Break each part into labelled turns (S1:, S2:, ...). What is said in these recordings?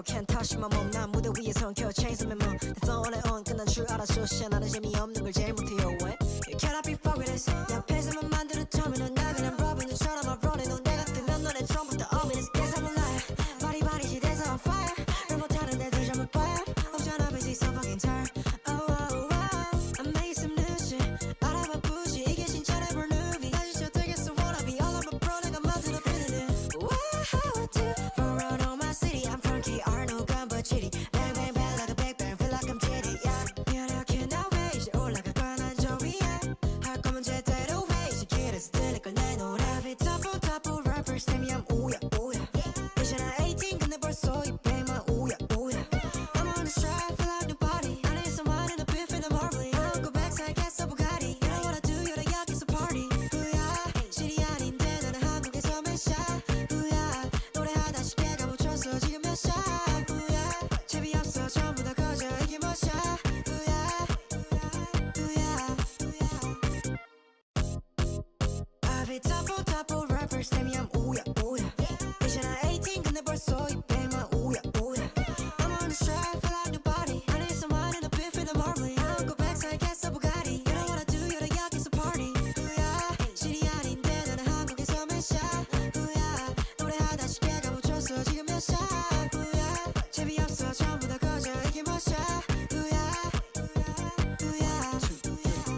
S1: Can't touch my mom 난 무대 위에선 켜 chains on my mom 내 phone on 끝난 줄 알아서 시간하는 재미없는 걸 제일 못해요 왜 You cannot be fucked with this 내 앞에서만 만들어 터미널 나 그냥 러빙처럼 I'm running 넌 내가 뜨면 너네 처음부터 ominous Guess I'm a liar 바리바리 지대서 on fire 를 못하는 애들 전부 fire 없잖아 busy so fucking tired Oh oh oh I made some new shit 알아봐 부시 이게 진짜 never movie 다시 저 되겠어 wanna be all of my bro 내가 만들어 비는 it Wow how I do Run around on my city I'm funky Arnold gun but chitty Bang bang bang like a big bang feel like I'm jitty yeah Yeah I cannot wait 이제 올라갈 거야 난 저 위에 할 거면 제대로 해 이제 길에서 들릴 걸 내놓으라 Beat top rappers tell me I'm ooya ooya 이제 나 18 근데 벌써 이 백만 ooya ooya I'm on the stride feel like nobody I need someone in a bit for the marbling I don't go back so I guess a Bugatti You know what I do you're the 여기서 party 후야 실이 아닌데 나는 한국에서 몇 샷 후야 노래하다 쉽게 가묻혔어 지금 몇 샷 후야 재미없어 전부 다 거저 이게 몇 샷 후야 I be top rappers tell me I'm ooya ooya 이제 나 18 근데 벌써 이 백만 ooya ooya I'm on the stride feel like nobody I need someone in a bit for the marbling I don't go back so I guess a Bugatti You know what I do you're the 여기서 party 후야 실이 아닌데 나는 한국에서 몇 샷 후야 노래하다 쉽게 가묻혔어 지금 몇 샷 후야 재미없어 전부 다 거저 이게 몇 샷 후야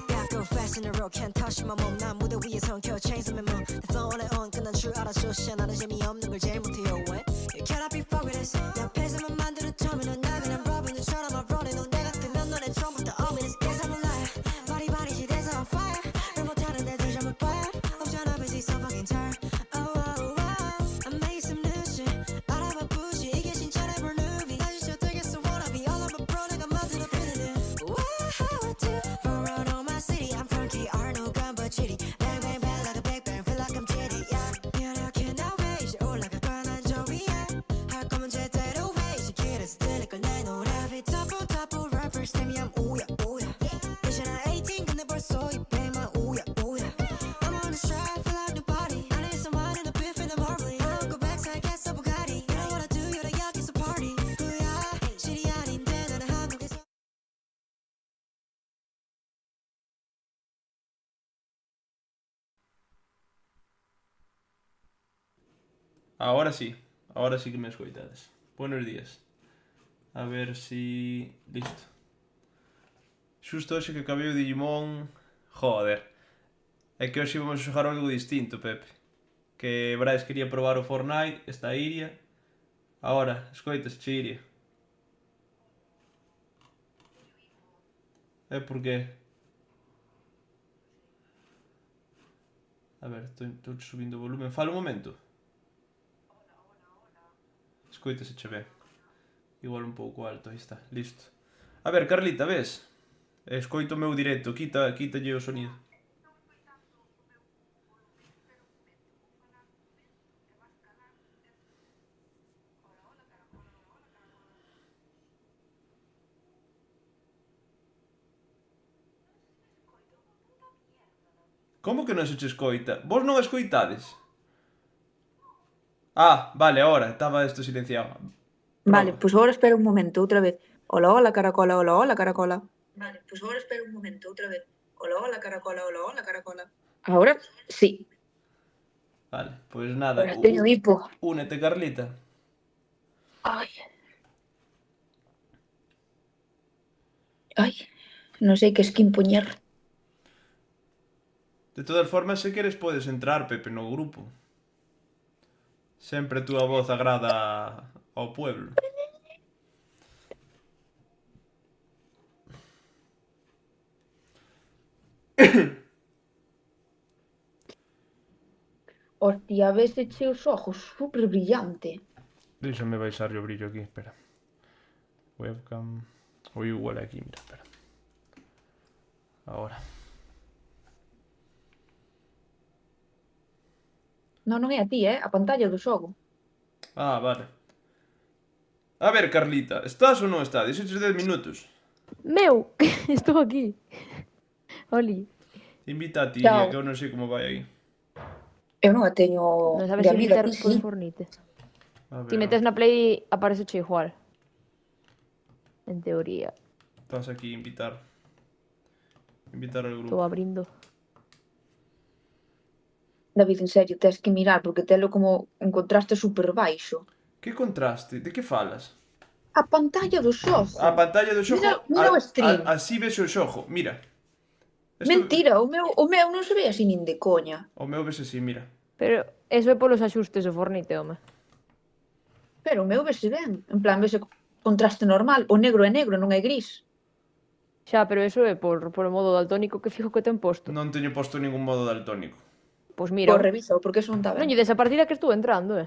S1: Back go fast in the road can't touch my mom 난 무대 위에선 켜 chains on my mom 내 phone on 끝난 줄 알아서 시간하는 재미없는 걸 제일 못해요 왜 You cannot be fucked with this 내 앞에서만 만들어 터미널 나 그냥 러빙처럼 I'm running 넌 내가 뜨면 너네 처음부터 ominous Guess I'm a liar 바리바리 지대서 on fire 를 못하는 애들 전부 fire 없잖아 busy so fucking tired Oh oh oh I made some new shit 알아봐 부시 이게 진짜 never movie 다시 저 되겠어 wanna be all of my bro 내가 만들어 비는 it Wow how I do Run around on my city I'm funky Arnold gun but chitty Bang bang bang like a big bang feel like I'm jitty yeah Yeah I cannot wait 이제 올라갈 거야 난 저 위에 할 거면 제대로 해 이제 길에서 들릴 걸 내놓으라 Beat top rappers tell me I'm ooya ooya 이제 나 18 근데 벌써 이 백만 ooya ooya I'm on the stride feel like nobody I need someone in a bit for the marbling I don't go back so I guess a Bugatti You know what I do you're the 여기서 party 후야 실이 아닌데 나는 한국에서
S2: ahora sí que me escoitades. Buenos días. A ver si... Listo. Xusto hoxe que acabei o Digimon... Joder. É que hoxe íbamos a xogar algo distinto, Pepe. Que Brais quería probar o Fortnite, esta Iria. Ahora, escoitas, che Iria. É porque... A ver, estou subindo o volumen. Fala un momento. Escoitase che ben. Igual un pouco alto, aí está, listo. A ver, Carlita, ves? Escoito o meu directo, quítalle o sonido. Como que non se che escoita? Vos non escoitades? Ah, vale, ahora, estaba isto silenciado.
S3: Vale,
S2: Proba.
S3: pues ahora espera un momento, outra vez. Hola, hola, caracola, hola, hola, caracola. Vale, pues ahora espera un momento, outra vez. Hola, hola, caracola, hola, hola, caracola. Ahora sí.
S2: Vale, pois nada.
S3: Ahora teño hipo.
S2: Únete, Carlita.
S3: Ay. Ay, non sei que skin poñer.
S2: De todas formas, se queres podes entrar, Pepe, no grupo. Sempre a túa voz agrada ao pueblo.
S3: Hostia, ves eche os ojos, super brillante.
S2: Déxame baixar o brillo aquí, espera. Webcam... Ou igual aquí, mira, espera. Ahora.
S3: Non, non é a ti, a pantalla do xogo.
S2: Ah, vale. A ver, Carlita, estás ou non estás? Dixeches 10 minutos.
S4: Meu, estou aquí. Oli,
S2: Invita a Tiria,
S3: Chao.
S2: que eu non sei como vai aí.
S3: Eu non a teño
S4: non
S3: de
S4: sabes
S3: amiga,
S4: invitar
S3: ti
S4: por
S3: sí.
S4: Fornite.
S2: A ver,
S4: Ti metes na Play, apareceche igual. En teoría.
S2: estás aquí, invitar. Invitar al
S4: Estou
S2: grupo.
S4: abrindo.
S3: David, en serio, tens que mirar porque telo como un contraste super baixo.
S2: Que contraste? De que falas?
S3: A pantalla do xogo.
S2: A pantalla do xogo...
S3: Mira o stream.
S2: Así ves o xogo, mira.
S3: Mentira, o meu non se ve así nin de coña.
S2: O meu ves así, mira.
S4: Pero eso é polos axustes do Fornite, home.
S3: Pero o meu vese ben. En plan, vese contraste normal. O negro é negro, non é gris.
S4: Xa, pero eso é por o modo daltónico que fijo que ten posto.
S2: Non teño posto ningún modo daltónico.
S4: Pois mira,
S3: Pois revisa, porque eso non está
S4: non
S3: ben.
S4: lle des a partida que estou entrando,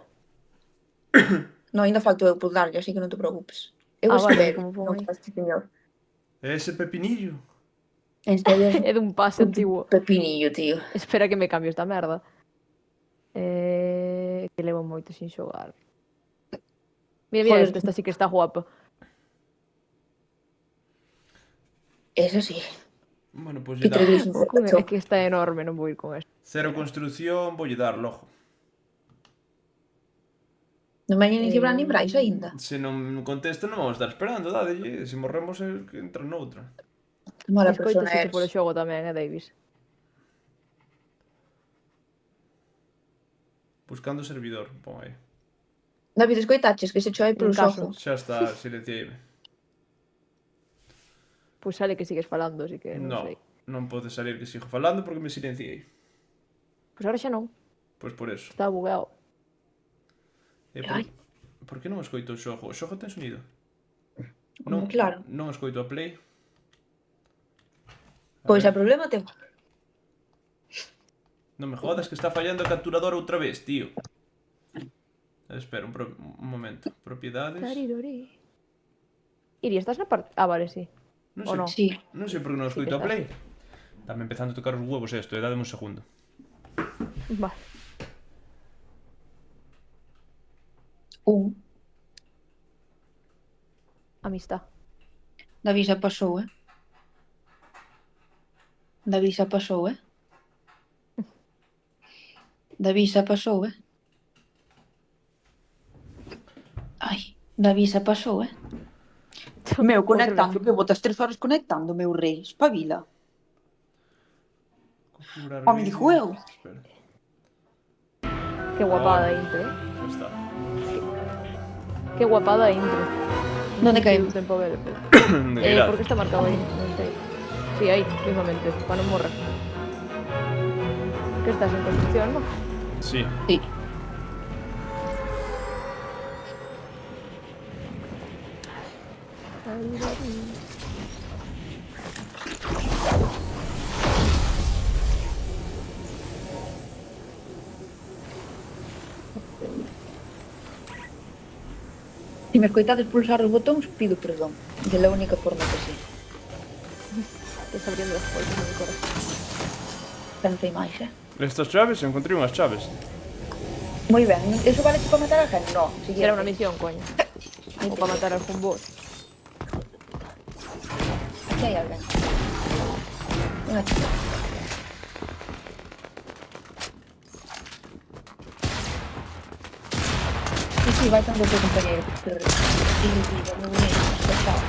S3: Non, ainda falto eu por darlle, así que non te preocupes. Eu
S4: Ah, vale,
S3: espero,
S4: como pon
S3: non
S4: aí.
S3: este señor.
S2: Ese pepinillo.
S3: En serio,
S4: É dun pase antigo.
S3: pepinillo, tío.
S4: Espera que me cambio esta merda. Que levo moito sin xogar. Mira, mira
S3: Joder.
S4: esta sí que está guapa.
S3: Eso sí.
S2: Bueno, pois
S3: Que
S2: lle dá.
S3: gris un
S4: É que está enorme, non vou ir con esto.
S2: Cero construcción, voulle dar logo.
S3: Non veñen nin Gibran nin Brais aínda.
S2: Se non contesta non vamos a estar esperando, dádelle. Se morremos que entra noutra.
S3: Que mala
S4: Escoito
S3: persona
S4: se polo
S3: eres.
S4: xogo tamén, Davis.
S2: Buscando servidor, pon aí.
S3: David, escoitaches que se choe polo
S4: En caso.
S3: xogo.
S2: Xa está, silenciaime.
S4: Pois sale que sigues falando, así que non
S2: No,
S4: sei.
S2: non pode salir que sigo falando porque me silenciei.
S4: Pois ahora xa non.
S2: Pois por eso.
S4: Está bugueado.
S2: E
S3: Ai.
S2: por que non escoito o xogo? O xogo ten sonido?
S3: Como claro.
S2: Non escoito a play. A
S3: Pois
S2: ver.
S3: o problema te...
S2: Non me jodas que está fallando a capturadora outra vez, tío. Espera, un momento. Propiedades.
S4: Tarirori. Iri, estás na parte... Ah, vale, sí.
S2: Non
S4: O
S2: sei,
S4: no.
S3: Sí.
S2: non sei por que non
S4: Sí que
S2: escoito a
S4: estás.
S2: play. Dame empezando a tocar os huevos esto, dádeme un segundo.
S4: Vale.
S3: Un.
S4: Amistad.
S3: David xa pasou, David xa pasou, David xa pasou, Ai, David xa pasou, Meu, conectando, que botas 3 horas conectando, meu rei. Espabila.
S2: Configurar
S3: Home,
S2: vídeo.
S3: dijo eu.
S2: Espera,
S4: Qué guapada
S2: Ahora.
S4: intro,
S2: xa está.
S4: Qué guapada intro.
S3: Donde caemos?
S4: Tempo ver.
S2: De que
S4: ¿Por qué está marcado ahí? Non sei. Sí, ahí, mismamente, para non morrer. Que estás en construcción, no?
S2: Sí.
S3: Sí. Se me escoitades pulsar os botóns, pido perdón. De la única forma que sí.
S4: Estás abriendo las puertas de mi corazón.
S3: Pensei máis,
S2: Estas chaves, encontrei unhas chaves.
S3: Moi ben, eso vale para matar a gente? No,
S4: Era una misión, coño. O para matar algún boss.
S3: Aquí hai alguén. Unha chica. Sí, vai tanto teu compañeiro. Sí, vamos unir, pesado.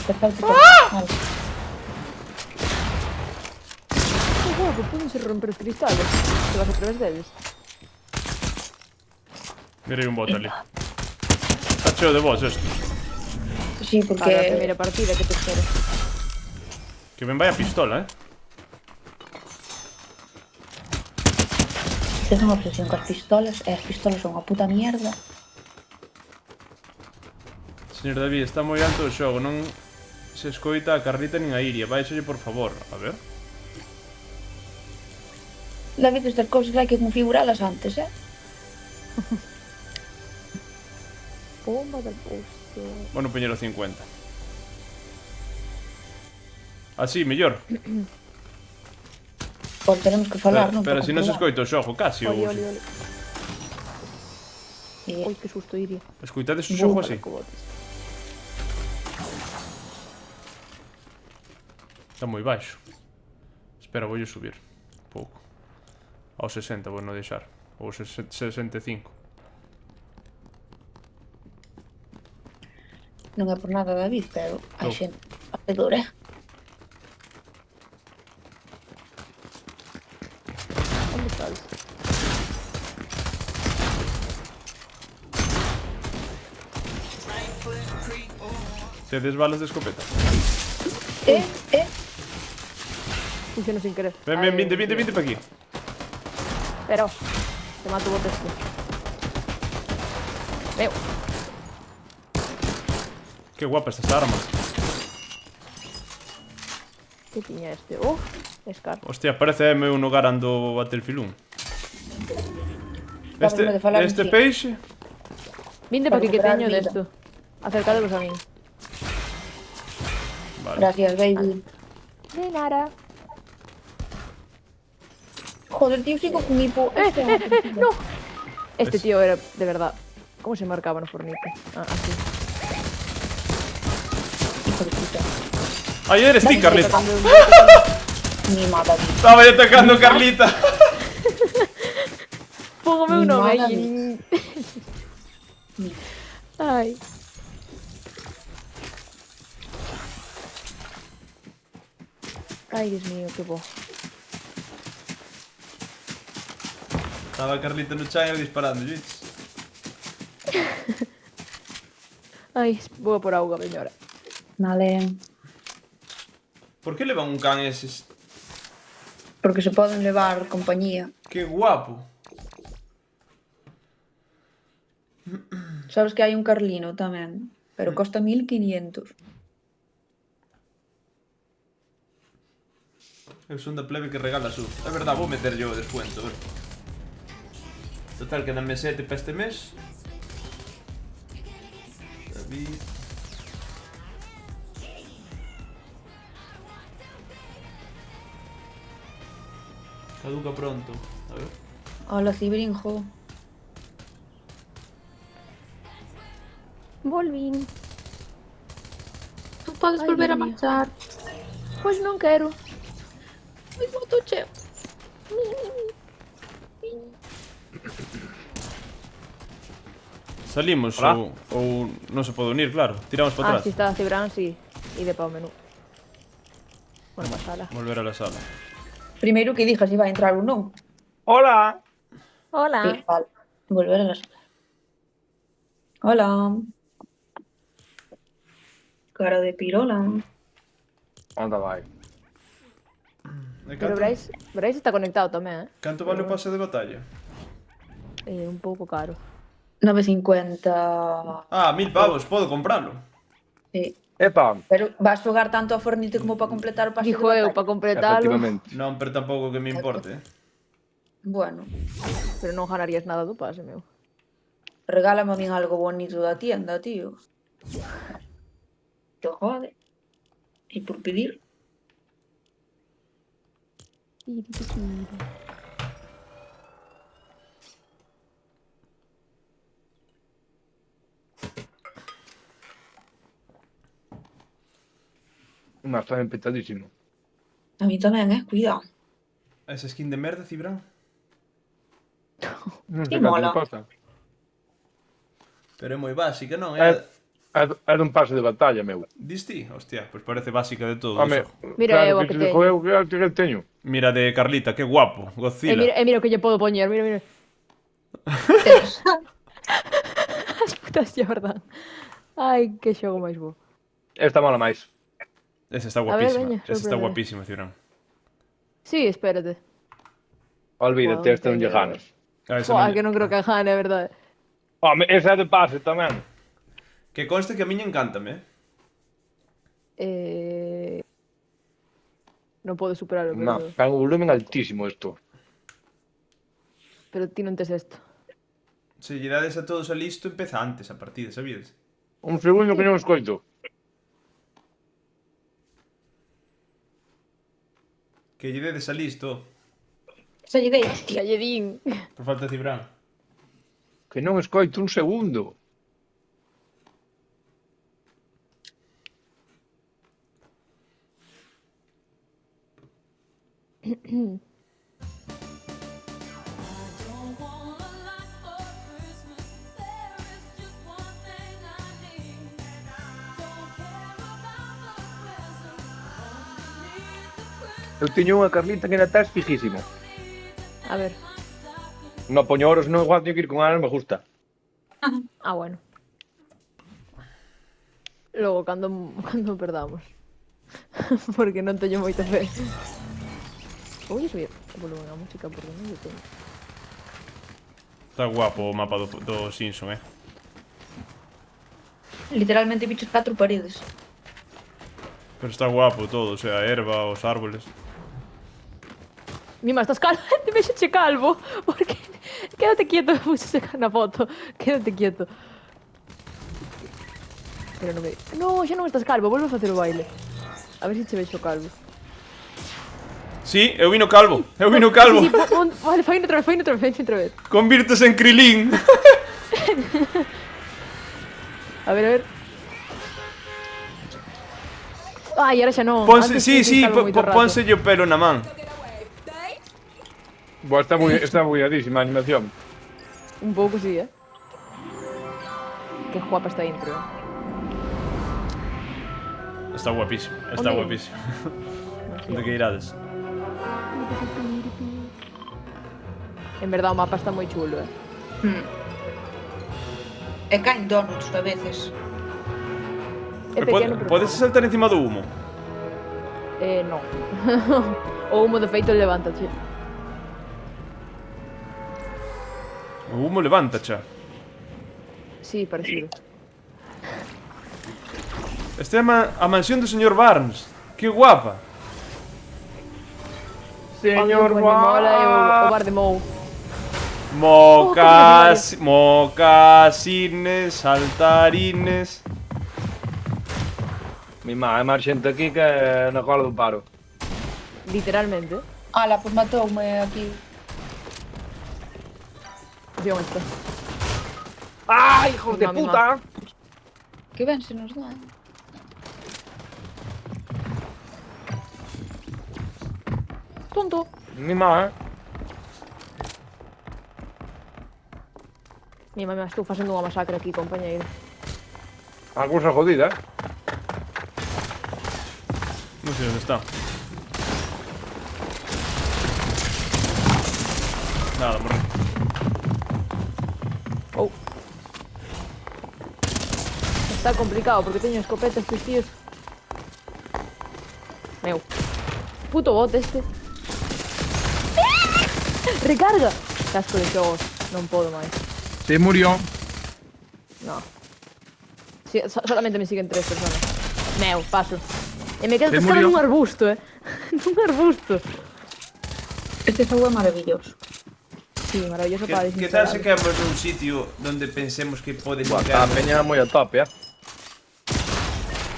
S3: Pesado que vale.
S4: Qué guapo, pueden ser romper os cristales. Te vas a través deles.
S2: Mirei un bot ali. Está cheo de bots esto.
S3: Sí,
S4: Para a
S3: porque
S4: primeira partida que te espero.
S2: Que ben vai a pistola,
S3: tes unha obsesión coas pistolas e as pistolas son unha puta mierda.
S2: Señor David, está moi alto o xogo, non se escoita a Carlita nin a Iria. Baixalle, por favor. A ver.
S3: David, estas cousas hai que configuralas antes,
S4: Bomba del posto.
S2: Bueno, poñelo 50. Así, mellor.
S3: Pois teremos que falar, non?
S2: Pero
S3: Para
S2: se non se
S3: comprobar.
S2: escoita o xogo, casi.
S4: Oli,
S2: Ou
S4: oli, oli.
S3: E-
S4: Uy, qué susto, Iria.
S2: escoitades o xogo
S4: Bomba
S2: así.
S4: de cobotes.
S2: Está moi baixo. Espera, voulle subir. Pouco. Ao 60 vou non deixar. Ou 65.
S3: Non é por nada, David, pero hai
S2: Tô.
S3: xente facedora.
S4: ¿Dónde estás?
S2: Tedes balas de escopeta.
S3: Eh,
S4: Funcionó sin querer.
S2: Ven,
S4: Ay,
S2: ven, vinte, vinte,
S4: tío.
S2: vinte pa aquí.
S4: Pero. Te mato botes, tío. Veo.
S2: Que guapa esta arma.
S4: ¿Qué tiña este? Scar.
S2: Hostia, parece M1 no garando Battlefield 1.
S3: Acabamos de falar
S2: Este
S3: en sí.
S2: peixe.
S4: Vinte
S3: Para
S4: para que
S3: recuperar
S4: teño de
S3: vida.
S4: esto. Acercadelos a mí.
S2: Vale.
S3: gracias, baby.
S4: De nada.
S3: Joder, tío, sigo con hipo.
S4: ¡No! Este tío era de verdad. ¿Cómo se marcaba en Fornite? Ah, así.
S3: Hijo de puta.
S2: Ay, eres ti, Carlita.
S3: Mi madre.
S2: Estaba ya atacando Carlita.
S4: Póngame
S3: Mi
S4: uno
S3: madre
S4: ahí. Ay. Ay, Dios mío, qué bo.
S2: Estaba Carlita no chan e eu disparando, ¿viste?
S4: Ay, voy por auga, señora.
S3: Vale.
S2: Por que levan un can eses?
S3: Porque se poden levar compañía.
S2: Que guapo.
S3: Sabes que hai un Carlino tamén, pero costa 1500.
S2: Eu son da plebe que regala su. É verdad, vou meter yo o descuento, ver. Total, quedanme 7 para este mes. David. Caduca pronto. A ver.
S3: Hola, Cibrinjo.
S4: Volvín.
S3: Tu podes
S4: Ai,
S3: volver a
S4: Dios mío.
S3: marchar.
S4: Pois non quero.
S3: Ai, moto cheo.
S2: Salimos
S5: Hola.
S2: ou non se pode unir, claro. Tiramos para
S4: Ah,
S2: atrás.
S4: si está Cibran, sí. Y de pa' o menú. Bueno, pasala.
S2: Volver a la sala.
S3: Primeiro que dijas se vai entrar ou non.
S5: Hola.
S4: Hola.
S3: Sí, vale. Volver a las... Hola. Cara de pirola.
S5: Onda vai?
S2: E
S4: Pero
S2: canto,
S4: Bryce está conectado tamén,
S2: canto vale o pase de batalla?
S4: Un pouco caro.
S3: 950.
S2: Ah, 1000 pavos, podo comprarlo.
S3: Sí.
S5: Epa,
S3: Pero vas xogar tanto a Fornite como para completar o pase
S4: Dijo
S3: de
S4: eu,
S3: batalla.
S4: para completalo.
S5: efectivamente.
S2: Non, pero tampouco que me importe.
S3: Bueno,
S4: Pero non ganarías nada do pase, meu.
S3: regálame a min algo bonito da tienda, tío. Te jode. E por pedir.
S5: Mas está empetadísimo.
S3: A mí tamén, cuidado.
S2: Esa skin de merda, Cibran.
S5: Non
S3: Sí,
S5: sei canto
S3: mola.
S5: me costa.
S2: Pero é moi básica, non?
S5: É dun pase de batalla, meu.
S2: Dis ti? Hostia, pois parece básica de todo.
S5: Home,
S2: Eso.
S4: Mira, eu
S5: claro,
S4: a
S5: que
S4: que
S5: te digo
S4: teño.
S5: eu que é o que teño.
S2: Mira de Carlita, que guapo. Godzilla.
S4: Mira o que lle podo poñer, mira. As putas Jordan. Ai, que xogo máis bo.
S5: Esta mola máis.
S2: Esa está
S4: A ver,
S2: guapísima.
S4: veña,
S2: Esa está
S4: sorprende.
S2: guapísima, Cibran.
S4: Sí, espérate.
S5: Olvídate,
S4: Joder,
S5: esta non lle
S4: teño-
S5: ganas.
S2: Ah, esa
S4: Joa,
S2: non-
S4: que non creo que gane, é verdade.
S5: Home, esa é de pase tamén.
S2: Que conste que a miña encántame.
S4: Non podo superar o
S5: Non,
S4: pero...
S5: ten un volumen altísimo isto.
S4: Pero ti non tes esto.
S2: Se lle dades a todos a listo, empeza antes a partida, sabíades?
S5: Un segundo que non escoito.
S2: Que lle dedes a listo.
S3: Xa lle dei.
S4: Ya lle din.
S2: Por falta de Cibran.
S5: Que non escoito un segundo. Eu teño unha Carlita que ainda estás fijísimo.
S4: A ver.
S5: No poño oros, non igual teño que ir con Ana, me gusta.
S4: Ah, bueno. Logo, cando perdamos. Porque non teño moita fe. Vou subir o volumen a música porque non lle teño.
S2: Está guapo o mapa do Simpson,
S3: Literalmente bichos 4 paredes.
S2: Pero está guapo todo, o sea, a erva, os árboles.
S4: Mima, estás calvo. Te vexo calvo. Porque... Quédate quieto, puse na foto. Quédate quieto. Pero non me... No, xa non estás calvo, volve a facer o baile. A ver se che vexo calvo.
S2: Sí, eu vino calvo, calvo.
S4: Sí, vale, fai outra vez.
S2: Convirtes en Krilin.
S4: A ver. Ai, ahora xa non.
S2: Ponse,
S4: Antes
S2: sí,
S4: fui
S2: sí,
S4: calvo moito rato.
S2: pónselle o pelo na man.
S5: Boa, está buiadísima a animación.
S4: Un pouco, sí, Qué guapa esta intro.
S2: Está guapísimo, está
S4: Onde?
S2: guapísimo. Onde que irades?
S4: En verdad o mapa está moi chulo,
S3: E caen donuts a veces.
S4: É pequeno, pero...
S2: Podes saltar encima do humo?
S4: No. O humo de feito levántate.
S2: O humo levanta, xa.
S4: Sí, parecido.
S2: Esta é a mansión do señor Barnes. Que guapa.
S5: Señor
S4: O mola é o bar de Mou.
S2: Mocasines, saltarines.
S5: Mi má, é máis xente aquí que na cola do paro.
S4: Literalmente.
S3: Ala, pois matoume aquí.
S4: Dion esta.
S5: ¡Ay, hijos de
S4: Mami,
S5: puta!
S3: Que ben se nos dá.
S4: Tonto.
S5: Mi má,
S4: Mima, estou facendo unha masacre aquí, compañeiro.
S5: A cousa jodida,
S2: Non sei onde está. Nada, morri.
S4: Oh. Está complicado porque teño escopeta estes tíos. Meu. Puto bot este. Recarga. Casco de xogos. Non podo máis.
S5: Se murió.
S4: No. Sí, solamente me siguen 3 personas. Meu, paso. E me quedo
S5: Se
S4: atascado
S5: murió.
S4: nun arbusto, nun arbusto.
S3: Este xogo é maravilloso.
S4: Sí, maravilloso para
S2: Que tal se
S4: desinstalar.
S2: quedamos nun sitio donde pensemos que pode
S5: Buah, está a
S2: quedar?
S5: peña moi a tope,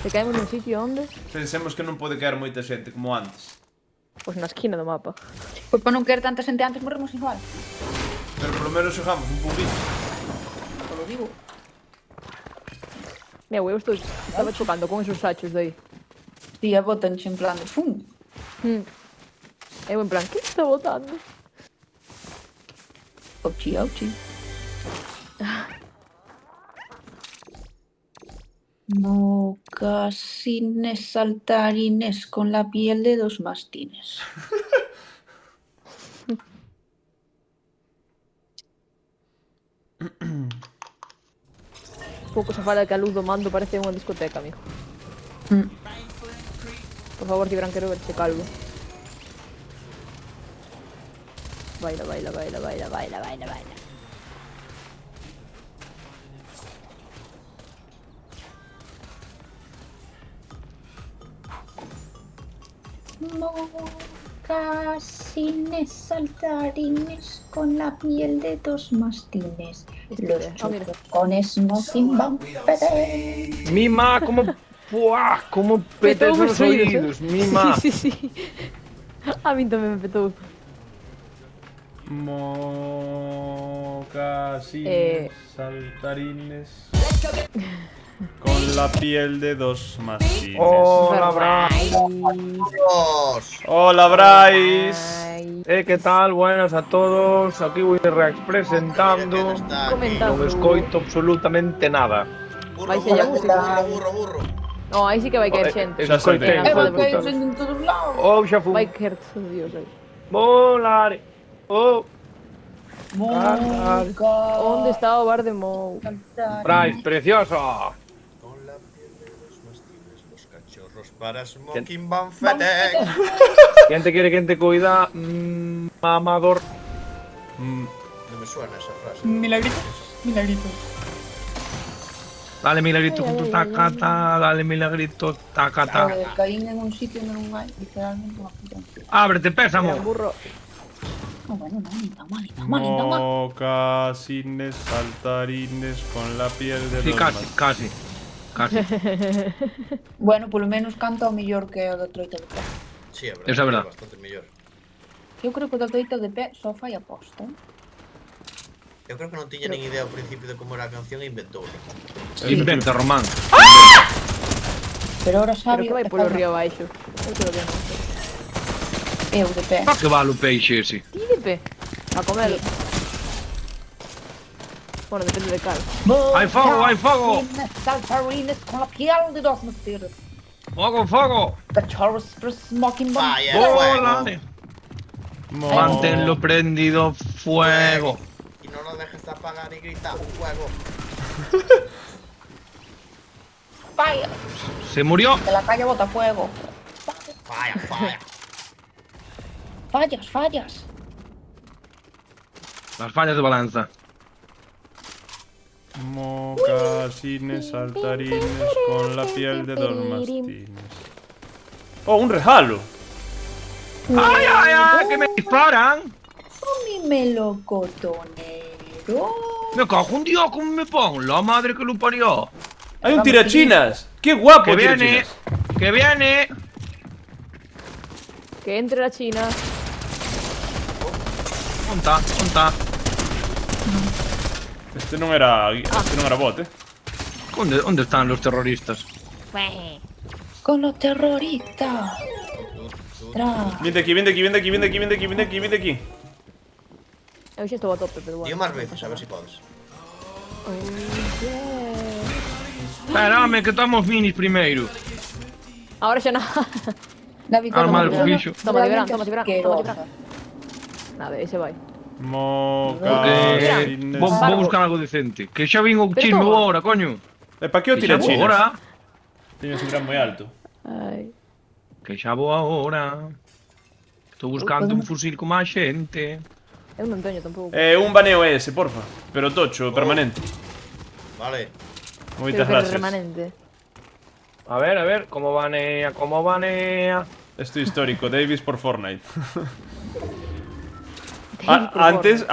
S4: Se caemos nun sitio onde?
S2: Pensemos que non pode quedar moita xente como antes.
S4: Pois na esquina do mapa.
S3: Pois para non querer tanta xente antes morremos igual.
S2: Pero polo menos xogamos un pouquinho.
S3: Polo digo.
S4: Meu, eu estaba chocando con esos sachos de aí.
S3: E a botan en plan de fum.
S4: Eu en plan, que está botando?
S3: Auchi, auchi. Mocasines saltarines con la piel de 2 mastines.
S4: Pouco se fala que a luz do mando parece unha discoteca, amigo. Por favor, Cibran, quero verche calvo. Baila, baila, baila, baila, baila, baila, baila.
S6: Mocasines saltarines con la piel de dos mastines. Los
S4: mira.
S6: con smoking van peter.
S5: Mima, ¿cómo? ¡Buah! ¿Cómo petas
S4: Petou
S5: los
S4: os oídos,
S5: oídos? Mima.
S4: Sí, sí, sí. A mí tamén me petou.
S2: Mocasines, saltarines. Con la piel de dos mastines.
S5: Hola, Bryce.
S2: Hola, Bryce.
S5: ¿Qué tal? Buenas a todos. Aquí voy Reax presentando.
S4: Comentando.
S5: Non escoito absolutamente nada.
S4: Vai ser a música.
S7: Burro.
S4: No, aí sí que vai caer xente.
S2: Xa
S5: Escoitei,
S2: soltei.
S5: hijo de
S6: Que
S5: puta.
S6: en todos lados.
S5: Oh, xa fun.
S4: Vai caer todo Dios aí.
S5: Volare. Oh,
S4: Onde está o bar de Mou?
S5: Bryce, precioso.
S7: Con la piel de los mastines, los cachorros para smoking van fetec.
S5: ¿Quién te quiere, quién te cuida? Mamador.
S7: No me suena esa frase.
S6: Milagritos.
S5: Dale milagrito con tu tacata. Dale milagrito tacata.
S6: Caí en un sitio donde no hay literalmente una puta.
S5: Ábrete, pésamo.
S4: Burro.
S6: No, bueno, no, ni tan mal, ni tan mal, ni tan mal.
S2: Mocasines, saltarines. Con la piel de
S5: Sí,
S2: dos
S5: casi,
S2: mastines.
S5: casi.
S6: Bueno, polo menos canta o mellor que o da troita de pé.
S7: Sí, é verdade.
S5: Eso é verdade.
S7: Bastante mellor.
S6: Eu creo que o da troita de pé só fai aposta.
S7: Eu creo que non tiña nin idea ao principio de como era a canción e inventou.
S5: Inventa, Román.
S6: Pero ahora
S4: Pero
S6: sabe
S4: que vai polo río abaixo. Eu creo que non.
S6: Eu de pé.
S5: Pa que vale o peixe ese?
S4: Ti de pé? A comelo. Bueno, depende de cal.
S5: ¡Hay fuego, hay fuego!
S6: Saltarines con la piel de dos mastines.
S5: ¡Fuego, fuego!
S6: Cachorros para smoking van
S7: Vaya,
S6: peter.
S5: ¡Volare! Manténlo prendido, fuego.
S7: Y no lo dejes de apagar y grita fuego.
S6: Fire.
S5: Se murió.
S6: De la calle bota fuego.
S7: Falla.
S6: Fallas.
S5: Las fallas de balanza.
S2: Mocasines, saltarines. Con la piel de dos mastines. Oh, un regalo.
S5: ¡Ay, ay, ay! ¡Que me disparan!
S6: Mi melocotonero.
S5: Me cago un dios, ¿cómo me pongo? La madre que lo parió.
S2: Hay un tirachinas. ¡Qué guapo,
S5: ¡Que viene!
S2: tirachinas!
S5: ¡Que viene!
S4: Que entre la China.
S5: Onta.
S2: Este non era bot,
S5: ¿Dónde están los terroristas?
S6: Con los terroristas. Tra.
S2: Vente aquí.
S4: Eu xa estou a tope, pero
S7: Digo
S4: bueno.
S7: máis veces, a ver si podes.
S5: Espérame, que estamos finis primeiro.
S4: Ahora xa nada.
S6: David,
S5: Ah, mal,
S6: como
S5: bicho.
S4: Toma de verán,
S6: realmente
S4: toma de verán,
S6: asquerosa.
S4: Nada, ese vai.
S2: Mocasines.
S5: Vou buscar algo decente. Que xa vin o
S4: Pero
S5: chisme
S4: toma.
S5: agora, coño.
S2: Pa que o
S5: Que xa vou
S2: tirachinas?
S5: agora.
S2: Teño ese gran moi alto.
S4: Ai.
S5: Que xa vou agora. Estou buscando un fusil con máis xente.
S4: Eu non teño tampouco.
S2: Un baneo ese, porfa. Pero tocho, permanente.
S7: Vale.
S2: Moitas
S4: Creo que é
S2: gracias.
S4: remanente.
S5: A ver, como banea.
S2: Esto histórico, Davis por Fortnite.
S4: Por
S2: Antes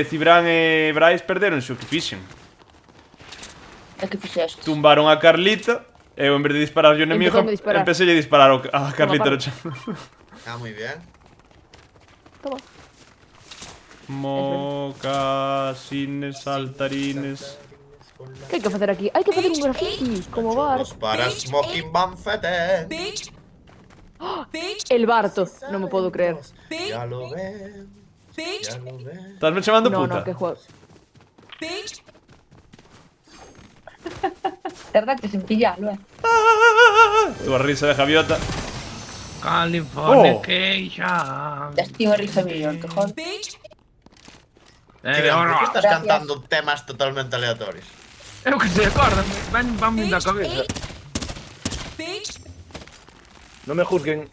S2: Cibran e Bryce perderon o que fixen.
S6: É que fixeste?
S2: Tumbaron a Carlita. E eu en vez de disparar ao enemigo,
S4: Empezoume a disparar.
S2: empecé a disparar a Carlita no chan.
S7: Ah, muy bien.
S4: Toma.
S2: Mocasines, saltarines.
S4: Que hai que facer aquí? Hai que facer un graffiti, como bar.
S7: Los para smoking van fetec.
S4: El Barto, non me podo creer.
S7: Ya lo ven. Ya lo ven.
S2: Estás me chamando
S4: No,
S2: puta?
S4: no, que juego.
S6: Tardaste sin pillarlo,
S2: Tua risa de Javiota.
S5: Californication.
S6: Ya estoy una risa millón, que joder.
S7: Kirian, ¿por qué estás
S6: Gracias.
S7: cantando temas totalmente aleatorios?
S5: Eu que sei, acorda. Van da cabeza. No me juzguen.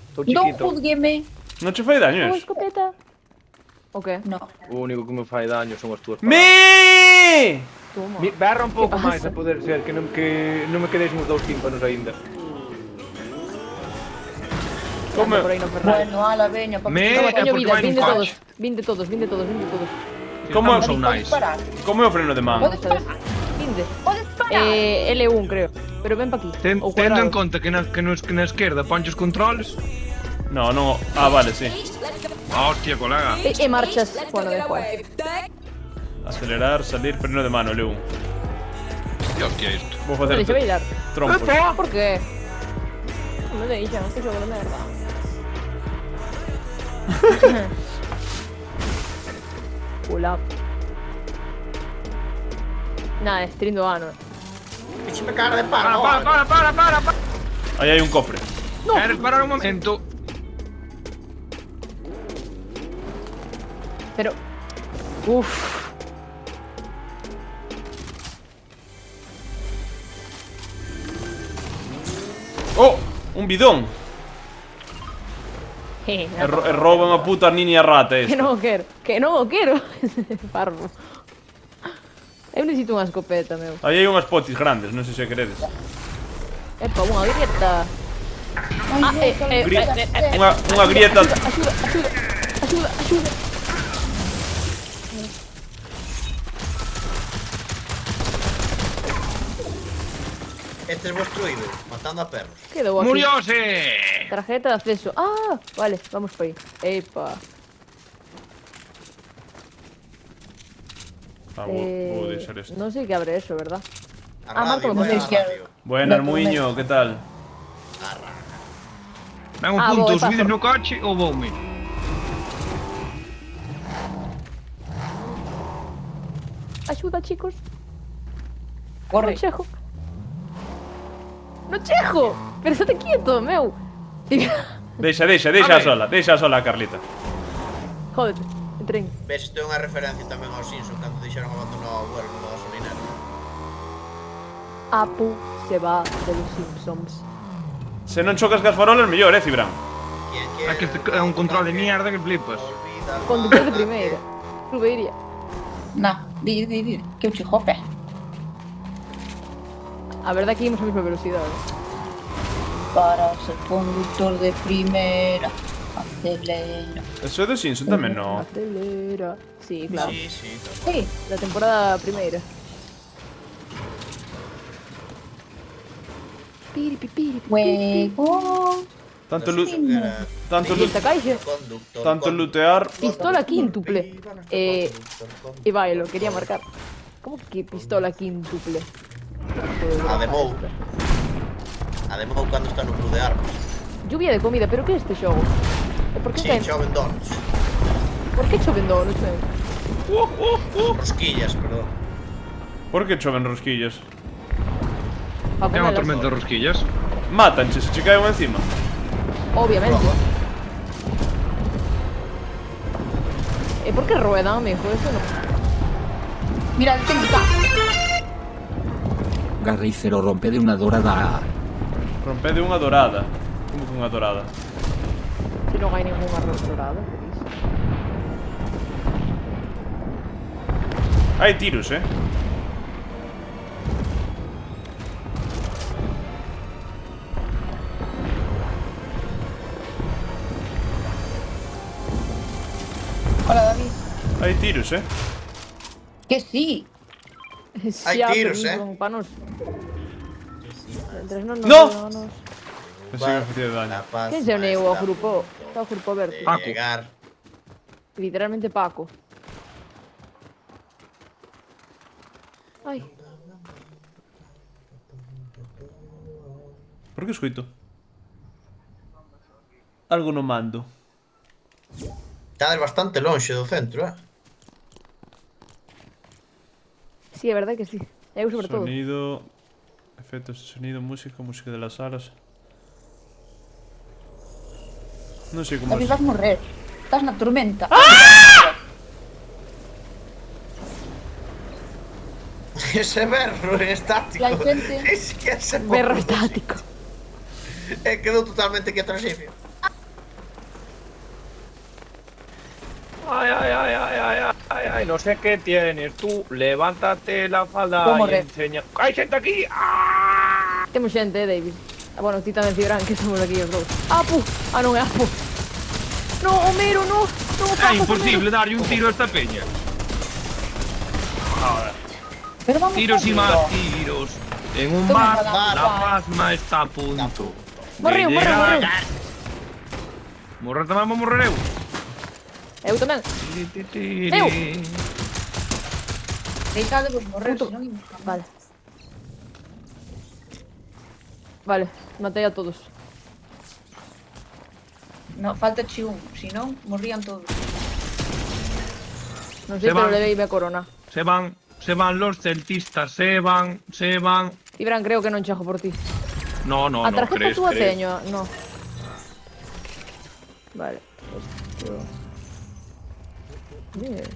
S5: Estou
S6: No
S5: chiquito.
S6: juzgueme.
S2: Non che fai daño
S4: Oh,
S2: eso?
S4: escopeta. O que?
S6: No.
S5: O único que me fai daño son as túas palabras.
S2: Me!
S4: Toma.
S5: Berra un pouco
S4: Que
S5: máis
S4: pasa?
S5: a poder ser, que non me quedéis uns 2 tímpanos aínda.
S2: Come-
S4: anda por aí no Ferrari.
S6: Bueno, ala, veña, pa
S5: Me-
S4: Toma,
S5: é
S4: coño,
S5: porque
S4: vida,
S5: vai nun
S4: vinde todos,
S5: coche.
S4: vinde todos, vinde todos, vinde todos.
S2: Como-
S5: Estamos so nice.
S6: parar.
S2: Como é o freno de man?
S6: Podes parar.
S4: Vinde.
S6: Podes parar.
S4: L1 creo, pero ven pa aquí. Ou
S5: Tendo en
S4: cuadrado.
S5: conta que na esquerda ponches controles.
S2: No, no. Ah, vale, sí.
S5: Hostia, colega.
S4: E marchas, bueno, de jugar.
S2: Acelerar, salir, freno de mano, L1.
S5: Hostia, isto.
S2: Vou
S4: Non
S2: facer
S4: deixa bailar.
S2: trompos.
S4: Por qué? Non me deixan, este xogo de merda. Hola. Nada, estrindo ano.
S7: Échame cara de
S5: Para,
S7: paro.
S5: para.
S2: Aí hai un cofre.
S5: Queres parar un momento?
S4: Pero... Uff.
S2: Oh, un bidón.
S4: Jeje,
S2: E rouban a puta niña rata
S4: que
S2: esta.
S4: non o quero. Que non o quero. Parvo. Eu necesito unha escopeta, meu.
S2: Aí hai unhas potis grandes, non sei se queredes.
S4: Epa, unha grieta.
S2: Unha grieta.
S4: Axuda.
S7: Este es vuestro ídolo, matando a perros.
S4: Quedou aquí.
S5: Murióse!
S4: Tarjeta de acceso. Ah, vale, vamos por aí. Epa.
S2: Vou deixar isto.
S4: Non sei que abre eso, verdad?
S7: A
S4: Marco,
S7: radio,
S4: no
S7: vai
S4: sé
S7: a
S6: si-
S7: radio.
S2: Buenas, Muiño, que tal?
S5: Ben un
S4: Ah,
S5: punto,
S4: vou,
S5: os vídeos
S4: paso.
S5: no coche ou voume?
S4: Axuda, chicos.
S6: Corre.
S4: No chejo. No chejo. Pero estate quieto, meu.
S2: Deixa a sola a Carlita.
S4: Jódete, entren.
S7: Ves, isto é unha referencia tamén aos Simpsons cando deixaron abandonado o abuelo no gasolinero.
S4: Apu se va de los Simpsons.
S2: Se non chocas cas farolas, mellor, Cibran?
S7: ¿Quién
S5: É que este é un control de mierda que flipas.
S7: Olvida el
S4: Conductor de
S7: mapa
S4: primeira. Rubería.
S6: Na, di, que eu che jope.
S4: A verdad que ímos a mesma velocidade.
S6: Para ser conductor de primeira, acelera.
S2: Eso é do Simpson tamén, no.
S4: Acelera. Sí, claro.
S7: Sí, sí, tal.
S6: Sí,
S4: La temporada primeira.
S6: juego.
S2: Tanto,
S7: No sé que era
S2: tanto,
S4: E esta caixa?
S7: conductor,
S2: tanto
S7: conductor,
S2: lootear.
S4: Pistola quíntuple.
S7: conductor, conductor.
S4: Y vale, lo quería marcar. ¿Cómo que pistola quíntuple?
S7: A de Mou. A de Mou cando está no club de armas.
S4: Lluvia de comida, pero que é este xogo? E por que
S7: Sí,
S4: ten?
S7: choven donuts.
S4: Por que choven donuts, meu?
S7: Rosquillas, perdón.
S2: Por que choven rosquillas?
S4: Pa
S5: Que é unha
S4: comelas.
S5: tormenta de rosquillas.
S2: Mátanche, se che caen encima.
S4: Obviamente.
S7: Roba.
S4: E por que ruedan, amigo? Eso no.
S6: Mira, detén, está.
S8: Garricero rompe de una dorada.
S2: Rompe de unha dorada. Como que unha dorada?
S4: Si non hai ningún arroz dorado, feliz.
S2: Hai tiros,
S6: Hola, David.
S2: Hai tiros,
S6: Que sí.
S7: Hai tiros,
S4: Panos. Mentres non nos
S2: No!
S4: veamos.
S2: Pensei que facía daño.
S7: La paz
S4: Quen se uniu ao
S7: maestra
S4: grupo? Está o grupo aberto.
S7: de
S5: Paco.
S7: llegar.
S4: Literalmente Paco. Ai,
S2: Por que escoito? Algo no mando.
S7: Estades bastante lonxe do centro,
S4: sí, é verdade que sí. Eu sobre todo.
S2: Sonido. Efectos de sonido, música, música de las salas. Non sei como
S6: David,
S2: es.
S6: vas morrer. Estás na tormenta.
S7: Ese berro en estático.
S6: La gente-
S7: Es que ese
S4: Berro
S7: poco-
S4: estático.
S7: Quedou totalmente quieto no sitio.
S5: Ay, no sé qué tienes tú. Levántate la falda
S6: ¿Cómo
S5: y
S6: re?
S5: enseña. ¡Hay gente aquí! ¡Ah!
S4: Temos xente, David. Ah, bueno, ti tamén Cibran, que somos aquí os dous. Ah, pu! Ah, non é Apo. No, Homero, no. Non o
S5: É
S4: fagas,
S5: imposible darlle un tiro a esta peña.
S6: Pero vamos
S5: Tiros y
S6: rápido.
S5: más tiros. En un
S6: Toma,
S5: bar,
S6: toma,
S5: la
S6: toma.
S5: pasma está a punto.
S4: Morreu,
S5: de
S4: morreu, morreu.
S5: llegar. Morrer tamén vou morrer eu.
S4: Eu tamén.
S5: Tiri, tiri,
S4: Eu.
S5: tiri.
S6: Deixade vos morrer,
S4: Puto.
S6: senón imos a
S4: Vale. Vale, matei a todos.
S6: No, falta chi un, senón morrían todos.
S4: Non
S5: Se
S4: sei, pero
S5: van.
S4: leveime a corona.
S5: Se van los celtistas, se van.
S4: Ibran, creo que non chego por ti.
S5: No,
S4: A tarjeta
S5: crees,
S4: túa
S5: crees.
S4: teño, no. Vale. Esto... Bien.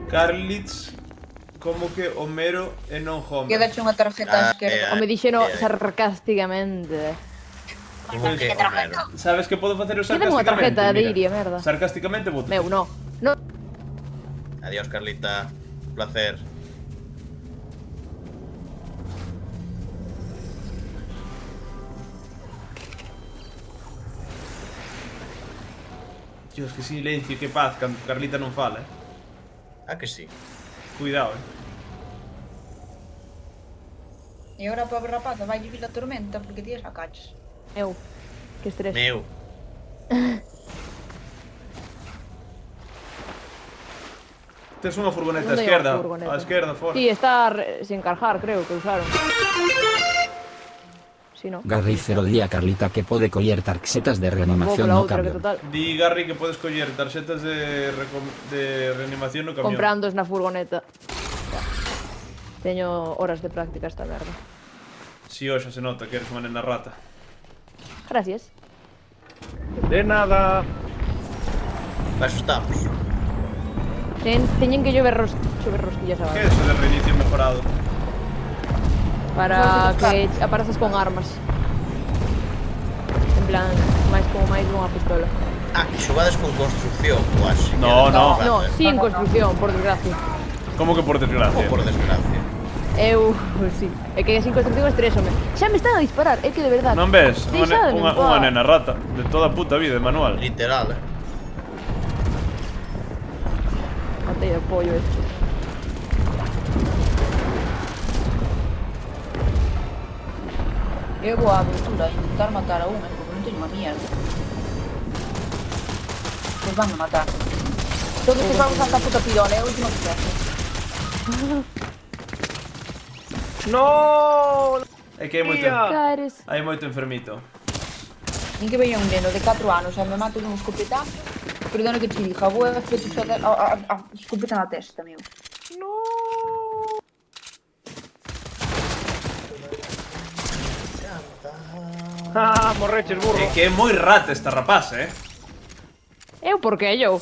S2: Carlitz, como que Homero e non Homer.
S6: Quedache unha tarjeta á esquerda.
S4: O me dixeno sarcásticamente.
S7: Como que Homero.
S2: Sabes que podo facer o
S4: Quédame unha
S2: sarcásticamente?
S4: tarjeta de
S2: Mira.
S4: Iria, merda.
S2: Sarcásticamente voto.
S4: Meu, no. No.
S7: Adiós, Carlita. Un placer.
S2: Dios, que silencio, que paz, cando Carlita non fala,
S7: Ah, que sí.
S2: Cuidado,
S6: E agora a pobre rapaza vai vir a tormenta porque ti a caches.
S4: Eu. Que estrés.
S7: Meu.
S2: Tes unha furgoneta á
S4: Non teño
S2: esquerda.
S4: furgoneta.
S2: Á esquerda, fora.
S4: Sí, está sin cargar, creo que usaron. Si no.
S8: Garry cero día Carlita que pode coller tarxetas de
S4: Vou
S8: reanimación
S4: pola
S8: no
S4: outra, que
S8: cambio.
S4: total.
S2: Di Garry que podes coller tarxetas de reanimación no camión.
S4: Comprandos na furgoneta. Ya. Teño horas de práctica esta merda.
S2: Si, hoxe se nota que eres unha nena rata.
S4: Gracias.
S5: De nada.
S7: Para eso estamos.
S4: Teñen que chover rosquillas
S2: Que
S4: agora.
S2: é eso de reinicio mejorado?
S4: Para que apareces con armas. En plan, máis como máis dunha pistola.
S7: Ah, que xogades con construcción, ou así.
S2: No, no.
S4: No, sin construcción, por desgracia.
S2: Como que por
S7: Ou
S2: desgracia?
S7: por desgracia.
S4: Eu, sí. É que sin construcción estrésome. Xa me están a disparar, é que de verdade.
S2: Non ves?
S4: Deixademe en paz.
S2: Unha nena rata. De toda a puta vida, de manual.
S7: Literal,
S4: Matei de pollo esto.
S6: Eu vou á abertura a intentar matar a unha, porque non teño unha mierda. Pois van a matar. Todos os vamos ata a puta pirola, é a última que quero.
S5: No.
S2: É que hai moito,
S5: Tía.
S4: Cares.
S2: hai moito enfermito.
S6: Nin que veña un neno de 4 anos e me mato dun escopetazo. Perdona que te diga, vou a fechuxar a escopeta na testa, meu.
S5: Ah, morreches, burro.
S2: É que é moi rata esta rapaza,
S4: Eu por que eu?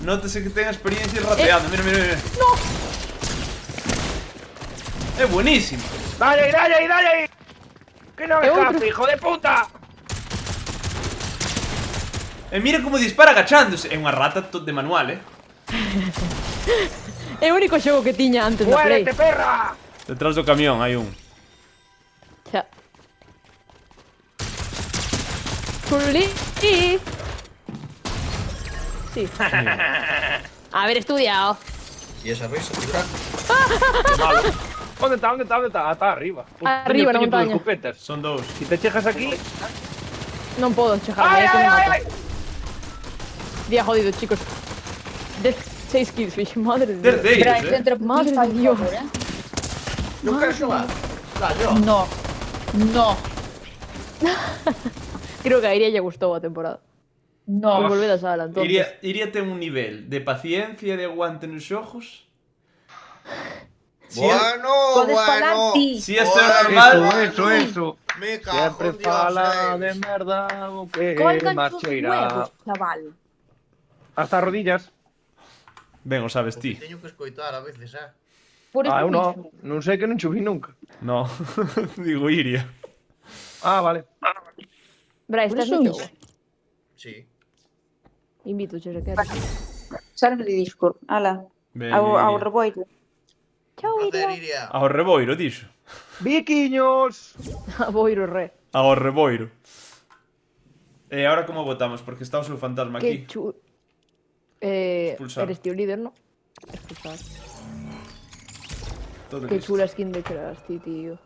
S2: Nótese que ten experiencia rateando. Mira, mira, mira.
S4: No.
S2: É buenísimo.
S5: Dale ahí, dale ahí, dale ahí. Que no me
S4: E outro.
S5: escape, hijo de puta.
S2: E mira como dispara agachándose. É unha rata de manual,
S4: É o único xogo que tiña antes na Play.
S5: Muérete, perra.
S2: Detrás do camión hai un.
S4: Xa. Chuli. Sí. Haber estudiado.
S7: E esa risa, tira.
S5: Qué malo. ¿Dónde está? ¿Dónde está? ¿Dónde está? Ah, está arriba.
S4: Arriba, na
S5: Teño tus
S4: montaña.
S5: escopetas.
S2: Son dous.
S5: Si te chejas aquí.
S4: Non podo chejarme,
S5: ¡Ay,
S4: que
S5: ay,
S4: me
S5: ay,
S4: mato.
S5: ay!
S4: Día jodido, chicos. 6 kills, fish. Madre de Dios.
S2: Terceiros,
S6: Bryce, entra por
S4: Madre
S6: ti, fai
S4: de
S6: un
S4: Dios.
S6: favor,
S7: Non quero xogar. Gallo.
S6: No. No.
S4: Creo que a Iria lle gustou a temporada.
S6: No.
S4: Por volver a sala, entonces.
S2: Iria ten un nivel de paciencia e de aguante nos xojos.
S7: Bueno,
S6: Podes falar
S7: bueno.
S6: ti.
S2: Si esto é normal.
S5: Eso.
S7: Me cago
S5: Siempre
S7: en Dios,
S5: fala de
S7: Davis.
S5: merda o que
S6: Colgan tus
S5: marcheira.
S6: huevos, chaval.
S5: Hasta as rodillas.
S2: Ben, o sabes ti.
S7: Teño que escoitar a veces,
S6: Por
S5: Ah,
S6: eso
S5: eu no.
S6: mismo.
S5: Non sei que non chuvi nunca.
S2: No, digo Iria.
S5: Ah, vale.
S4: Bryce,
S6: Por
S4: estás
S6: eso
S4: no
S6: mismo.
S4: xogo?
S7: Sí.
S4: Invito, che, se queres.
S6: Salve de Discord. Ala.
S2: Ben,
S6: Ao
S2: Iria.
S6: reboiro.
S4: Chao,
S7: Placer,
S4: Iria.
S7: Iria.
S2: Ao reboiro, dixo.
S5: Viquiños.
S4: A boiro re.
S2: Ao reboiro. E ahora como votamos? Porque está o seu fantasma aquí.
S4: Que chu...
S2: Expulsar.
S4: Eres tío líder, ¿no? Expulsar.
S2: Todo
S4: Qué
S2: listo.
S4: chula skin de Krusty, tío.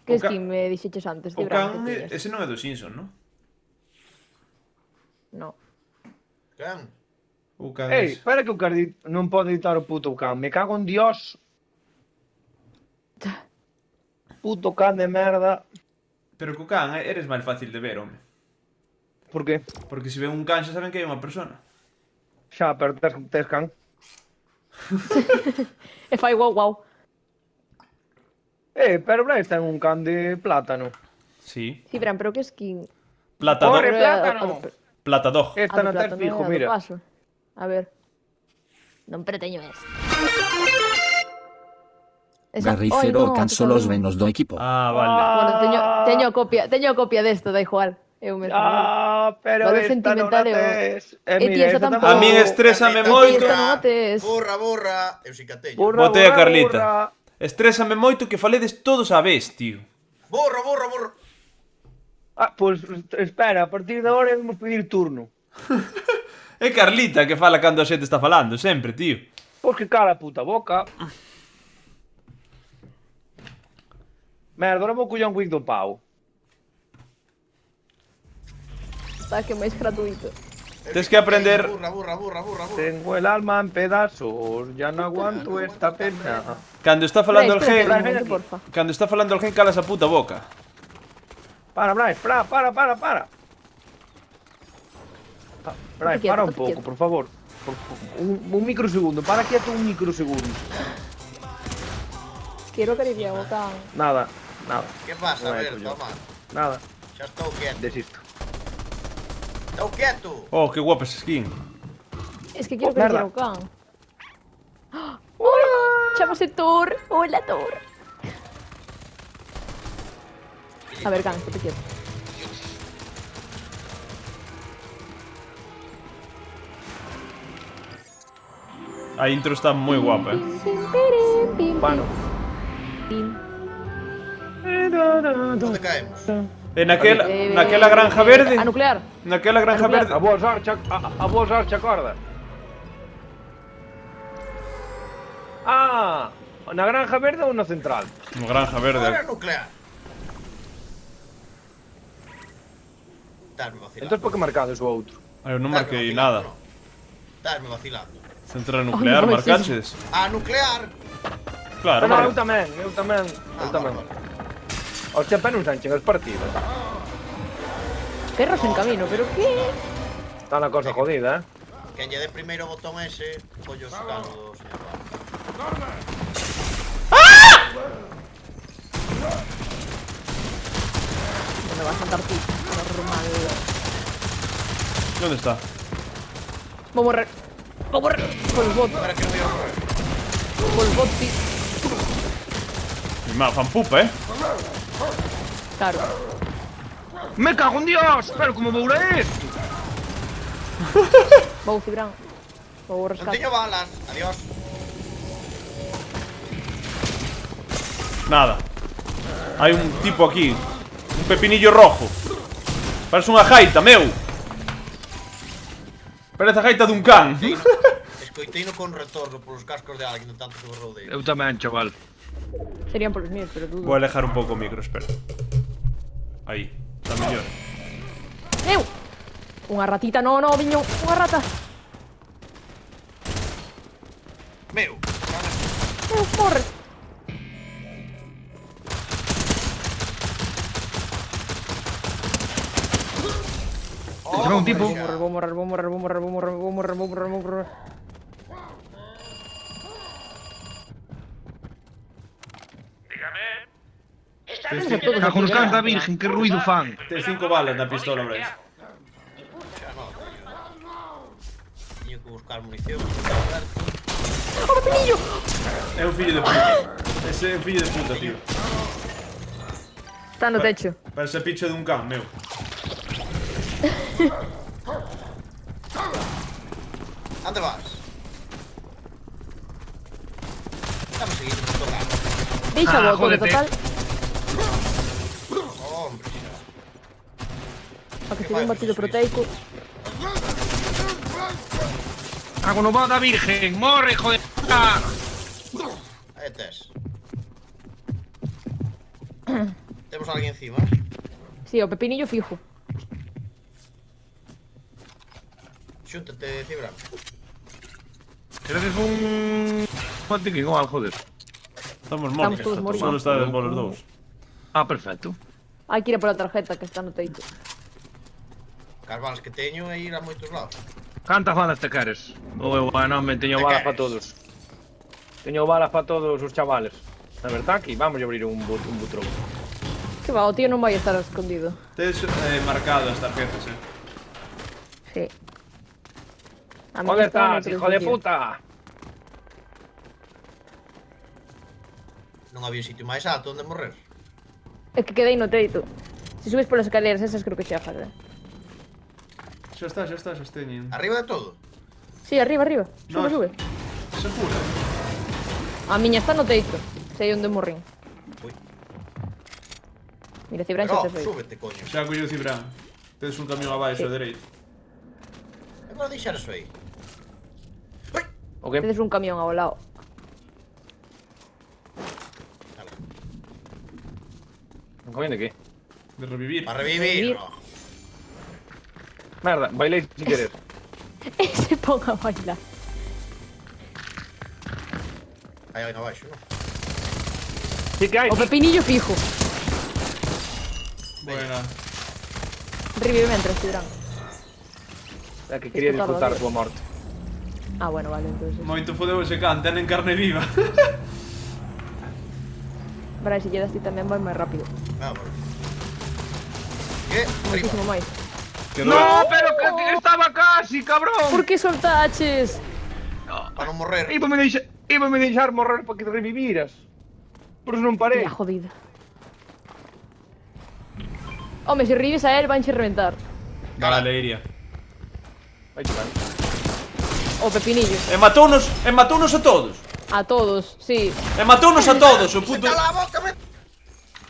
S4: ¿Qué
S2: O ca-
S4: skin me dixeches antes? De
S2: O
S4: branco,
S2: can,
S4: tiñas?
S2: ese non é do Simpson, non?
S4: No.
S7: Can?
S2: O can
S5: Ei,
S2: ese.
S5: espera que o Cardi non pode editar o puto can. Me cago en Dios. Puto can de merda.
S2: Pero co can eres máis fácil de ver, home.
S5: Por qué?
S2: Porque se ven un can xa saben que hai unha persona.
S5: Xa, pero tes can.
S4: E fai guau guau.
S5: Pero Blaze ten un can de plátano.
S2: Sí.
S4: Sí, Bran, pero que skin?
S2: Plata
S5: Corre,
S2: dog.
S5: plátano.
S2: Plata dog.
S5: Esta non tes
S4: plátano
S5: fijo,
S4: é a do
S5: mira.
S4: paso. A ver. Non preteño esta.
S8: Garricero can só os menos do equipo.
S2: Ah, vale.
S4: Bueno, teño copia desta, da igual. Eu mesmo.
S5: Pero
S4: Vale,
S5: esta non a
S4: sentimental,
S5: tes.
S4: E ti,
S5: Mira,
S4: esta
S5: esta
S4: tampouco.
S2: A min estrésame
S7: Carlita,
S2: moito.
S4: Esta non a tes.
S7: Burra. Eu si que a teño.
S5: Burra,
S2: Botei a
S5: burra,
S2: Carlita.
S5: burra.
S2: Estrésame moito que faledes todos á vez, tío.
S7: Burra.
S5: Pois espera, a partir de agora vamos pedir turno.
S2: É Carlita que fala cando a xente está falando, sempre, tío.
S5: Pois que cala a puta boca. Merda, ahora vou coller un wig do pau.
S4: Está que máis gratuito.
S2: Tes que aprender.
S7: Burra.
S5: Tengo el alma en pedazos, ya no aguanto esta pena.
S2: Cando está falando el
S4: Espera,
S2: gen.
S4: espera, un momento, porfa.
S2: Cando está falando el gen, calas a puta boca.
S5: Para, Bryce, para. Bryce,
S4: quieto,
S5: para un
S4: estate
S5: pouco,
S4: quieto.
S5: por favor. Un microsegundo, para quieto un microsegundo.
S4: Quero acariciar o can.
S5: Nada.
S7: Que pasa? A
S5: Vai,
S7: ver,
S5: coño.
S7: toma.
S5: Nada,
S7: Xa estou quieto.
S5: desisto.
S7: Estou quieto.
S2: Oh, que guapa esa skin.
S4: Es que quero
S5: Merda.
S4: acariciar o can. Hola, chamase Thor. Hola, Thor. A ver, can, estate quieto.
S2: A intro está moi guapa, eh.
S5: Bueno.
S7: Onde caemos?
S2: E naquela granja verde.
S4: A nuclear.
S2: Naquela granja
S4: nuclear.
S2: verde.
S5: A vos archa, a vos archa corda. Na granja verde ou na central?
S2: No granja
S7: Ahora
S2: verde.
S7: nuclear. Estás-me vacilando.
S5: Entón por que marcades o outro?
S2: Eu non
S7: Estás-me
S2: marquei
S7: vacilando,
S2: nada.
S7: no? Estás-me vacilando.
S2: Central nuclear,
S4: no,
S2: marcaches.
S7: A nuclear.
S2: Claro,
S5: No, eu
S2: marca.
S5: tamén.
S7: Vale.
S5: Os champions non se enchen as partidas.
S4: Perros en camino, pero que?
S5: Está na cosa jodida,
S7: Quen lle dé primeiro o botón ese, collo os canos do señor.
S4: Me vas a saltar tú. Normal.
S2: ¿Dónde está?
S4: Vou morrer. Por el bot.
S7: Espera que non veo correr.
S4: Por el bot, tío.
S2: Mi ma fan pupa, eh.
S4: Claro.
S5: Me cago en Dios, pero como vou ler isto?
S4: Vou, Cibran. Vou
S7: Non
S4: rescate.
S7: teño balas. Adiós.
S2: Nada. Hai un tipo aquí. Un pepinillo rojo. Parece unha gaita, meu. Parece a gaita dun can.
S7: Escoiteino con retorno polos cascos de alguén de tanto que berrou dele.
S5: Eu tamén, chaval.
S4: Serían por los míos, pero dudo.
S2: Vou alejar un pouco o micro, espera. Aí. Está mellor.
S4: ¡Eu! Unha ratita, no, viño. Unha rata.
S7: Meu.
S4: Morre.
S5: Entrou un tipo.
S4: Vou morrer.
S5: Cago nos cans da virgen, que ruido fan.
S2: Tens 5 balas na pistola, Bryce.
S7: Xa no, teño que buscar munición.
S2: É un fillo de puta. Ese é un fillo de puta, tío.
S4: Está no techo.
S2: Parece a picha dun can, meu.
S7: Ande vas?
S4: Deixa boto, de
S5: jódete.
S4: total.
S7: Hombre, xa.
S4: A que se dé un batido proteico.
S5: Hago no boda virgen, morre, hijo de puta.
S7: Aí tes. Temos alguén encima.
S4: Sí, o pepinillo fijo.
S7: Xúntate, Cibra.
S5: Queredes un botiquín ou algo deso?
S2: Estamos
S4: Estamos
S2: mortos.
S4: todos mortos.
S2: Solo está vos los dous.
S5: Ah, perfecto.
S4: Hai que ir a pola tarjeta que está no teito.
S7: Carbalas que teño é ir a moitos lados.
S5: Cantas balas te queres? Ou eu, non, me teño
S7: Te
S5: balas
S7: queres?
S5: para todos. Teño balas para todos os chavales. Na verdad que vamos a abrir un butrón.
S4: Que va, o tío non vai estar escondido.
S2: Tedes marcado as tarjetas,
S4: Sí. A mí
S5: ¿Dónde
S4: está no
S5: estás, hijo de puta?
S7: Non había sitio máis alto onde morrer.
S4: É que quedei no teito. Se subes polas escaleras esas creo que chegas,
S2: Xa está, xa teñen.
S7: Arriba de todo.
S4: Sí, arriba, arriba. Sube,
S2: No.
S4: sube.
S2: Segura.
S4: A miña está no teito. Sei onde morrín.
S7: Ui.
S4: Mira, Cibran xa
S7: Pero,
S4: te foi.
S7: súbete, coño.
S2: Xa colleu Cibran. Tedes un camión abaixo,
S4: Sí.
S2: a dereito.
S7: É para deixar eso aí. Ui.
S5: O que?
S4: Tedes un camión ao lado.
S5: Un camión de qué?
S2: De revivir.
S7: Para revivir.
S5: Merda, bailei sin querer.
S4: E se pon a bailar.
S7: Aí alguén abaixo, non?
S5: Sí que hai.
S4: O pepinillo fijo.
S2: Buena.
S4: Revive mentres, Cibran.
S5: É que quería
S4: Disfrutar
S5: disfrutar
S4: da vida.
S5: coa morte.
S4: Ah, bueno, vale, entonces.
S2: Moito fodeu ese can, tenen carne viva.
S4: Para se lledas ti tamén vai máis rápido.
S7: Vamos. Que? Arriba.
S4: Muchísimo máis.
S2: Quedou.
S5: No, pero que estaba casi, cabrón.
S4: Por que soltaches?
S7: Para non morrer.
S5: Íbame deixar morrer para que reviviras. Por eso non parei.
S4: Ya jodida. Home, se rives a él vanche reventar.
S2: Vale, iría.
S5: Vai chorar.
S4: O pepinillo.
S2: E matounos a todos.
S4: A todos, sí.
S2: E matounos a todos, o puto.
S7: Cala a boca, me...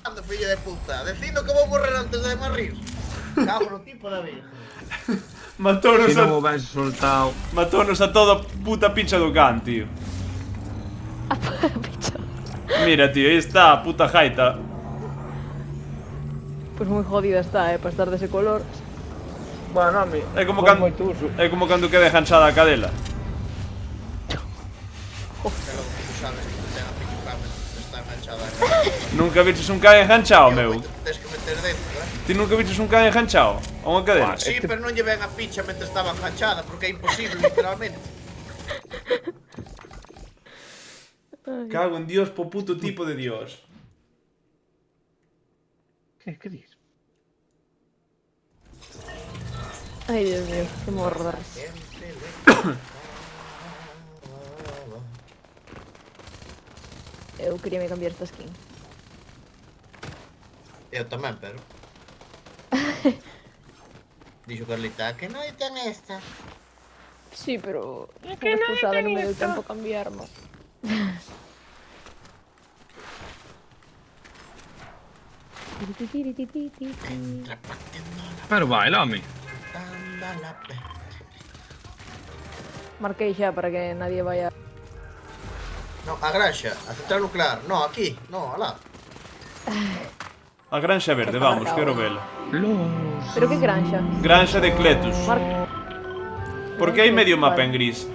S7: Ando, fillo de puta. Decindo que vou morrer antes de morir. Cago no tipo da vida.
S2: Matounos
S5: Se non o
S2: a...
S5: ves soltado.
S2: Matounos a toda a puta pincha do can, tío.
S4: Picha.
S2: Mira, tío, aí está a puta jaita.
S4: Pues moi jodida está, para estar dese color.
S5: Bueno, a mí.
S2: É como
S5: con
S2: cando
S5: moito uso.
S2: É como cando quede enganchada a cadela.
S7: Pero tú sabes que te ten a pico cama, está enganchada.
S2: Nunca viches un can enganchado, meu.
S7: Tens que meter dentro,
S2: Ti nunca viches un can enganchado a unha cadela.
S7: Sí, pero non lle ven a picha mentre estaba enganchada, porque é imposible, literalmente.
S2: Cago en Dios po puto tipo de Dios.
S5: Que dis?
S4: Ay, Dios mío, que morro de risa. Eu quería me cambiar esta skin.
S7: Eu tamén, pero... Dixo Carlita, que non ten esta.
S4: Sí, pero como expulsada non me deu tempo a cambiarme.
S5: Pero baila, home.
S4: Marquei xa para que nadie vaya.
S7: No, a granxa, a central nuclear. No, aquí, no, alá.
S2: A granxa verde, vamos, quero vela.
S4: Pero que granxa?
S2: Granxa de Cletus. Porque hai medio mapa en gris.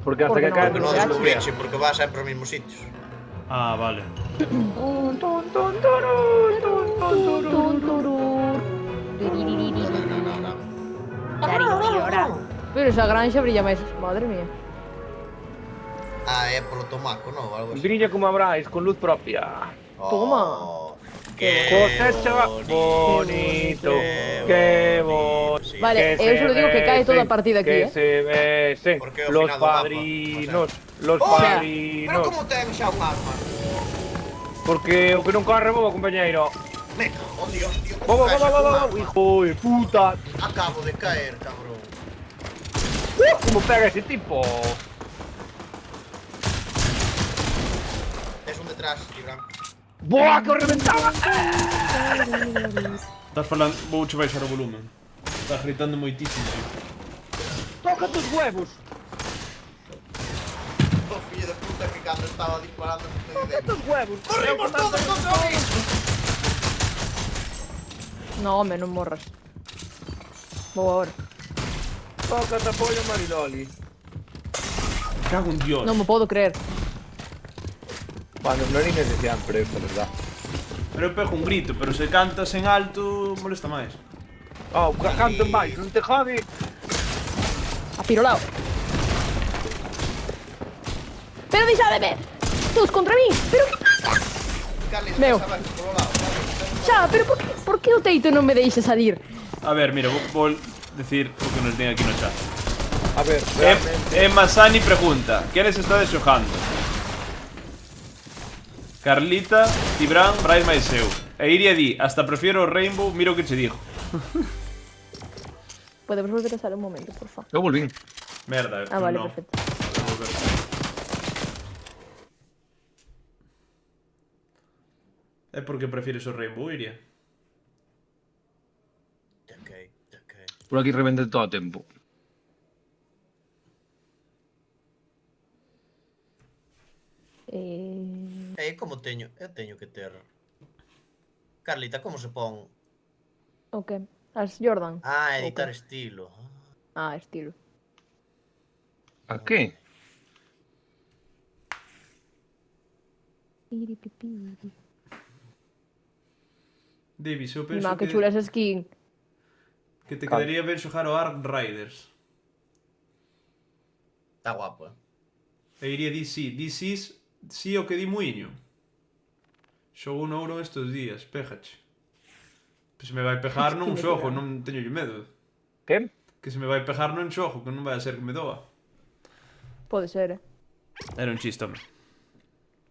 S5: Porque hasta
S4: Porque
S5: que
S4: non,
S5: cae
S7: Porque
S5: no
S7: non
S4: Granxa.
S7: descubriche, porque va sempre aos mesmos sitios.
S2: Ah, vale.
S4: Pero esa granxa brilla máis, madre mía.
S7: Ah, é polo tomaco, non? Algo así.
S5: Brilla como a Bryce, con luz propia.
S4: Toma.
S7: Que
S5: Cosecha bonito, que bonito.
S4: Vale, eu solo digo que cae toda a partida aquí,
S5: que se besen
S7: Porque ao
S5: los
S7: final do mapa,
S5: padrinos, los
S7: Oh, pero
S5: padrinos.
S7: como ten xa un arma?
S5: Porque o que non corre bobo, compañeiro.
S7: Me cago, Dios, tío.
S5: Bobo,
S7: como
S5: bobo,
S7: cae xa
S5: bobo,
S7: cun
S5: bobo,
S7: arma?
S5: hijo de puta.
S7: Acabo de caer, cabrón.
S5: Como pega ese tipo.
S7: detrás, un detrás, Gibran.
S5: ¡Buah, que os reventaba!
S2: Estás falando... Vou che baixar o volumen. Estás gritando moitísimo, tío.
S5: ¡Toca tus huevos!
S7: O fillo de puta que cando estaba disparando no me
S5: ¡Toca
S7: dio.
S5: tus huevos!
S7: ¡Corrimos todos contra mí!
S4: No, home, non morras. Vou agora.
S5: ¡Toca te apoyo, Mariloli!
S2: Cago en Dios.
S4: Non me podo creer.
S5: Bueno, no es siempre esto, ¿verdad?
S2: Pero eu pego un grito, pero se cantas en alto molesta máis.
S5: Oh, canto en baixo, non te jode!
S4: Apirolao. Pero deixademe. Todos contra mí. Pero que pasa?
S7: Carlis,
S4: Veo.
S7: vas a ver por lo lado, Carlis.
S4: Xa, pero por que o teito non me deixa salir?
S2: A ver, mira, vou decir o que nos ten aquí no chat.
S5: A ver, realmente...
S2: Emma Sani pregunta: ¿Quiénes estades xogando? Carlita, Cibran, Brais máis eu. E Iria di: hasta prefiero o Rainbow, mira o que che digo.
S4: Podemos volver a salir un momento, por favor.
S5: Yo volví.
S2: Merda,
S4: Ah, vale,
S2: no.
S4: perfecto.
S2: Vou volver. É porque prefieres o Rainbow, Iria?
S7: Ok.
S5: Por aquí revende todo a tempo.
S7: Como teño? Eu teño que ter... Carlita, como se pon?
S4: Ok. As Jordan.
S7: Ah, editar
S4: Ok.
S7: estilo.
S4: Ah, estilo.
S5: ¿A qué?
S2: Davis, eu
S4: Mi
S2: penso
S4: má, que chula esa skin.
S2: que te quedaría ben xogar o Ark Riders.
S7: Está guapo,
S2: E Iria di sí. Sí o que di muiño. Xogo un ouro estes días, pégache. Que se me vai pegar non xogo, non teño medo.
S5: ¿Qué?
S2: Que se me vai pegar non xogo, que non vai a ser que me doa.
S4: Pode ser,
S2: Era un chiste, home.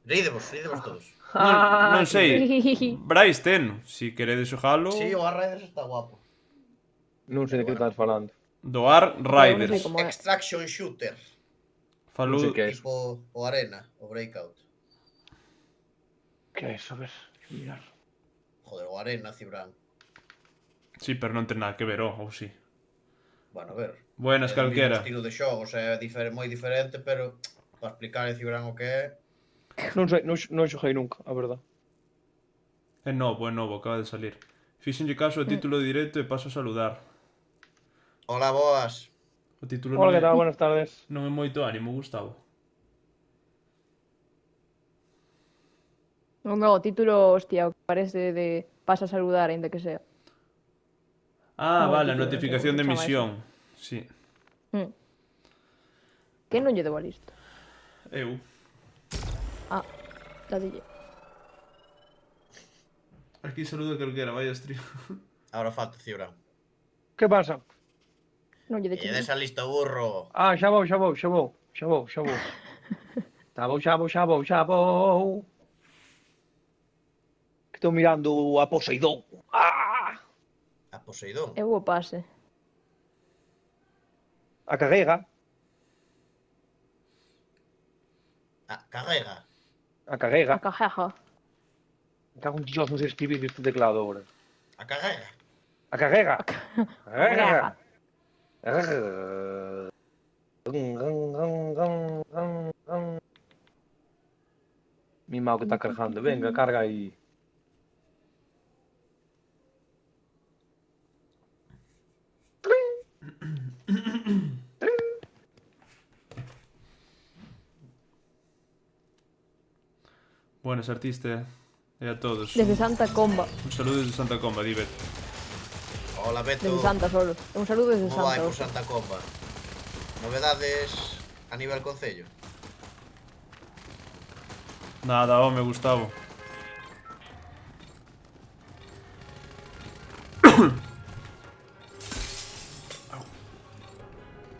S7: Rídevos todos.
S2: Non sei, Brais ten, si queredes xogalo.
S7: Sí, o Arraiders está guapo.
S5: Non sei de que estás falando.
S2: Do Ark Riders.
S4: Como é.
S7: Extraction Shooter.
S2: Falou...
S5: Non sei que é eso.
S7: Tipo o Arena, o Breakout.
S5: Que é eso? A ver, mirar.
S7: Joder, o Arena, Cibran.
S2: Sí, pero non ten nada que ver, ou sí.
S7: Bueno, a ver.
S2: Buenas
S7: É o mesmo
S2: calquera.
S7: estilo de xogos, é moi diferente, pero para explicar a Cibran o que é...
S5: Non sei, non xoguei nunca, a verdad.
S2: É novo, acaba de salir. Fíxenlle caso ao título de directo e paso a saludar.
S7: Hola, boas.
S2: O título
S5: Hola,
S2: non
S5: que tal? Buenas tardes.
S2: non é moito ánimo, Gustavo.
S4: Non, o título, hostia, o que parece de pasa a saludar, ainda que sea.
S2: Ah,
S4: No,
S2: vale, a
S4: título,
S2: notificación de
S4: chama
S2: misión. Sí.
S4: Que non lle debo a listo?
S2: Eu.
S4: Ah, dadille.
S2: Aquí saludo calquera, vaya stream.
S7: Ahora falta Cibran.
S5: Que pasa?
S4: Non lle
S7: E
S4: deixo.
S7: desa lista, burro.
S5: Ah, xa vou. Xa vou. Que estou mirando a Poseidón. Ah!
S7: A Poseidón.
S4: Eu o pase.
S5: A carrega.
S7: A Carrega.
S5: A carrega.
S4: A cajaja.
S5: Me cago en Dios, non sei escribir este teclado ahora.
S7: A Carrega.
S5: A carrega.
S4: Cajaja.
S5: Mi mau que está cargando. Venga, carga aí.
S2: Buenas, artista. E a todos.
S4: Desde Santa Comba.
S2: Un saludo desde Santa Comba, Divet.
S7: Hola, Beto.
S4: Desde Santa solo. Un saludo desde
S7: Como vai
S4: Santa.
S7: por Santa Comba? Novedades a nivel concello?
S2: Nada, home, Gustavo.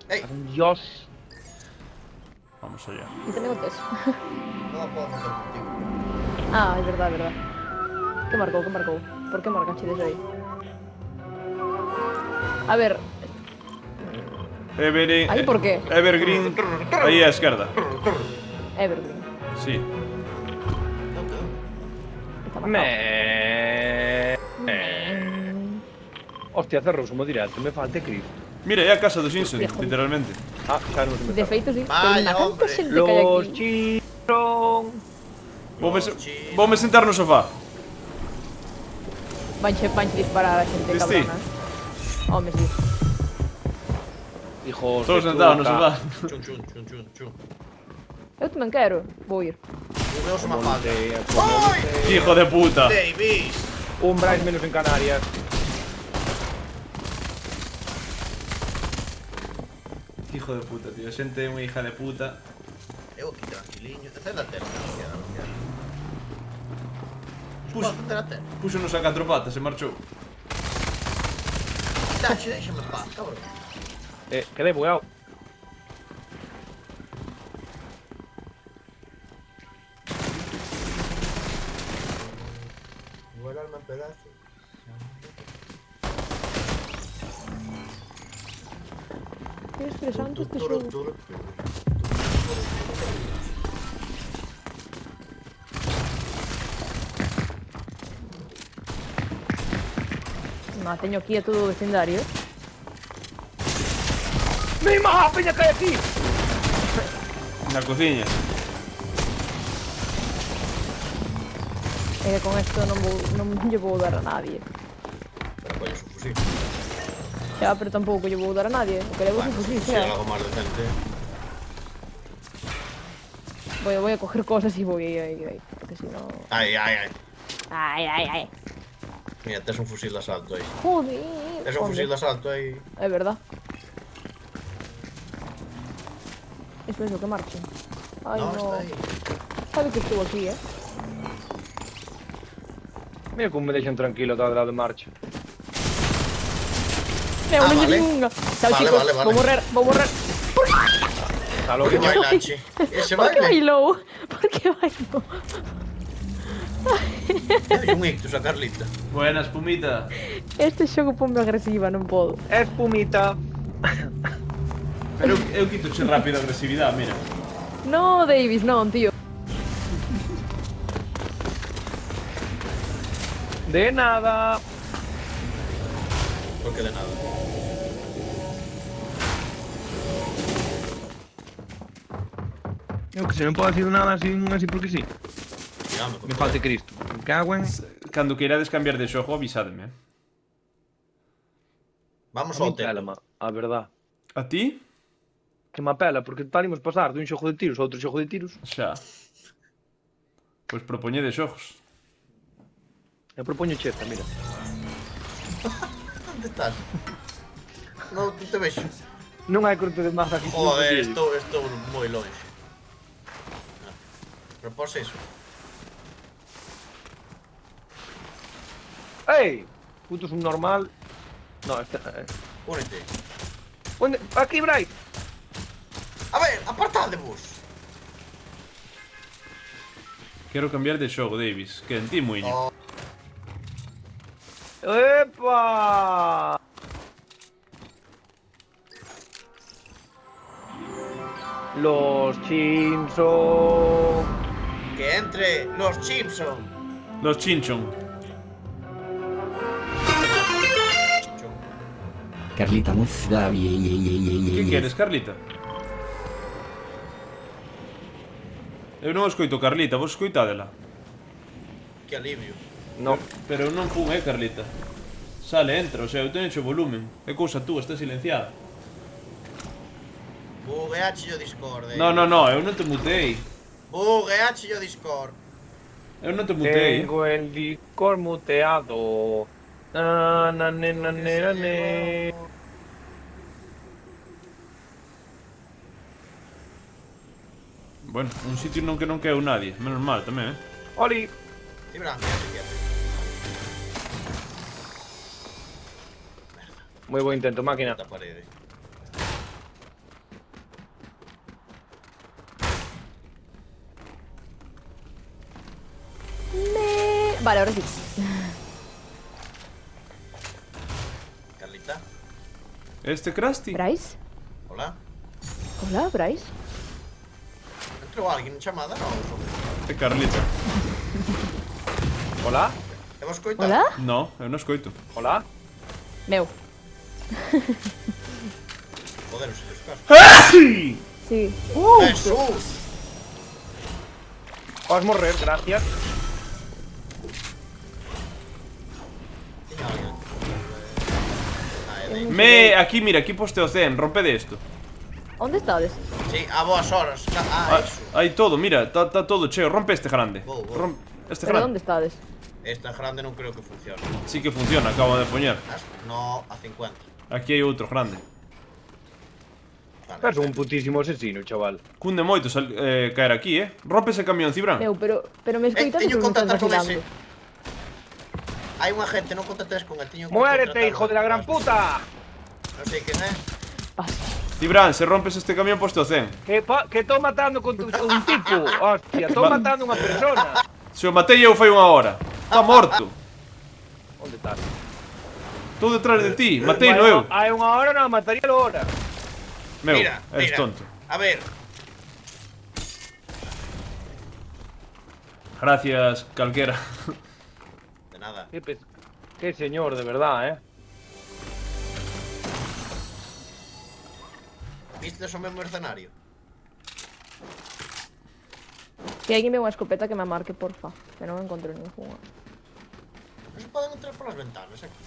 S7: Ei,
S5: Dios.
S2: Vamos allá.
S4: E tamén o tes.
S7: non podo facer contigo.
S4: Ah, é verdad, é verdad. Que marcou? Por que marcache desde aí? A ver, aí por qué?
S2: Evergreen. Aí á esquerda.
S4: Evergreen.
S2: Sí.
S5: Hostia, cerrouse mo directo, me falta Cristo.
S2: Mira, é a casa do Simpson, literalmente.
S5: Ah, xa non se me
S4: De
S5: cerra.
S4: feito, sí.
S7: Vaya,
S4: Pero
S7: hombre.
S4: canta xente que hai
S5: Los
S4: aquí.
S5: Simpson.
S2: Voume sentar no sofá.
S4: Vanche disparar a xente
S2: Viste?
S4: cabrona. Home, sí.
S5: Hijos
S2: Todos
S5: de
S2: sentados no
S5: puta.
S2: sofá.
S7: Chun, chun, chun, chun, chun.
S4: Eu tamén quero. Vou ir.
S7: Veos unha falta.
S2: Hijo de puta.
S7: Davis.
S5: Un Bryce menos en Canarias.
S2: Hijo de puta, tío. Xente é unha hija de puta.
S7: Eu aquí tranquiliño. Cédate, non quero.
S2: Puxo,
S7: Cédate.
S2: puxonos a 4 patas e marchou.
S7: Tachi, déxame en paz, cabrón.
S5: Quedé bugueado.
S7: Igual alma en pedazos.
S4: Que estresante este xogo. Ma, teño aquí a todo o vecindario.
S5: ¡Mima! ¡Peña cae aquí!
S2: Na cociña.
S4: E que con esto non lle vou dar a nadie.
S7: Pero coño, su fusil.
S4: Xa, pero tampouco lle vou dar a nadie. O que levo é un fusil,
S7: Si
S4: xa.
S7: algo máis decente.
S4: Voy a coger cosas y voy a ir ahí. Porque si no...
S7: Ai, ai, ai.
S4: Ay.
S7: Mira, tes un fusil de asalto aí.
S4: Joder.
S7: Tes un fusil de asalto aí.
S4: Es verdad. Es eso, que marchen. Ay,
S7: No,
S4: no.
S7: está aí.
S4: Sabe que estuvo aquí,
S5: Mira como me deixan tranquilo atrás de lado de marcha.
S4: Mira, una
S7: vale.
S4: ñunga. Chao,
S7: Vale,
S4: chicos.
S7: vale, vale.
S4: Voy a morrer.
S5: Está loco.
S7: Que bailache. Ese
S4: ¿Por qué
S7: baile.
S4: bailó? ¿Por qué bailó?
S7: Dale un ictus a Carlita.
S2: Buenas, Pumita.
S4: Este xogo ponme agresiva, non podo.
S5: Espumita.
S2: Pero eu quitoche rápido a agresividade, mira.
S4: No, Davis, non, tío.
S5: De nada.
S7: Porque de nada.
S5: Eu que se non podo decir nada así porque sí.
S7: Tirando,
S5: Me falta Cristo. Me cago en...
S2: Cando queirades cambiar de xogo, avisadme.
S7: Vamos
S5: A
S7: ao
S5: mí
S7: tempo.
S5: pélama, a verdad.
S2: A ti?
S5: Que me apela, porque tal imos pasar dun xogo de tiros a outro xogo de tiros.
S2: Xa. Pois propoñede xogos.
S5: Eu propoño cheta, mira.
S7: Onde estás? Non te vexo.
S5: Non hai corte de masa aquí.
S7: Joder, estou moi longe. Pero pos eso.
S5: Ei! Puto subnormal. No, este...
S7: Únete.
S5: Onde? Aquí, Bryce!
S7: A ver, apartadevos.
S2: Quero cambiar de xogo, Davis. Que en ti, muiño.
S7: Oh,
S5: Epa! Los Simpson.
S7: que entre los Simpson.
S2: Los Chinchon.
S8: Carlita Muzda,
S2: Que queres, Carlita? Eu non escoito Carlita, vos escoitádela.
S7: Que alivio.
S5: No.
S2: Pero eu non fun, Carlita. Sale, entra, o sea, eu teño o volumen. É cousa tú, está silenciada.
S7: Bugueache yo Discord.
S2: No, eu non te mutei.
S7: Bugueache yo Discord.
S2: Eu non te mutei.
S5: Tengo el Discord muteado. Na, na, ne, na, ne, na, ne.
S2: Bueno, un sitio non que non queu nadie. Menos mal tamén,
S5: Oli.
S7: Sí, verán, fíjate.
S5: Muy buen intento, máquina.
S7: La pared.
S4: Vale, ahora sí.
S7: Carlita,
S2: Este Krusty.
S4: Bryce.
S7: hola.
S4: Hola, Bryce.
S7: Entrou alguén en chamada? Non,
S2: É Carlita.
S5: Hola?
S7: Hemos coitado.
S4: Hola?
S2: No, eu non escoito.
S5: Hola?
S4: Meu.
S7: Joder, os seus casos.
S4: Sí.
S7: ¡Jesús!
S5: Vas morrer, gracias.
S7: Tiña alguén.
S2: Aquí, mira, aquí posteo 100, rompede esto.
S4: Onde estades?
S7: Sí, a boas horas.
S2: Ah,
S7: Eso.
S2: hai todo, mira, está todo cheo. Rompe este grande.
S7: Vou.
S2: Este
S4: Pero
S2: grande.
S4: onde estades?
S7: Esta grande non creo que funcione.
S2: Sí que funciona, acabo de poñer.
S7: No, a 50.
S2: Aquí hai outro grande.
S7: Vale.
S5: Estás un putísimo asesino, chaval.
S2: Cunde moito caer aquí, Rompe ese camión, Cibran.
S4: Meu, pero me escoitas
S7: teño
S4: ou me estás
S7: que contactar con
S4: vacilando?
S7: Hai unha gente, non contactes con el. Teño que
S5: ¡Muérete,
S7: contratarlo.
S5: hijo de la gran puta!
S7: Non sei quen é.
S2: Cibran, se rompes este camión, posteo 100.
S5: Que estou matando con un tipo. Hostia, estou matando unha persona.
S2: Se o matei eu fai unha hora. Está morto.
S5: Onde estás?
S2: Estou detrás de ti, matei no eu.
S5: Hai unha hora non mataría lo hora.
S2: Meu,
S7: Mira,
S2: eres
S7: mira.
S2: tonto.
S7: A ver,
S2: Gracias, calquera.
S7: de nada.
S5: Qué señor, de verdad,
S7: Vistes o mesmo mercenario?
S4: Que alguén ve unha escopeta que me marque, porfa. Que non encontro ninguna.
S7: Non se poden entrar polas ventanas aquí.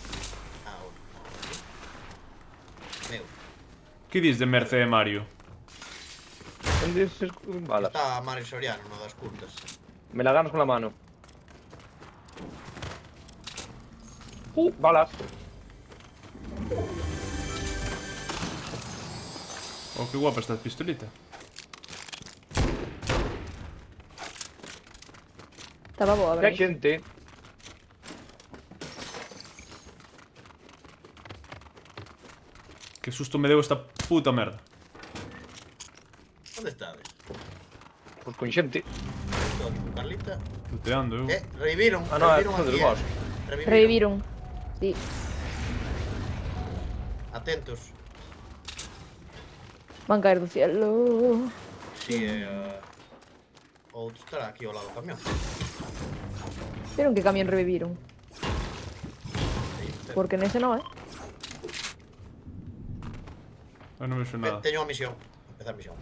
S7: Meu,
S2: Que dis de Merce de Mario?
S5: Onde se balas?
S7: está Mario Soriano, no das curtas.
S5: Me la ganas con la mano. Balas.
S2: Oh, que guapa esta pistolita.
S4: Estaba boa,
S5: Que
S4: verdad?
S5: xente.
S2: Que susto me deu esta puta merda.
S7: Onde estades?
S5: Pois con xente.
S7: Estou aquí con Carlita.
S2: Luteando eu.
S7: Reviviron.
S5: Ah, no,
S7: reviviron
S5: son
S7: aquí,
S5: dos vos.
S4: Reviviron. Sí.
S7: Atentos.
S4: Van caer do cielo.
S7: Si, o outro estará aquí ao lado do camión.
S4: Vieron que camión reviviron. Porque nese non,
S2: Eu non vexo nada.
S7: Teño unha misión. Empezar misión.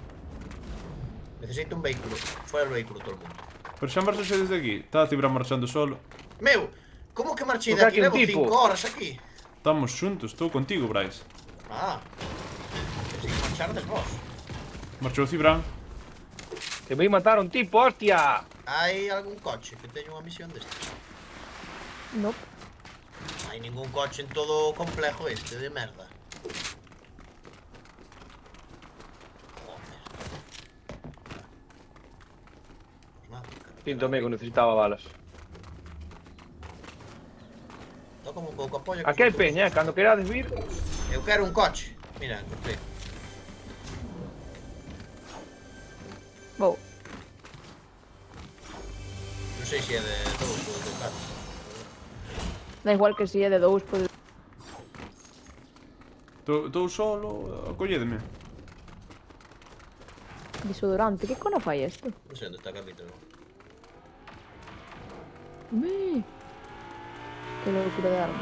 S7: Necesito un vehículo. Fuera do vehículo todo o mundo.
S2: Pero xa marchaxe desde aquí. Está a Cibran marchando solo.
S7: Meu, como que marchei de
S5: Porque
S7: aquí?
S5: aquí un
S7: Levo
S5: tipo.
S7: 5 horas aquí.
S2: Estamos xuntos, estou contigo, Bryce.
S7: Ah. Pensei que marchardes vos.
S2: Marchou Cibran.
S5: Que me matar un tipo, hostia.
S7: Hai algún coche que teña unha misión deste?
S4: No.
S7: Hai ningún coche en todo o complejo este de merda. Joder. Pues nada,
S5: Sinto amigo, necesitaba balas.
S7: tócame un pouco apoio.
S5: Aquí hai peña, cando querades vir.
S7: Eu quero un coche. Mira, encontrei.
S4: Vou.
S7: Non sei se é de dous ou de 4.
S4: Da igual que si é de 2, pues...
S2: Estou solo, acollédeme.
S4: Desodorante, que cona fai este?
S7: Non sei onde está o capítulo.
S4: Que locura de arma.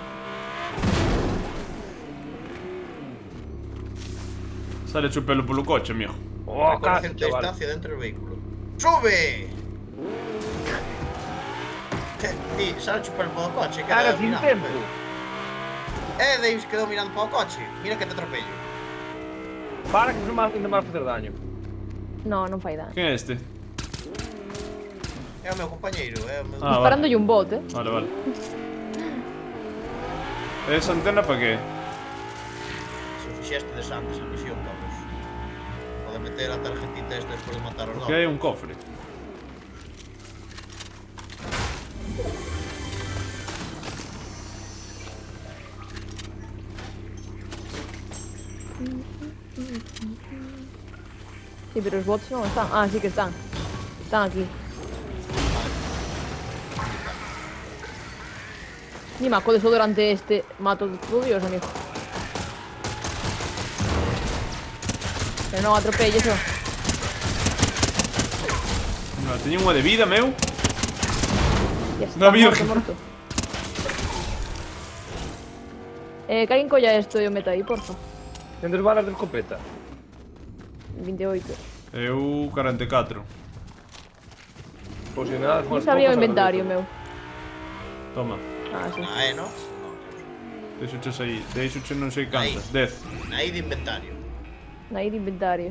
S2: Sale o pelo polo coche, mijo.
S5: Oh, casi,
S7: Reconocer
S5: chaval.
S7: distancia dentro del vehículo. ¡Sube! Di, sale a chupar para o coche.
S5: Cara, sin tempo.
S7: Davis quedou mirando para o coche. Mira que te atropello.
S5: Para que non ainda máis facer daño.
S4: No, non fai daño.
S2: Quen é este?
S7: É o meu compañeiro, é o meu...
S2: Ah,
S4: Disparándolle un bot,
S2: Vale, vale. Esa antena para que?
S7: Se o fixeste des antes a misión, vamos. Pode meter a tarjetita esta despois de matar os
S2: Que hai un cofre.
S4: Sí, pero os bots non están. Ah, sí que están. Están aquí. Ni me acuerdo desodorante este. Mato todo Dios, amigo. Pero non atropelles, eso.
S2: Teño unha de vida, meu.
S4: Ya está,
S2: La virgen.
S4: morto. Que alguén colla esto e o meta aí, porfa.
S5: Tens balas de escopeta.
S4: 28.
S2: Eu 44.
S5: Pois se me das
S4: Non
S5: máis
S4: sabía o
S5: poucas,
S4: inventario,
S5: arreglo.
S4: meu.
S2: Toma.
S4: Ah, sí.
S7: Ah, ¿no?
S2: Deixoches aí. Deixoches non sei cantas. 10.
S7: Ahí de inventario.
S4: Aí de inventario.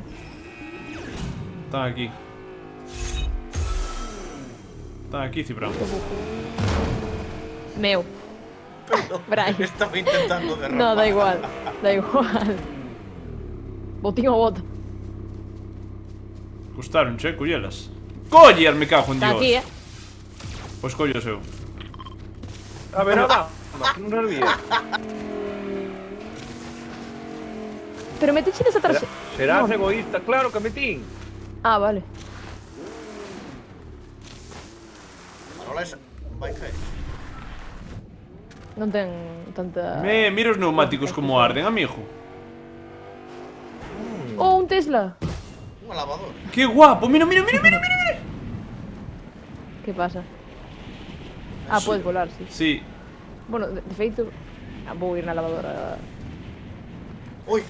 S2: Están aquí. Están aquí, Cifrán.
S4: Meu. Brian.
S7: Estaba intentando derramar.
S4: No, da igual. Da igual. Botín o bota.
S2: Gustaron, che, collelas. Collas, me cago en
S4: Está
S2: Dios.
S4: aquí,
S2: Pois collo eu.
S5: A ver, ahora. Que non sabía.
S4: Pero meteche nesa tarxeta.
S5: Serás
S4: No.
S5: egoísta, claro que metín.
S4: Ah, vale.
S7: Ahora esa. Vai caer.
S4: Non ten tanta...
S2: Mira os neumáticos como arden, amigo.
S4: Oh, un Tesla.
S7: Unha lavadora.
S2: Que guapo, mira, mira, mira, mira, mira.
S4: Que pasa? Ah, podes volar, sí.
S2: Sí.
S4: Bueno, de feito... vou ir na lavadora.
S7: Ui,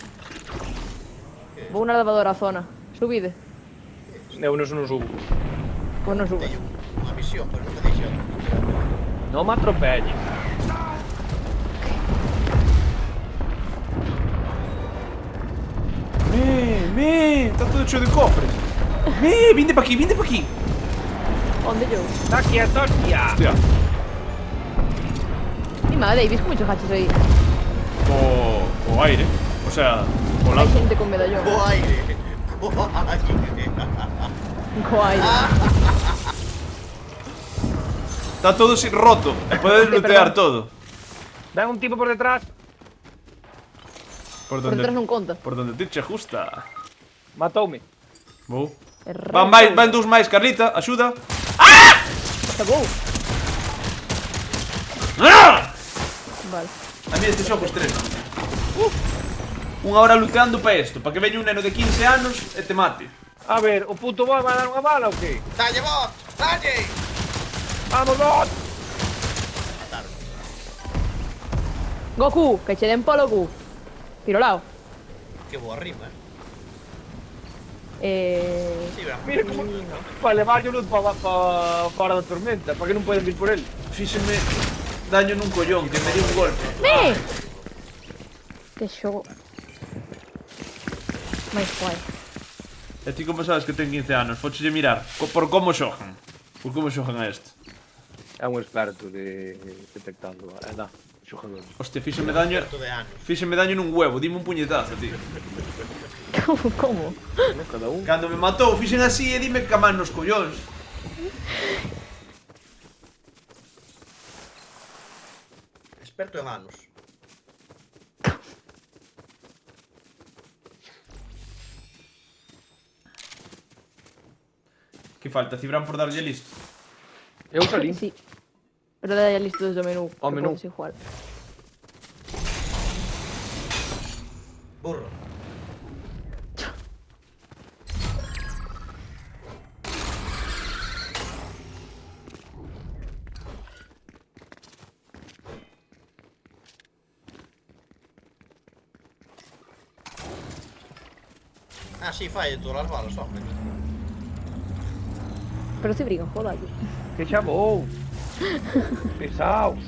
S4: Vou na lavadora a zona. Subide.
S5: Eu non subo.
S4: Pois non subas.
S7: teño unha misión, pero non me deixa.
S5: Non me atropelles.
S2: Está todo hecho de cofres. Vinde pa aquí, vinde pa aquí.
S4: Onde yo?
S5: Está quieto, hostia.
S2: Hostia.
S4: Mi madre, ¿veis cómo chocaches aí?
S2: O aire. O sea, o
S4: Hai
S2: lado.
S4: xente con medallón.
S7: Co aire. Co aire.
S4: Co aire.
S2: Está todo así roto. E podes lootear todo.
S5: Ven un tipo por detrás.
S2: Por
S4: Por detrás non conta.
S2: Por donde te che justa.
S5: Matoume.
S2: Vou.
S4: Errado.
S2: Van dous máis, Carlita, axuda.
S4: Acabou.
S2: ¡Ah!
S4: Vale.
S2: A mí este xogo estresa. Unha hora looteando pa isto, pa que veña un neno de 15 anos e te mate.
S5: A ver, o puto boy vai dar unha bala ou que?
S7: Dalle, bot! Dalle!
S5: Vamos, bot!
S4: Goku, que che den polo Goku. Pirolao.
S7: Que boa rima,
S4: Eh...
S7: Sí, verá.
S5: Mira como... Para levar luz para da tormenta, para que non poden vir por el.
S2: Fíxeme daño nun collón, que me dio un golpe.
S4: ¡Me! Que xogo. máis guai.
S2: E ti como sabes que ten 15 anos? Fochelle mirar por como xogan. Por como xogan a este.
S5: É un experto de detectando, da, xogador.
S2: Hostia, fíxeme daño.
S7: Experto de anos.
S2: Fíxeme daño nun huevo, dime un puñetazo, tío.
S4: Como?
S5: Cada un.
S2: Cando me matou, fixen así e dime que a man nos collóns.
S7: Experto en anos.
S2: Que falta? Cibran por darlle listo.
S5: Eu salín.
S4: Sí. Pero dai listo desde o menú.
S5: Ao
S4: que
S5: menú.
S4: podes igual.
S7: Burro. Ah, sí, fai todas as balas, hombre.
S4: Pero se brigan, joda aquí.
S5: Que xa vou. Pesaos.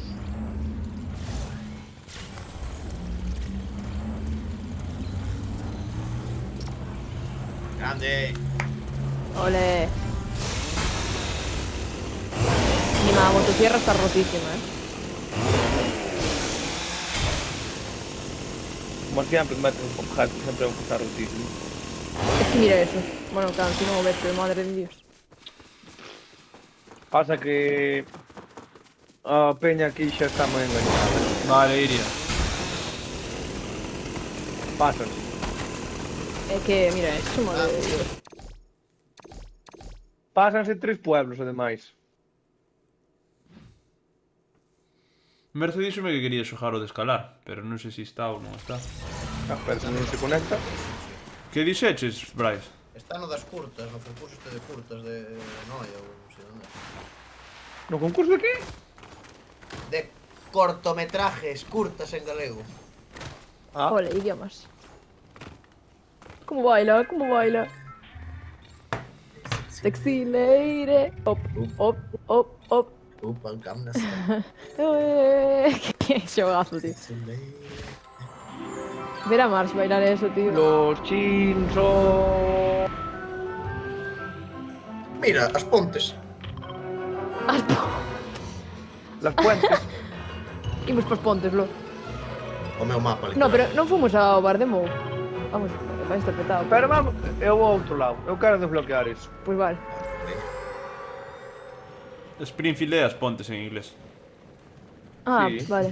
S7: Grande.
S4: Ole. La motosierra está rotísima,
S5: Como siempre, mete un objeto, sempre vamos a estar rotísimo.
S4: Es que mira eso. Bueno, claro, si no vete, madre de Dios.
S5: Pasa que a peña aquí xa está moi engañada.
S2: Vale, Iria.
S5: Pasan.
S4: Es que, mira, eso, madre de Dios.
S5: Pásanse 3 pueblos, ademais.
S2: Merce díxome que quería xogar o de escalar, pero non sei se está ou non está.
S5: Ah, pero se non se conecta.
S2: Que dixeches, Bryce?
S7: Está no das curtas, no concurso este de curtas de Noia ou non sei onde.
S5: No concurso de que?
S7: De cortometrajes curtas en galego.
S5: Ah,
S4: Ole, idiomas. Como baila, como baila. Sexy lady. Op, op, op, op.
S7: Upa, el Gamma Style.
S4: Que xogazo, tío. Ver a Mars bailar eso, tío.
S5: los chinsos.
S7: Mira, as pontes.
S4: As po-
S5: Las puentes.
S4: Imos pos pontes, lo.
S7: O meu mapa,
S4: No, pero non fomos ao bar de Mou. Vamos, vai estar petado.
S5: Pero vamos, eu vou ao outro lado. Eu quero desbloquear eso.
S4: Pois vale.
S2: Springfield é as pontes en inglés.
S4: Ah,
S5: Sí.
S4: vale.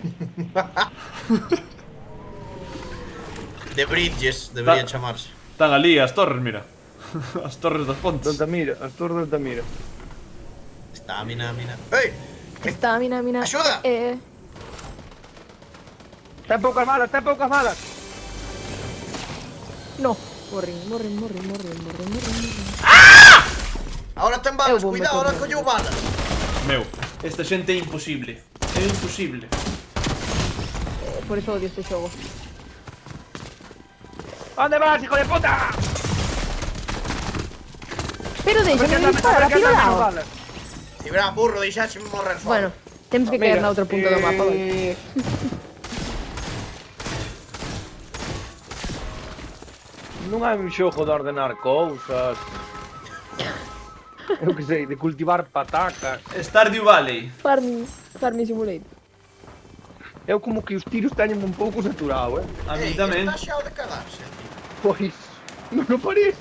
S7: The Bridges, debería
S2: Ta-
S7: chamarse.
S2: Están ali as torres, mira. As torres das pontes.
S5: Altamira, as torres de Altamira.
S7: Está, mina. ¡Ey!
S4: Está, mina.
S7: Axuda!
S5: Ten poucas balas, ten poucas balas.
S4: No. Morrin.
S7: Ahora ten balas,
S4: Eu vou
S7: cuidado, ahora
S4: meter-
S7: colleu balas.
S2: Meu, esta xente é imposible. É imposible.
S4: Por eso odio este xogo.
S5: ¿Dónde vas, hijo de puta?
S4: Pero déxame disparar,
S5: ¿Por qué andas menos
S4: afilado.
S5: balas?
S7: Si verá, burro, deixáxeme morrer só.
S4: Bueno, temos que caer
S5: Mira,
S4: na outro punto do mapa, vale.
S5: Non hai un xogo de ordenar cousas. Eu que sei, de cultivar patacas.
S2: Stardew Valley.
S4: Farming Simulator.
S5: Eu como que os tiros teñen un pouco saturado,
S2: A mí
S7: Ey,
S2: tamén.
S7: está xao de cagarse.
S5: Pois, non parece.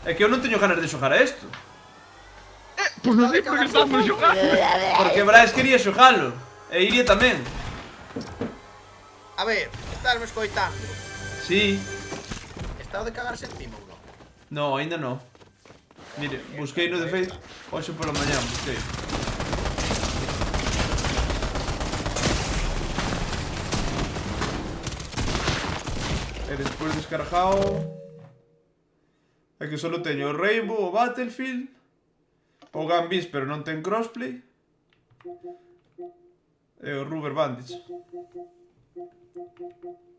S2: É que eu non teño ganas de xogar a isto.
S5: Pois non sei por que estamos xogando.
S2: Porque Brais quería xogalo. E iría tamén.
S7: A ver, estarme escoitando.
S2: Sí.
S7: Está de cagarse encima ou non?
S2: No, ainda non. Mire, busquei no de feito. Hoxe pola mañá, busquei. E despois descargado. É que só teño o Rainbow, o Battlefield, o Gambis, pero non ten crossplay. E o Rubber Bandits.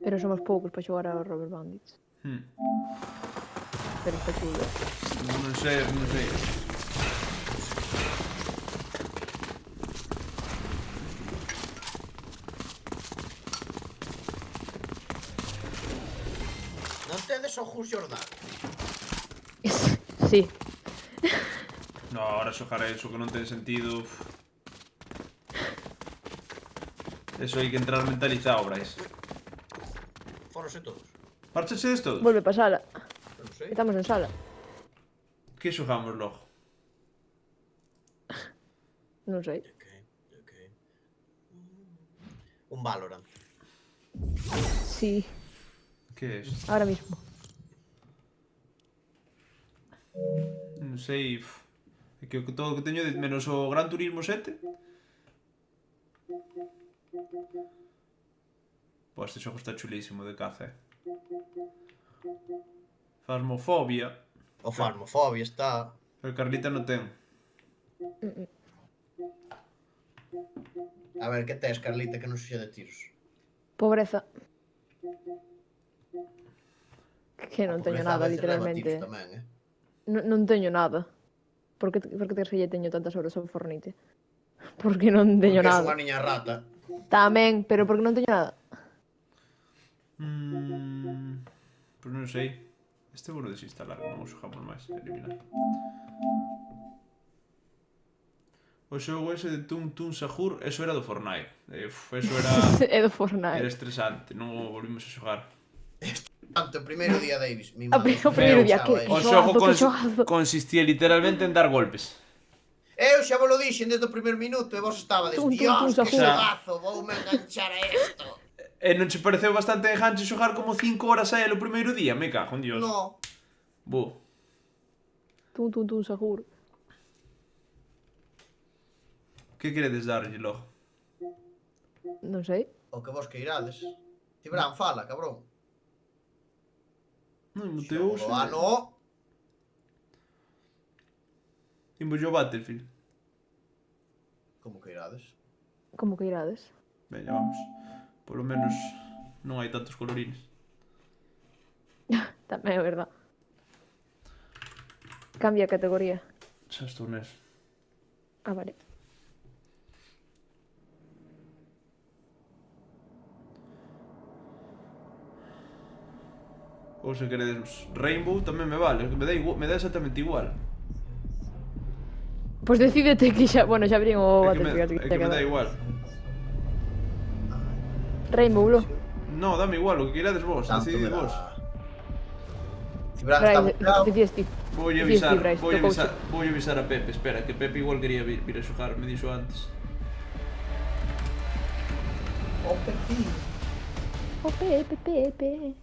S4: Pero somos poucos para xogar a Robert Bandits. Pero está chulo.
S2: Non sei.
S7: Non tedes o Jus Jordán.
S4: Sí.
S2: No, ahora xogar eso que non ten sentido. Eso hai que entrar mentalizado, Brais.
S7: Fórose todos.
S2: Marchasedes todos?
S4: Vuelve pa sala.
S7: Non sei.
S4: Estamos en sala.
S2: Que xogamos logo?
S4: Non sei.
S7: Ok. Un Valorant.
S4: Sí,
S2: Que é isto?
S4: ahora mismo.
S2: Non sei. É que todo o que teño de menos o Gran Turismo 7. Pô, este xogo está chulísimo de caza, Phasmophobia.
S7: O Phasmophobia está.
S2: Pero Carlita non ten.
S7: A ver, que tes, Carlita, que non sexa de tiros?
S4: Pobreza. Que non teño
S7: Pobreza
S4: nada,
S7: a veces leva
S4: literalmente.
S7: tiros tamén,
S4: Non teño nada. Por que crees que lle teño tantas horas ao Fornite? Porque non teño
S7: Porque es
S4: nada.
S7: unha niña rata.
S4: Tamén, pero porque non teño nada.
S2: Pois non sei. Este vou desinstalar, non o xogamos máis. Eliminar. O xogo ese de Tum Tum Sahur, eso era do Fortnite. Eso era...
S4: É do
S2: Era
S4: Fortnite.
S2: estresante, non o volvimos a xogar.
S7: Tanto, o primeiro día, Davis. Mi
S4: O
S7: madre.
S4: primeiro día,
S7: Chao,
S4: que
S2: O
S4: xogazo,
S2: xogo
S4: que xogazo.
S2: consistía literalmente en dar golpes.
S7: Eu xa vos lo dixen desde o primer minuto e vos estabades,
S4: Tum, tum,
S7: Dios,
S4: tum,
S7: que
S4: Sahur.
S7: xogazo, voume enganchar a esto.
S2: E non che pareceu bastante enganche xogar como 5 horas a él o primeiro día? Me cago en Dios.
S7: No.
S2: Bu.
S4: Tum, Sahur.
S2: Que queredes darlle logo?
S4: Non sei.
S7: O que vos queirades. Tibran, fala, cabrón.
S2: Non, muteu
S7: Xogo do ano.
S2: Imos yo Battlefield.
S7: Como que irades?
S4: Como que irades?
S2: Veña, vamos. Polo menos non hai tantos colorines.
S4: Tamén é verdad. Cambia a categoría.
S2: Xa estou neso.
S4: Ah, vale.
S2: Ou se queredes Rainbow tamén me vale, me dá exactamente igual.
S4: Pois decídete que xa... Bueno, xa abrín o
S2: É que me
S4: Battlefield.
S2: dá igual.
S4: Rainbow, lo.
S2: No, dame igual, o que queirades vos,
S7: Tanto me
S2: decidid
S7: dá.
S2: vos.
S7: Cibran está bloqueado.
S4: Decides ti.
S2: Voulle
S4: Decides
S2: avisar,
S4: ti, Brais, tocouse.
S2: voulle avisar a Pepe, espera, que Pepe igual quería vir a xogar, me dixo antes.
S7: Oh, Pepín.
S4: Oh, Pepe, Pepe.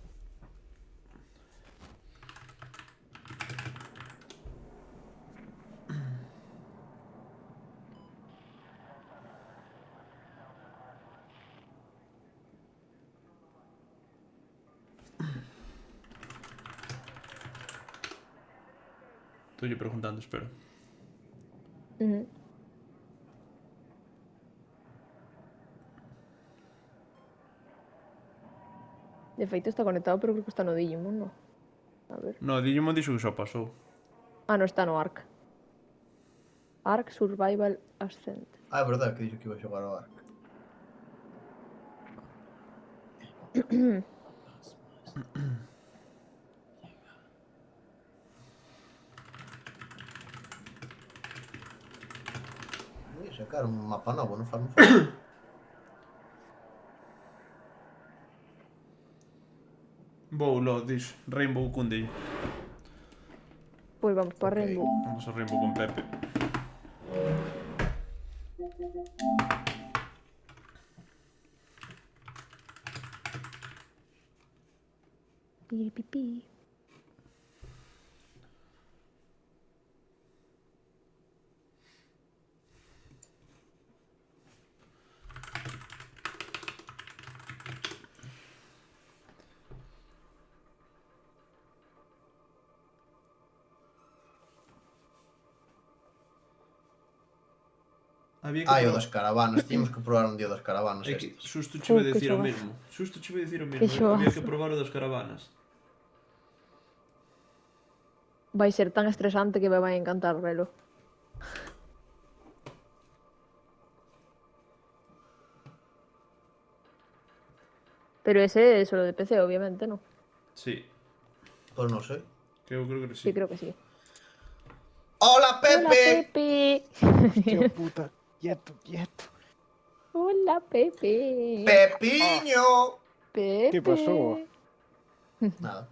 S2: Estou preguntando, espera.
S4: De feito está conectado, pero creo que está no Digimon, no? A ver.
S2: No, Digimon dixo que xa pasou.
S4: Ah, no, está no Ark. Ark Survival Ascent.
S7: Ah, é verdade que dixo que iba a xogar ao Ark. Voy a sacar un mapa novo, non faz falta.
S2: Vou, lo, dixo. Rainbow Cundill.
S4: Pois vamos para
S7: Ok.
S4: Rainbow.
S2: Vamos a Rainbow con Pepe.
S4: Pipi.
S2: Había que
S7: Ai, o
S2: probar-
S7: das caravanas. Tiñamos que probar un día o das caravanas
S2: É que
S7: estes.
S2: xusto che iba a
S4: Que
S2: decir o
S4: xogazo.
S2: mesmo. Xusto che iba a decir o
S4: Que
S2: mesmo. Había que
S4: xogazo.
S2: probar o das caravanas.
S4: Vai ser tan estresante que me vai encantar velo. Pero ese es solo de PC, obviamente, ¿no?
S2: Sí,
S7: Pois non sei.
S2: que eu creo que sí.
S4: Sí, creo que sí.
S7: Hola, Pepe!
S4: Hola, Pepe.
S9: Hostia puta, quieto, quieto.
S4: Hola, Pepe.
S7: Pepiño!
S4: Pepe.
S9: ¿Qué pasó?
S7: Nada.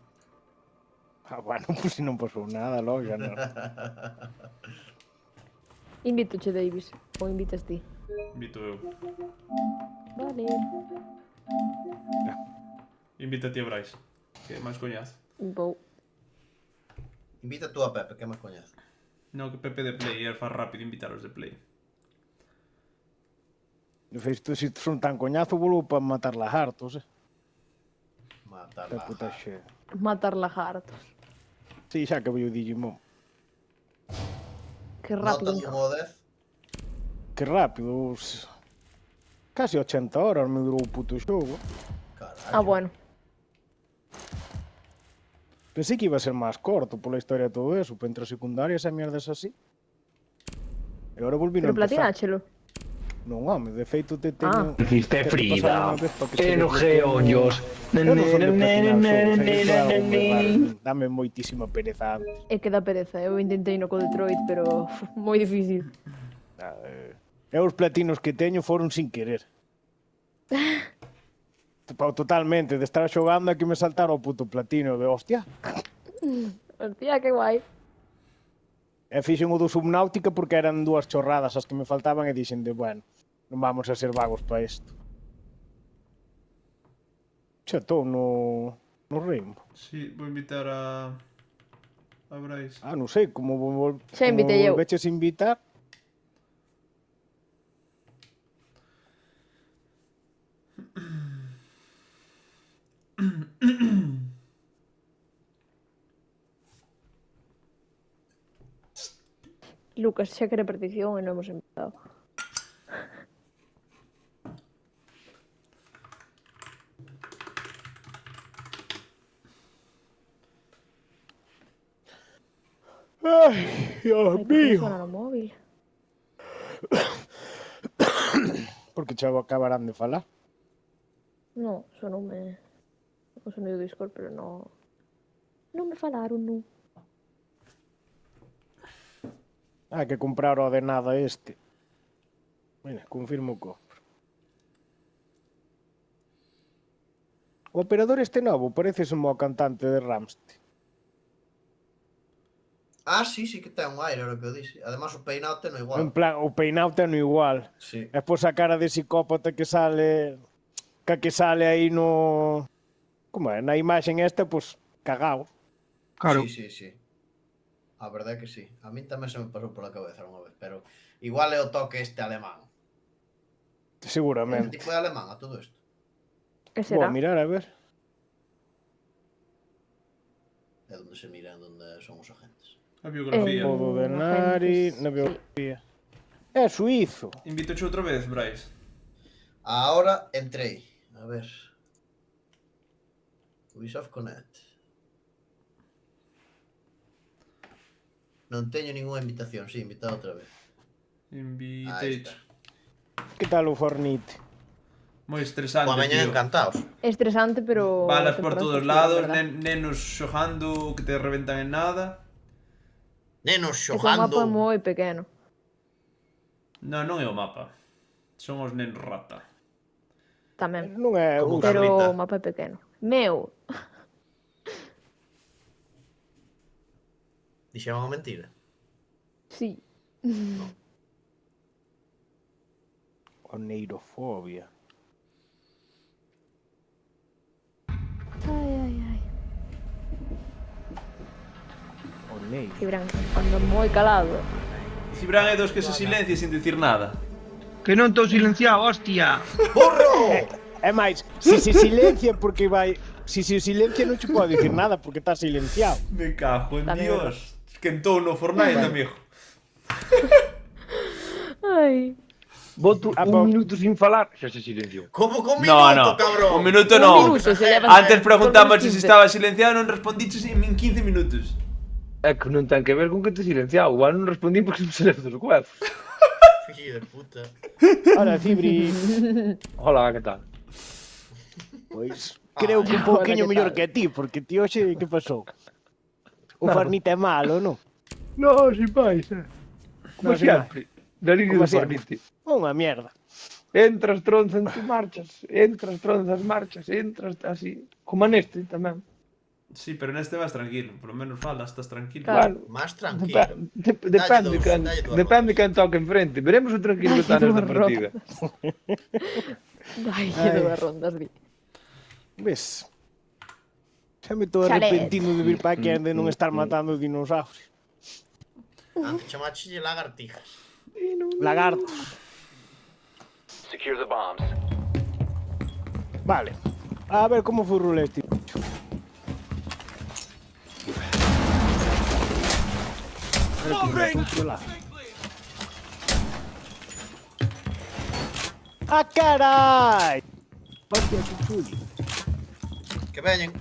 S9: Ah, bueno, pues si non pasou nada, logo xa non.
S4: Invito che, Davis. Ou invitas ti.
S2: Invito eu.
S4: Vale.
S2: Invita ti a Brais, que é máis coñazo.
S4: Vou.
S7: Invita tú a Pepe, que máis coñece.
S2: No, que Pepe de Play, é faz rápido invitar os de Play.
S9: De feito, se son tan coñazo, volvo para matar lagartos,
S7: Matar
S9: Da
S7: la
S9: puta
S7: jara.
S9: xe.
S4: Matar lagartos.
S9: Sí, xa que veo o Digimon.
S4: Que
S7: Nota
S4: rápido.
S7: do modo 10.
S9: Que rápido, casi 80 horas me durou o puto xogo.
S7: Caralho.
S4: Ah, bueno.
S9: Pensei que iba a ser máis corto pola historia e todo eso, pero entre secundarias e mierdas así. E agora volví
S4: Pero
S9: a empezar.
S4: platináchelo.
S9: Non, home, de feito te teño...
S5: Hiciste
S9: te pasaron
S5: Frida.
S9: unha vez pa que se
S5: Enojé
S9: desbloqueen
S5: hoyos.
S9: Eu non son de platinar xogos, iso é algo moi raro en min. Dame moitísima pereza antes.
S4: É que dá pereza. Eu intentei no co Detroit, pero moi difícil.
S9: Eu os platinos que teño foron sin querer. Totalmente, de estar xogando a que me saltara o puto platino de hostia.
S4: Hostia, que guai.
S9: E fixen o do Subnáutica porque eran dúas chorradas as que me faltaban e dixen de, bueno, non vamos a ser vagos para isto. Xa estou no Rainbow.
S2: Sí, vou invitar a Brais.
S9: Ah, non sei, como
S4: Xa invitei eu.
S9: volveches invitar.
S4: Lucas, xa que era petición e non hemos empezado.
S9: Ai, Dios
S4: Ai, por que me
S9: mío.
S4: suena no móvil?
S9: Porque xa acabarán de falar.
S4: No, sonoume... O sonido do Discord, pero no... Non me falaron, non.
S9: Hai que comprar o ordenado este. Mira, confirmo o compro. O operador este novo parece como o cantante de Rammstein.
S7: Ah, sí, sí que ten un aire, era o que eu dixi. Además o peinado ten
S9: En
S7: igual.
S9: plan, o peinado ten igual.
S7: Sí.
S9: E pois a cara de psicópata que sale... Que sale aí no... Como é? Na imaxen esta, pois, cagao.
S5: Claro.
S7: Sí, sí, sí. A verdade é que sí. A min tamén se me pasou pola cabeza unha vez, pero igual é o toque este alemán. Este
S9: Seguramente.
S7: tipo de alemán a todo isto.
S4: Que
S9: Vou
S4: será?
S9: a mirar, a ver.
S7: É onde se miran onde son os agentes.
S2: A biografía.
S9: Modo de Nari,
S4: agentes,
S9: na
S4: sí.
S9: biografía. É suizo.
S2: Invítoche outra vez, Brais.
S7: Ahora entrei. A ver. Ubisoft Connect. Non teño ninguna invitación, sí, invitado outra vez. Aí
S2: Invitate.
S7: está.
S9: Que tal o Fornite?
S2: Moi estresante,
S7: Coa veña
S2: tío.
S7: encantados.
S4: Estresante, pero...
S2: Balas
S4: a
S2: por
S4: temporada
S2: todos
S4: está chula,
S2: lados,
S4: en verdad.
S2: nenos xogando que te reventan en nada.
S7: Nenos
S4: Que o mapa
S7: xogando.
S4: é moi pequeno.
S2: Non é o mapa. Son os nenos rata.
S4: Tamén.
S9: Non é
S7: Como
S9: uso.
S4: Pero
S7: Carlita.
S4: o mapa é pequeno. Meu,
S7: Dixeron unha mentira.
S4: sí.
S9: Oneirofobia.
S4: Ai, ai, ai.
S9: Oneiro.
S4: Cibran ando moi calado.
S2: Cibran é dos que se silencia sin dicir nada.
S5: Que non estou silenciado, hostia.
S7: Burro!
S9: É máis, se se silencia porque vai... Se se silencia non che pode dicir nada porque está silenciado.
S2: Me cago en
S4: Tamén é
S2: Dios. Esquentou no Fortnite, amigo.
S4: Ai.
S5: Voto
S9: Ah,
S5: un minuto sin falar, xa se silenciou.
S7: Como con
S2: No,
S7: minuto,
S2: no.
S7: cabrón?
S2: Un minuto
S4: Un
S2: no.
S4: minuto, se leva...
S2: Antes preguntamos se
S4: 15.
S2: estaba silenciado, non respondiches en 15 minutos.
S5: É que non ten que ver con que te silenciado. Igual non respondí porque se me sale dos huevos.
S7: Fillo de puta.
S9: Ora, Cibri,
S5: Hola, que tal?
S9: pois creo que un
S4: Hola,
S9: pouquiño
S4: que
S9: mellor
S4: tal?
S9: que ti, porque ti hoxe que pasou? O Fornite é malo, non?
S5: No, sin máis, Como
S9: No, sin
S5: sempre. Delirio
S9: Como
S5: de
S9: sempre.
S5: Fornite.
S9: Unha mierda.
S5: Entras, tronzas, tu marchas. Entras, tronzas, marchas. Entras, así. Como neste tamén.
S2: Sí, pero neste vas tranquilo. Por lo menos falas, estás tranquilo.
S4: Claro.
S7: Más tranquilo.
S5: Depende
S7: dous,
S5: quen,
S7: dalle dúas
S5: depende quen toque enfrente. Veremos o tranquilo que está
S4: Dalle
S5: nesta
S4: dúas
S5: partida.
S4: Ai,
S9: Ai.
S4: que dúas rondas, di.
S9: Ves? Xa me estou
S4: Xalet.
S9: arrepentindo de vir para aquí e de non estar matando dinosaurios.
S7: Antes chamache lagartijas.
S9: Lagartos. Vale. A ver como foi este. ¡Ah, carai! Hostia, que chulo.
S7: Que veñen.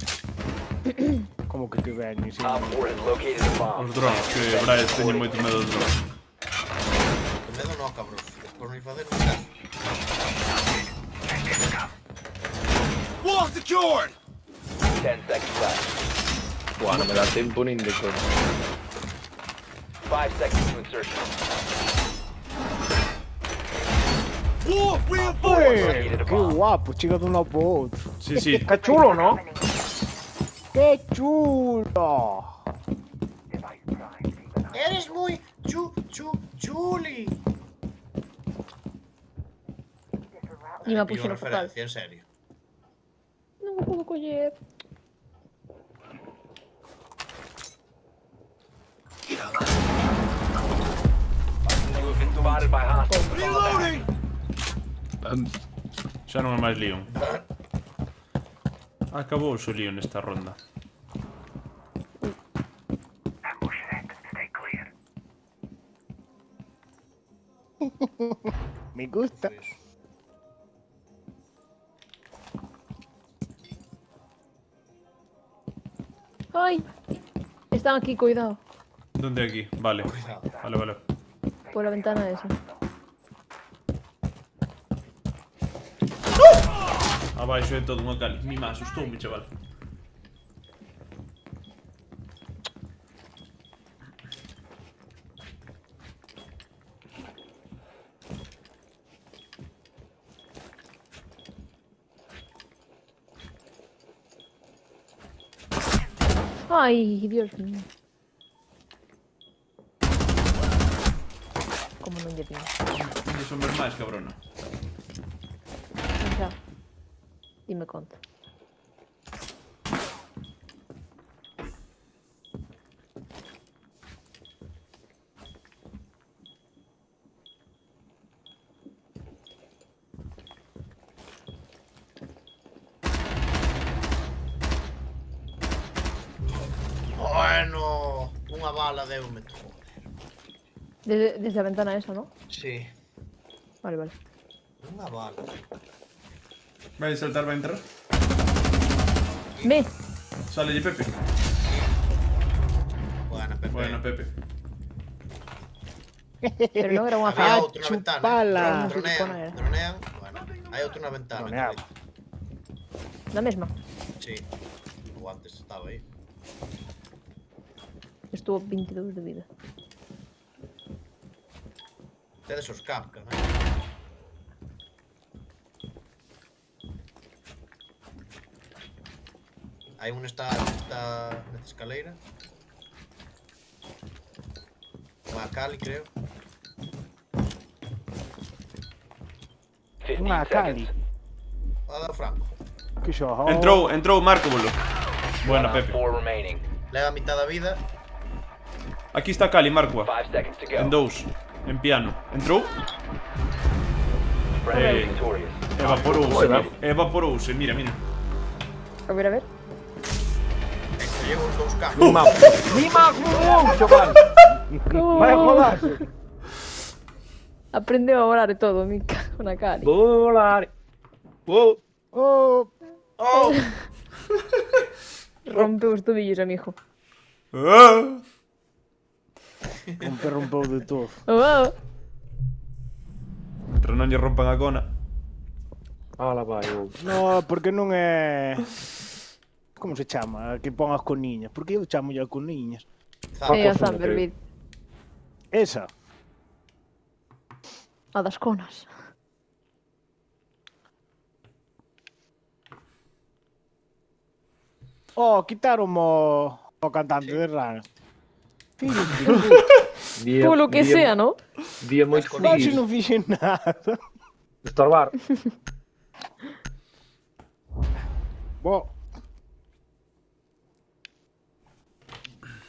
S9: Como que ven? Sí.
S2: Os drones, que Brais teñe moito medo dos drones.
S7: Que medo no, cabrón. Por non facer un caso.
S5: Buah, non me dá tempo nin de coña.
S9: ¡Qué guapo! Chica de un lado para outro.
S2: Sí, sí.
S5: Que chulo, ¿no?
S9: ¡Qué chulo!
S7: Eres muy chuli.
S4: Ni me
S7: Pillo
S4: puxo no focal.
S7: referencia, en serio.
S4: Non o podo coller.
S2: Xa non é máis Leon. Acabou o Leon nesta ronda.
S9: Me gusta.
S4: Ai. Están aquí, cuidado.
S2: ¿Dónde aquí? Vale.
S7: Cuidado.
S2: Vale.
S4: Por la ventana esa.
S2: Abaixo de todo unha cali. Mi má asustoume, chaval.
S4: Ay, Dios mío. Como non lle pino.
S2: E son máis, cabrona.
S4: Xa. Dime conta.
S7: Bueno, unha bala deume, joder.
S4: Desde a ventana esa, ¿no?
S7: Sí,
S4: Vale, vale.
S7: unha bala.
S2: Vai saltar, vai entrar.
S4: ¡Me!
S2: Sale Pepe.
S7: Buena, Pepe.
S2: Bueno, Pepe.
S4: Pero non era unha
S7: Había
S4: fala.
S7: outro na ventana.
S9: chupala.
S7: Dronean. Bueno, hai outro na ventana.
S9: Droneado.
S4: Na mesma.
S7: Sí. O antes estaba aí.
S4: Estuvo 22 de vida.
S7: Tedes os capca, ¿no? Hai un está nesta escaleira. Unha Cali, creo.
S9: Unha cali.
S7: A da Franco.
S9: Que xo.
S2: Entrou Marco, bolo. Bueno, Pepe.
S7: Leva a mitad da vida.
S2: Aquí está Cali, Marco. En 2. En piano. Entrou. Evaporouse, mira.
S4: A ver.
S7: Se llevo os dous capca.
S9: Mima, chaval. Vai a jodarse.
S4: Aprendeu a volar e todo, mi cago na cara.
S5: Volar. Oh.
S9: Oh,
S7: Oh!
S4: Rompeu os tobillos, amigo.
S9: rompeu de todo.
S4: Oh.
S2: Pero non lle rompan a cona.
S5: Ala vai, oh.
S9: No, porque non é... Como se chama? Que pon as coniñas. Porque eu chamo ya coniñas.
S4: É a
S5: cosa,
S4: Thunderbird.
S9: Esa.
S4: A das conas.
S9: Oh, quitaron o cantante de Ran. Filho de
S5: Día,
S4: Polo que sea, ¿no?
S5: Día moi
S7: Con
S9: puta, se
S5: feliz.
S9: non fixen nada.
S5: Estorbar.
S9: Bo.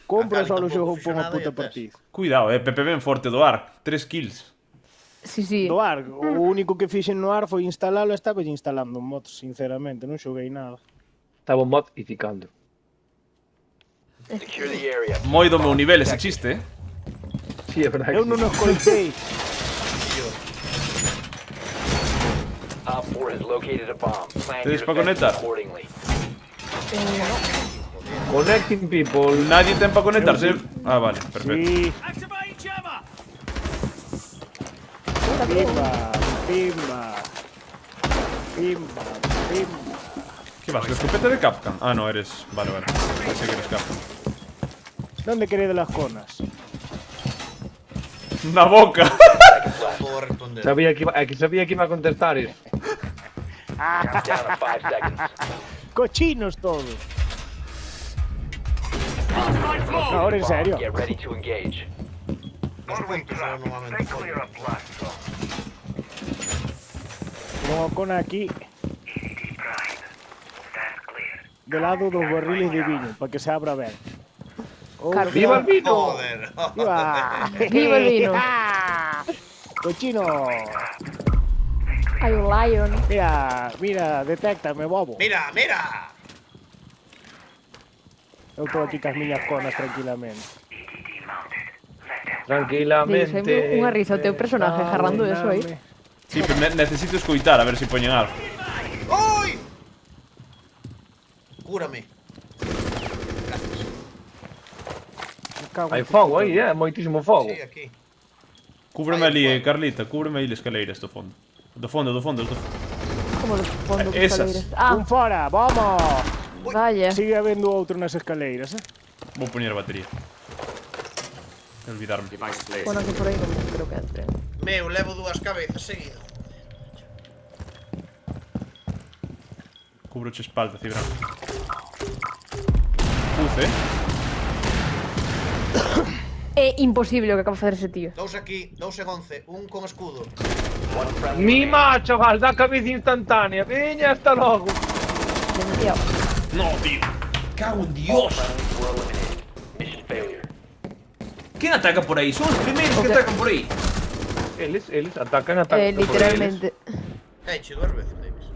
S9: Compra
S7: A Cali
S9: só o
S7: tampouco
S9: xogo
S7: fixo
S9: por unha
S7: nada e
S9: puta
S7: a tes.
S9: partida.
S2: Cuidado, Pepe ben forte do arc. 3 kills.
S4: Sí, sí.
S9: Do ARC, o único que fixen no ARC foi instalalo e estaba instalando mods, sinceramente, non xoguei nada.
S5: Estaba mod e ficando.
S2: Moi do meu nivel ese chiste,
S5: Sí, é verdade.
S9: Eu non os colpei.
S2: Tedes pa conectar?
S5: Connecting people.
S2: Nadie ten pa conectarse. Ah, vale, perfecto.
S9: Sí. Pimba, pimba. Pimba, pimba.
S2: ¿Qué vas? ¿La escopeta de Capcom? Ah, no, eres... Vale. Pensé que eres Capcom.
S9: ¿Dónde queréis las conas?
S2: Na boca.
S7: Non podo responder.
S5: Sabía que iba a contestar eso.
S9: Cochinos todos. Ahora en serio.
S7: Os puntos son normalmente follos.
S9: Pongo a cona aquí. De lado dos barriles de viño, para que se abra ben.
S4: Claro,
S5: ¡Viva el vino!
S7: Joder.
S9: ¡Viva!
S4: Viva el vino.
S9: ¡Cochino!
S4: Hai un lion.
S9: Mira, detéctame, bobo.
S7: Mira, mira.
S9: Eu estou aquí cas miñas conas tranquilamente.
S5: Tranquilamente.
S4: Dice, unha risa o teu personaje jarrando eso aí.
S2: Sí, pero necesito escoitar a ver si poñen algo.
S7: ¡Uy! Cúrame.
S9: Cago
S5: Hai
S9: en
S5: fogo
S9: puta.
S5: aí, moitísimo fogo.
S7: Sí, aquí.
S2: Cúbreme
S7: Ai,
S2: ali,
S7: fuego.
S2: Carlita, cúbreme aí as escaleiras do fondo. Do fondo.
S4: Como do fondo que
S2: Esas.
S4: escaleiras. Ah,
S9: Un fora, vamos!
S4: vaya.
S9: Sigue habendo outro nas escaleiras,
S2: Vou poñer a batería. Olvidarme.
S4: Bueno, que por aí non creo que entre.
S7: Meu, levo 2 cabezas seguidas.
S2: Cubroche espalda, Cibran. Puce.
S4: É imposible o que acaba de facer ese tío.
S7: 2 aquí, 2 en 11, un con escudo.
S5: Mima, chaval, da cabeza instantánea. Veña, hasta logo.
S4: Demasiado.
S2: No, tío. Cago en Dios. ¿Quién ataca por ahí? Son los primeros que atacan por ahí.
S5: Eles atacan.
S4: Literalmente.
S7: Caiche 2 veces, Davis.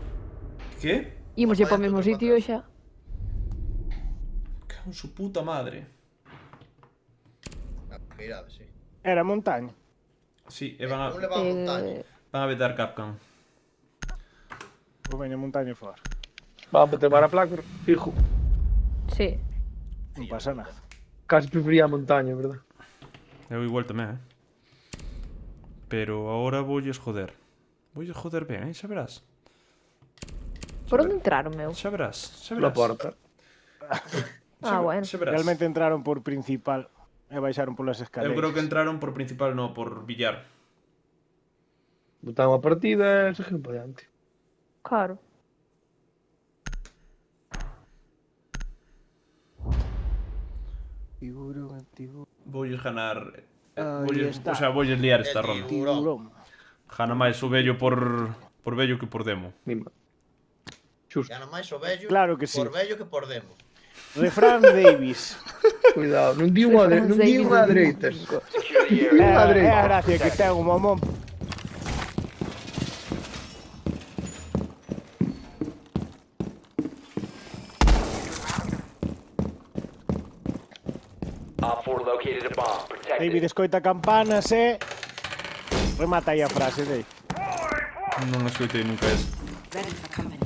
S2: ¿Qué?
S4: Imos ir para o mesmo sitio xa.
S2: Cago en su puta madre.
S7: Que irade, sí.
S9: Era montaña.
S2: Sí, van
S7: Un leva a montaña.
S2: a vetar Capcom.
S9: Pois veña montaña fora.
S5: Vamos a meter a placa, fijo.
S4: Sí.
S9: Non pasa nada.
S5: Casi prefería a montaña, verdad?
S2: Eu igual tamén, Pero ahora voulles joder. Voulles joder ben, xa verás.
S4: Por onde entraron, meu?
S2: Xa verás, xa
S5: La
S2: verás.
S5: porta.
S4: Ah, bueno.
S2: Xa verás.
S9: Realmente entraron por principal e baixaron polas
S2: Eu
S9: escaleiras.
S2: creo que entraron por principal, no, por billar.
S5: Botaron a partida e seguimos para diante.
S4: Claro.
S9: Tiburón, tiburón.
S2: Voulles ganar...
S9: Aí está.
S2: O sea, voulles liar esta
S7: El
S2: ronda.
S9: Tiburón.
S2: Gana máis o vello por vello que por demo.
S5: Mima. Xusto.
S7: Ya non máis o vello.
S9: Claro que sí.
S7: Por vello que por demo.
S9: Refrán Davis.
S5: Cuidado, non di unha dereitas.
S9: É a gracia que ten o mamón. David escoita campanas e... Remata aí a frase, Dave.
S2: Non escoitei nunca eso.
S1: Ready for company.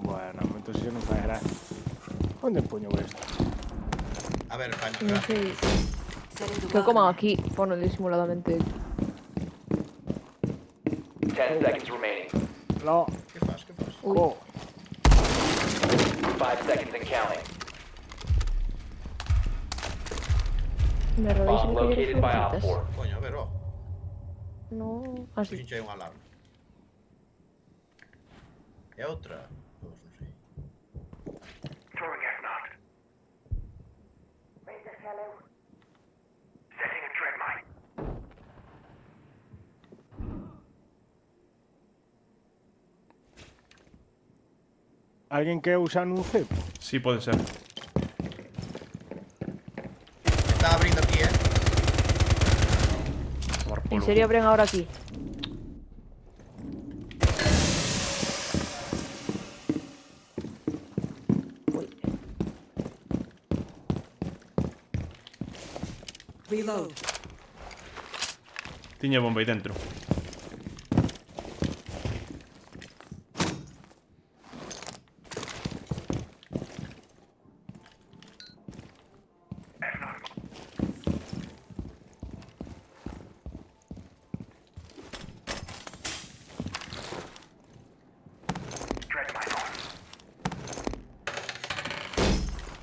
S9: Bueno, entón xa non fai gracia. Onde poño isto?
S7: A ver, Jaime,
S4: Non
S7: gracias.
S4: sei.
S1: Setting the
S4: Que
S1: welcome
S4: coman
S1: mat.
S4: aquí. Pono disimuladamente.
S9: No.
S7: Que fas, que fas?
S9: Oh.
S4: Me rodéis en que florcitas.
S7: Coño, a ver, ó.
S4: No, así.
S7: Puxinche aí unha alarma. E outra? Dos, non sei.
S9: Alguén que usa nun cepo?
S2: Sí, pode ser.
S7: Está abrindo aquí,
S2: Tomar
S4: En
S2: polo.
S4: serio abren ahora aquí. Uy.
S1: Reload.
S2: Tiña bomba aí dentro.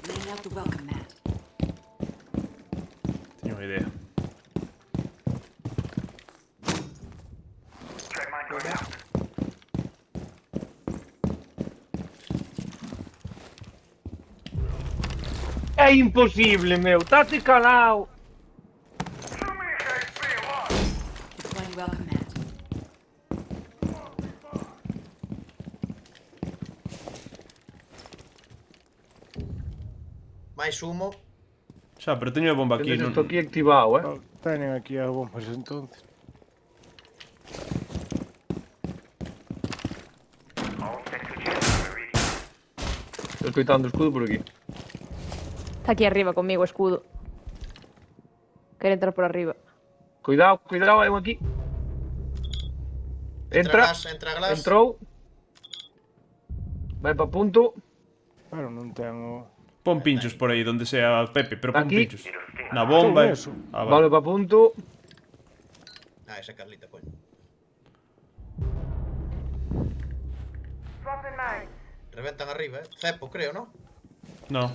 S1: Laying out the welcome mat.
S2: Teño unha idea.
S5: É imposible, meu. Tate calao.
S1: Deploying welcome mat.
S7: máis humo.
S2: Xa, pero teño a bomba aquí.
S5: Tenes
S2: Non...
S5: isto aquí activado,
S9: Oh, teñen aquí as bombas entonces.
S5: Estou escoitando o escudo por aquí.
S4: Está aquí arriba conmigo, escudo. Quere entrar por arriba.
S5: Cuidado, cuidado, hai un aquí. Entra.
S7: Entra glass.
S5: Entrou. Vai para punto.
S9: Pero non ten o...
S2: Pon pinchos por aí, donde sea Pepe, pero pon
S5: Aquí.
S2: pinchos. Na bomba.
S9: Todo eso.
S2: Ah,
S5: Vale,
S2: vale.
S5: pa punto.
S7: Ah, esa Carlita, coño. Reventan arriba, Cepo, creo, ¿no?
S2: No.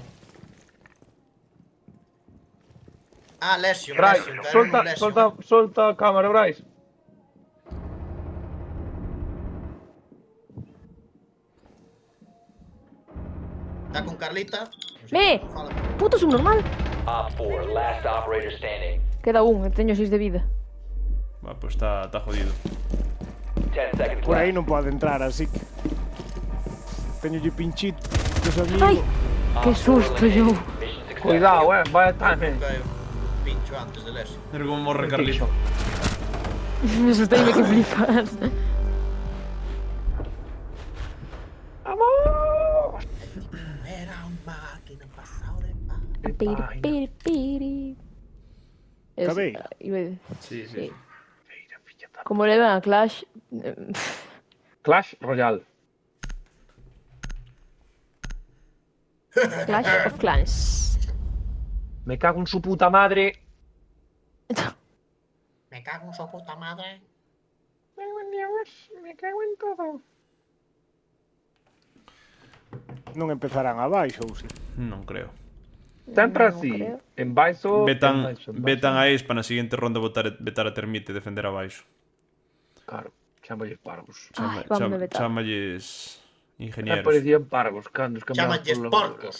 S7: Ah, Lesion,
S5: Bryce,
S7: Lesion. caeron en un Lesion,
S5: solta a cámara, Bryce.
S7: Está con Carlita.
S3: Me! Puto subnormal!
S8: Op 4, last operator standing.
S3: Queda un, teño 6 de vida.
S2: Va, pues está jodido.
S8: 10 seconds
S9: Por aí
S8: left.
S9: non pode entrar, así que... Teño lle pinchito dos
S3: Ai!
S9: amigos.
S3: Que susto, yo!
S8: Mission successful.
S5: Cuidado, vaya time.
S7: Cae un pincho antes de Lesion.
S2: Mira como morre Carlito.
S3: Me asustéime que flipas.
S5: ¡Vamos!
S7: Era un máquina pasado de paz.
S3: Piri, piri, piri. Es-
S9: Cabello.
S3: iba a decir,
S2: Sí,
S3: sí. Como le ven a Clash...
S5: Clash Royale.
S3: Clash of Clans.
S5: Me cago en su puta madre.
S7: Me cago en su puta madre.
S5: Me cago en Dios, me cago en todo.
S9: Non empezarán abaixo, ou si?
S2: Non creo.
S5: Sempre
S3: No
S5: así.
S3: creo.
S5: En baixo.
S2: Vetan a Ace para na seguinte ronda vetar a Termite e defender abaixo.
S5: Claro, chámalles parvos.
S3: Ay, vámonos vetar.
S2: Chámalles
S5: Me
S2: ingenieros.
S5: parecían parvos cando os cambiamos
S7: Chámanlles
S5: por
S7: porcos.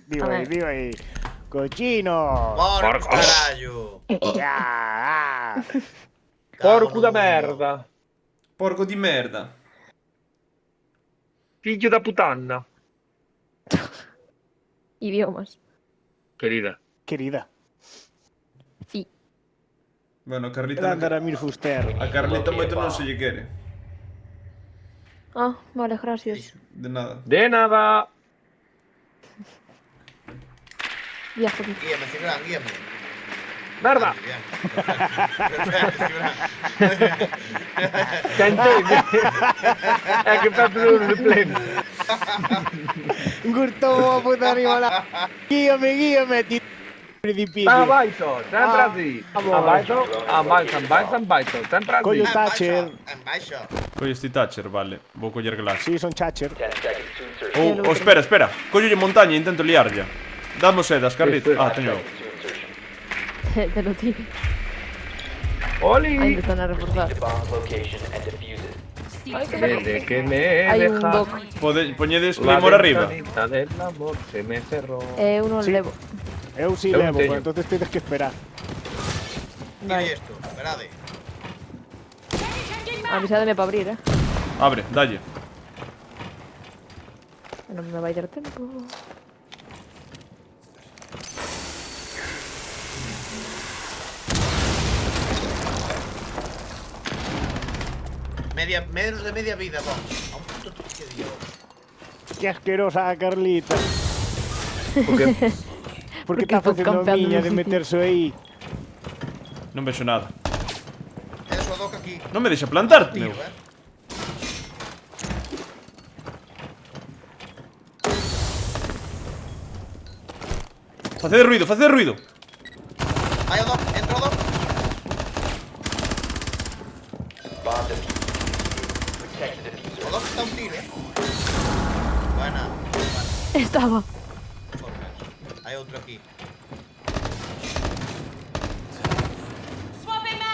S9: Digo
S3: A
S9: aí,
S3: ver.
S9: digo aí. Cochino!
S7: Porcos, carallo.
S9: Ya,
S5: Porco da
S7: Cago no mundo.
S5: merda.
S2: Porco di merda.
S5: Figlio da putanna.
S3: Idiomas.
S5: Querida.
S9: Querida.
S3: Sí.
S2: Bueno, Carlita...
S9: Era andar a Mir Fuster.
S2: A Carlita moito non se lle quere.
S3: Ah, vale, gracias.
S2: De nada.
S5: De nada.
S3: Ya, joder.
S7: Guíame, Cibrán, guíame.
S5: Merda.
S7: Bien, perfecto, Cibrán.
S5: Cantei. É que Pepe non repleno.
S9: Gustou a puta arriba lá. Guíame, ti... Principio.
S5: Está abaixo, sempre
S9: Ah,
S5: así.
S9: vamos.
S5: Abaixo, sempre así.
S9: Collo
S7: En
S9: Thatcher.
S7: baixo, en baixo.
S2: Collo este Thatcher, vale. Vou coller Glass.
S9: Sí, son Thatcher.
S8: 10 seconds to insertion.
S2: Espera. Collolle montaña e intento liarlla. Damos sedas, Carlita.
S5: Sí, sí.
S2: Ah, teño.
S8: 5 seconds to insertion.
S3: Te lo tiro.
S5: Oli.
S3: Ahí me están a reforzar.
S8: Proceed to bomb location and defuse it.
S5: Desde que me
S3: Hay un
S5: dejas,
S3: doc.
S2: Poñedes
S5: la
S2: Claymore arriba.
S5: ventanita del amor se me cerró.
S3: Uno
S9: Sí.
S3: levo.
S9: Eu si
S5: Eu
S9: levo,
S5: teño.
S9: pero entonces tienes que esperar.
S7: Dime esto, esperade.
S3: Avísademe para abrir,
S2: Abre, dalle.
S3: No me va a dar tiempo.
S7: Menos de media vida, vamos. A un puto toque, Dios.
S9: Que asquerosa a Carlita.
S5: Porque
S9: Porque
S3: Porque
S9: está
S3: estou
S9: facendo a
S3: campeando
S9: miña
S3: no
S9: de
S3: sitio.
S9: meterse aí.
S2: Non vexo nada.
S7: Eso a doca aquí.
S2: Non me deixa plantar,
S7: Tiro,
S2: meu. Facede ruido, facede ruido.
S7: Vai o doc, entra o doc.
S8: Bomb defused. Protect the diffuser.
S7: O doc está un tiro, Buena.
S3: Estaba.
S7: Hai outro aquí.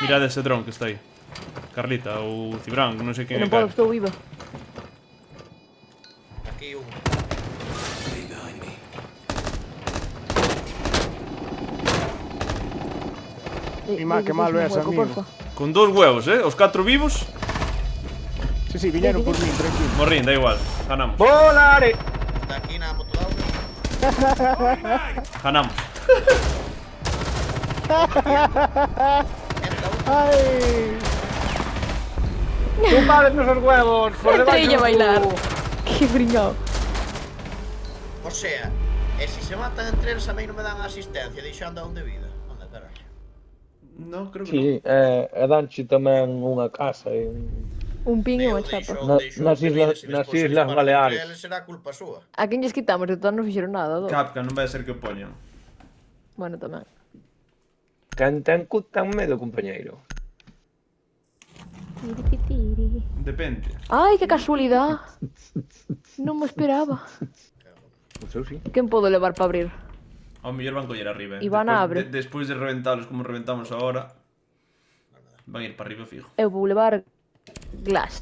S2: Mirad ese dron que está aí. Carlita ou Cibrán, non sei quen é
S3: No puedo,
S2: cara.
S3: estou viva.
S7: Aquí un.
S9: Mima, que malo es, amigo.
S2: Con 2 huevos, os 4 vivos.
S9: Sí, sí, viñeron por min, tranquilo.
S2: Morrín, da igual. Ganamos.
S5: volare.
S7: Está aquí na moto de auga.
S2: Ganamos.
S7: Entra un.
S9: Ai.
S5: Tu padre esos huevos. Por
S3: Entré
S5: debaixo
S3: a bailar.
S5: do-
S3: Qué brincado.
S7: O sea, e se se matan entre eles a mí non me dan asistencia, deixando a un de vida. Anda, caralho.
S2: No, creo que
S5: Sí, e danche tamén unha casa e un...
S4: Un ping e
S7: Eu
S4: unha chapa.
S5: Nas Islas Baleares.
S7: Ele será culpa súa.
S4: A quen lles quitamos? De todas non fixeron nada, do.
S2: Capca, non vai ser que o poñan.
S4: Bueno, tamén.
S5: Quen ten cut ten medo, compañeiro.
S2: Depende.
S4: Ai, que casualidade. Non me esperaba.
S5: Pois eu sí.
S4: Quen podo levar para abrir?
S2: Ao mellor van coller arriba.
S4: Iván abre.
S2: Despois de reventalos como reventamos agora, van ir para arriba fijo.
S4: Eu vou levar Glass.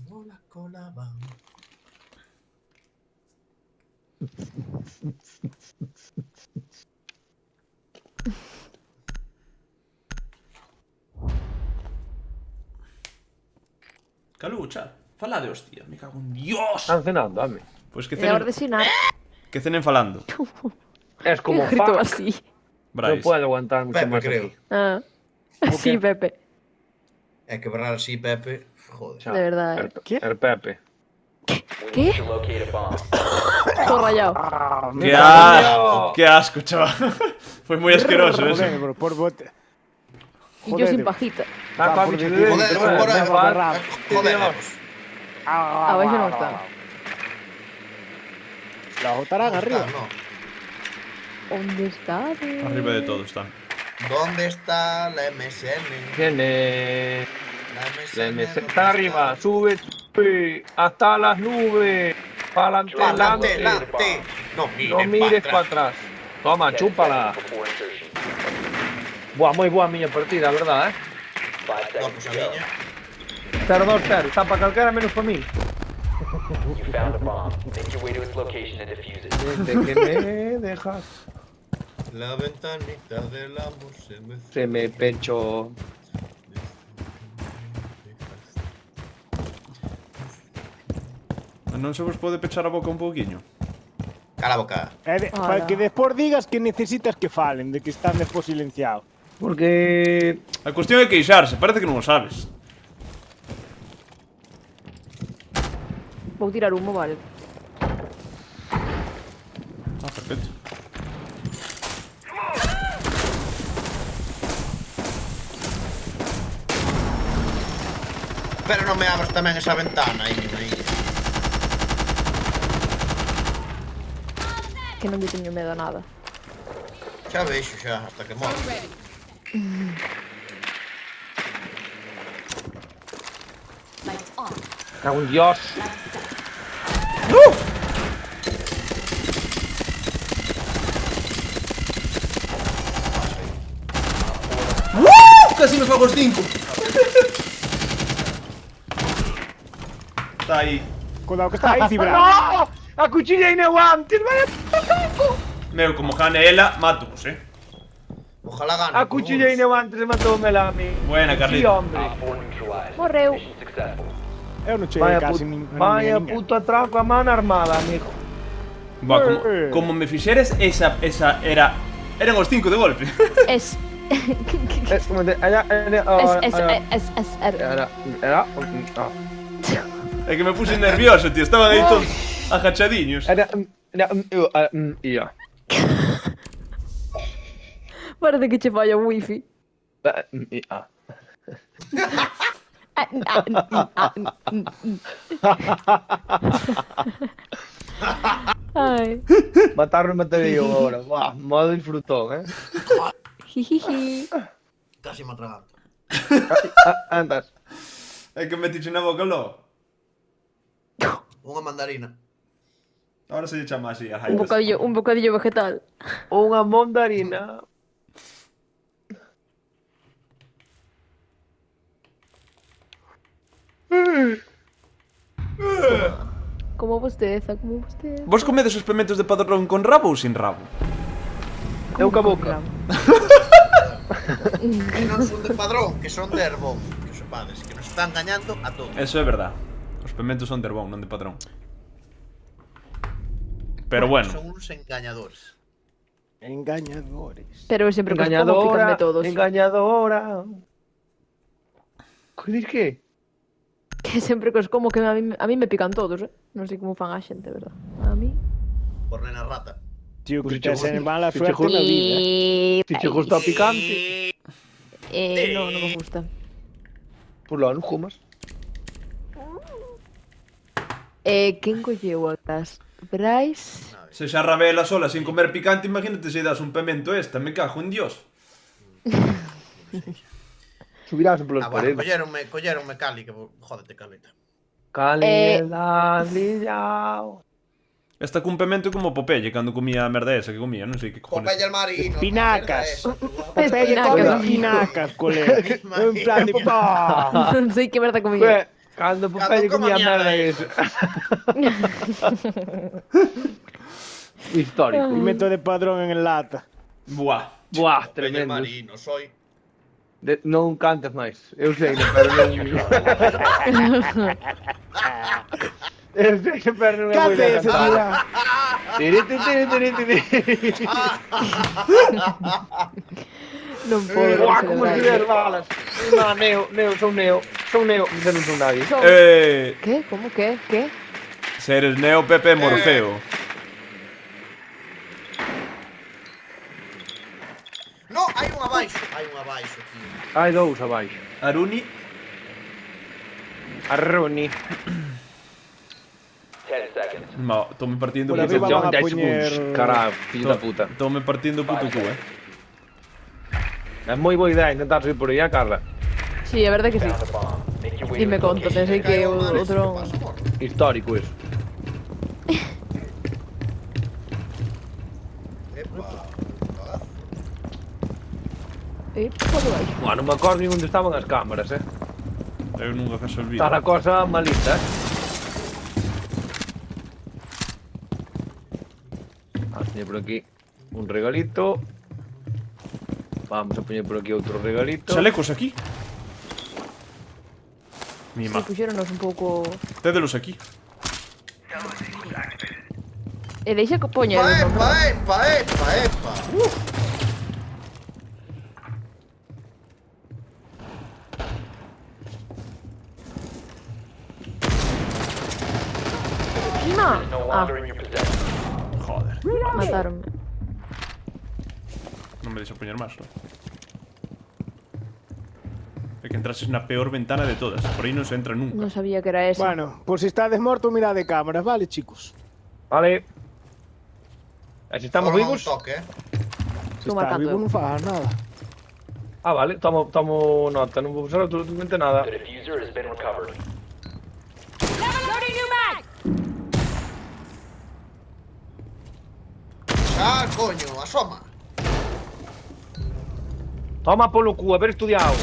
S7: Como la cola va.
S2: Calucha, fala de hostia, me cago en Dios.
S5: Están cenando, home.
S2: Pois que
S4: É a hora de
S2: cenen,
S4: cenar.
S2: que cenen falando.
S5: Es como
S4: Que grito
S5: fuck.
S4: así.
S5: No
S2: Brais.
S5: puedo aguantar mucho
S7: Pepe,
S5: más
S7: creo.
S5: aquí.
S4: Ah. Sí, Pepe.
S7: É que berrar así, Pepe. Joder.
S5: Chao.
S4: De verdad,
S5: El Pepe.
S8: We need to locate a bomb.
S4: Todo rayado.
S2: Qué asco, chaval. Foi moi asqueroso eso.
S9: Joder, bro, por bote.
S4: Y yo sin pajita.
S5: Ah, papi,
S9: por
S5: si
S9: decir-
S5: le
S7: Joder,
S5: dices,
S7: por
S5: me
S7: ahí,
S5: falta.
S7: joder.
S4: Abaixo non está.
S9: La botarán arriba.
S7: No.
S4: Onde está?
S2: Arriba de todo están.
S7: ¿Dónde está la MSN?
S5: Tiene.
S7: La MSN.
S5: La MS está arriba, sube, sube, hasta las nubes. Pa'lante,
S7: Adelante,
S5: adelante.
S7: adelante. No
S5: No mires para atrás. Toma, chúpala.
S8: Before insertion.
S5: Buah, moi boa a miña partida, verdad,
S8: 5
S7: No,
S8: seconds
S7: pues
S8: to
S7: a
S8: go.
S7: miña.
S5: 0-2-0, está para calquera menos para mí.
S8: You found a bomb. Make your way to its location and defuse it.
S5: Desde que me dejas,
S7: La ventanita del amor se me
S5: se me pecho.
S2: Non se vos pode pechar a boca un pouquiño?
S7: Cala a boca.
S9: Para que despois digas que necesitas que falen, de que están despois silenciados.
S5: Porque.
S2: A cuestión é queixarse, parece que non o sabes.
S4: Vou tirar humo, vale.
S2: Ah, perfecto.
S7: Pero non me abras tamén esa ventana aí, aí.
S4: Que non lle teño medo a nada.
S7: Xa veixo xa, hasta que morre.
S5: Cago en Dios.
S2: Casi me fago os 5. Está aí.
S9: Cuidado que está aí, Cibra.
S5: ¡No! ¡A cuchilla y antes! ¡Vaya!
S2: Meu, como gane ela, mato-vos,
S7: Ojalá gane.
S5: A cuchilla y antes matóme la a mí.
S2: Buena,
S5: Sí,
S2: Carlito.
S5: hombre.
S8: Op 4 neutralized.
S4: Morreu.
S8: Mission successful.
S9: Eu non cheguei
S5: Vaya,
S9: casi
S5: vaya
S9: ninguén.
S5: puto atraco a mano armada, amigo.
S2: Buah, como me fixeres, esa era... Eran os 5 de golpe.
S4: Es...
S5: Es como de. Era.
S2: É que me puse nervioso, tío. Estaban aí todos agachadiños.
S5: Ya.
S4: Parece que che falla o wifi. Ai.
S5: Matarme mataré yo ahora. Buah, modo disfrutón,
S4: Jijiji.
S7: Casi me atraganto.
S5: Andas.
S2: É que metiche na boca logo.
S7: Unha mandarina.
S2: Ahora se lle chama así a
S4: Un bocadillo vegetal.
S5: Unha mandarina.
S4: Como vosteza, como vosteza.
S2: Vos comedes os pementos de padrón con rabo ou sin rabo?
S5: Eu ca boca.
S7: Que non son de padrón, que son de herbón. Que sepades, que nos están engañando a todos.
S2: Eso é verdad. Os pementos son de herbón, non de padrón. Pero bueno.
S7: Son uns engañadores.
S9: Engañadores.
S4: Pero sempre cos como picanme todos.
S5: Engañadora. ¿Qué dices qué?
S4: Que sempre cos como que a mí me pican todos, Non sei como fan a xente, verdad? A mí...
S7: Por nena rata.
S9: Tío, que
S5: Pues
S9: te
S5: che
S9: mala
S5: gusta-
S9: suerte na vida.
S5: Si te gusta picante.
S4: No, no me gusta.
S5: Por lá non comas.
S4: Quen colleu as Bryce?
S2: Se xa rabela sola sin comer picante, imagínate se das un pemento esta, me cago en Dios.
S5: Subirás polas
S7: Bueno,
S5: paredes.
S7: colléronme Cali, que jódete, Calita.
S5: Cali, landillao.
S2: Esta cun pemento como Popeye cando comía a merda esa que comía, non sei que cojones.
S7: Popeye el marino.
S9: Espinacas.
S7: Popeye
S9: Popeye
S4: Espinacas.
S9: come espinacas, colega. En plan de... ¡pah!
S4: Non sei que merda comía.
S5: Cando Popeye comía merda esa. Histórico.
S9: Pimento de padrón en lata.
S2: Buah.
S5: Buah,
S7: Popeye el
S5: tremendo.
S7: marino, soy.
S5: Non cantes máis. Eu sei, pero non... Eu sei, pero non é moi
S9: Cate,
S5: de cantar.
S4: Non podo
S5: Buah, como se
S4: celebrar.
S5: ver balas. Non, Neo, son Neo. Son Neo, xa non son nadie.
S4: Que? Como que? Que?
S2: Se eres Neo, Pepe, Morfeo.
S7: No, hai un abaixo aquí.
S5: Hai dous abaixo.
S2: Aruni.
S5: Arroni.
S8: 10 seconds.
S2: Ma, tome partindo
S9: Por arriba
S2: puto.
S9: van a
S5: 10
S9: poñer...
S5: segundos. Caralho, fillo da puta.
S2: Tome partindo puto cu,
S5: É moi boa idea intentar subir por aí, Carla.
S4: Sí, a verdade que sí.
S8: Found a bomb. Make your way to
S4: Dime
S8: its
S4: conto,
S8: location.
S4: pensei que o outro...
S5: Histórico eso.
S4: Pode baixo.
S5: Buah, non me acordo nin onde estaban as cámaras,
S2: Eu nunca se olvido.
S5: Está a cosa malita, Vamos a poñer por aquí un regalito. Vamos a poñer por aquí outro regalito.
S2: Chalecos aquí.
S4: Si,
S2: Mima.
S4: puxéronos un pouco...
S2: Tédelos aquí.
S4: E deixa que poña...
S7: Epa.
S4: Ima!
S8: No
S4: Ah,
S8: longer in your possession.
S2: Joder.
S4: mataronme.
S2: Non me deixa poñer máis, non? É que entrases na peor ventana de todas. Por aí non se entra nunca.
S4: Non sabía que era ese.
S9: Bueno, por si estades morto, mirad de cámaras, vale, chicos?
S5: Vale. E se estamos
S7: Forma
S5: vivos?
S7: un toque,
S9: Se
S4: Estou
S9: estás
S4: matando
S9: vivo
S4: eu.
S9: non fagas nada.
S5: Ah, vale, tomo nota, non vou usar absolutamente nada.
S8: The diffuser has been recovered.
S7: Ah, coño, asoma.
S5: Toma polo cu, haber estudiado.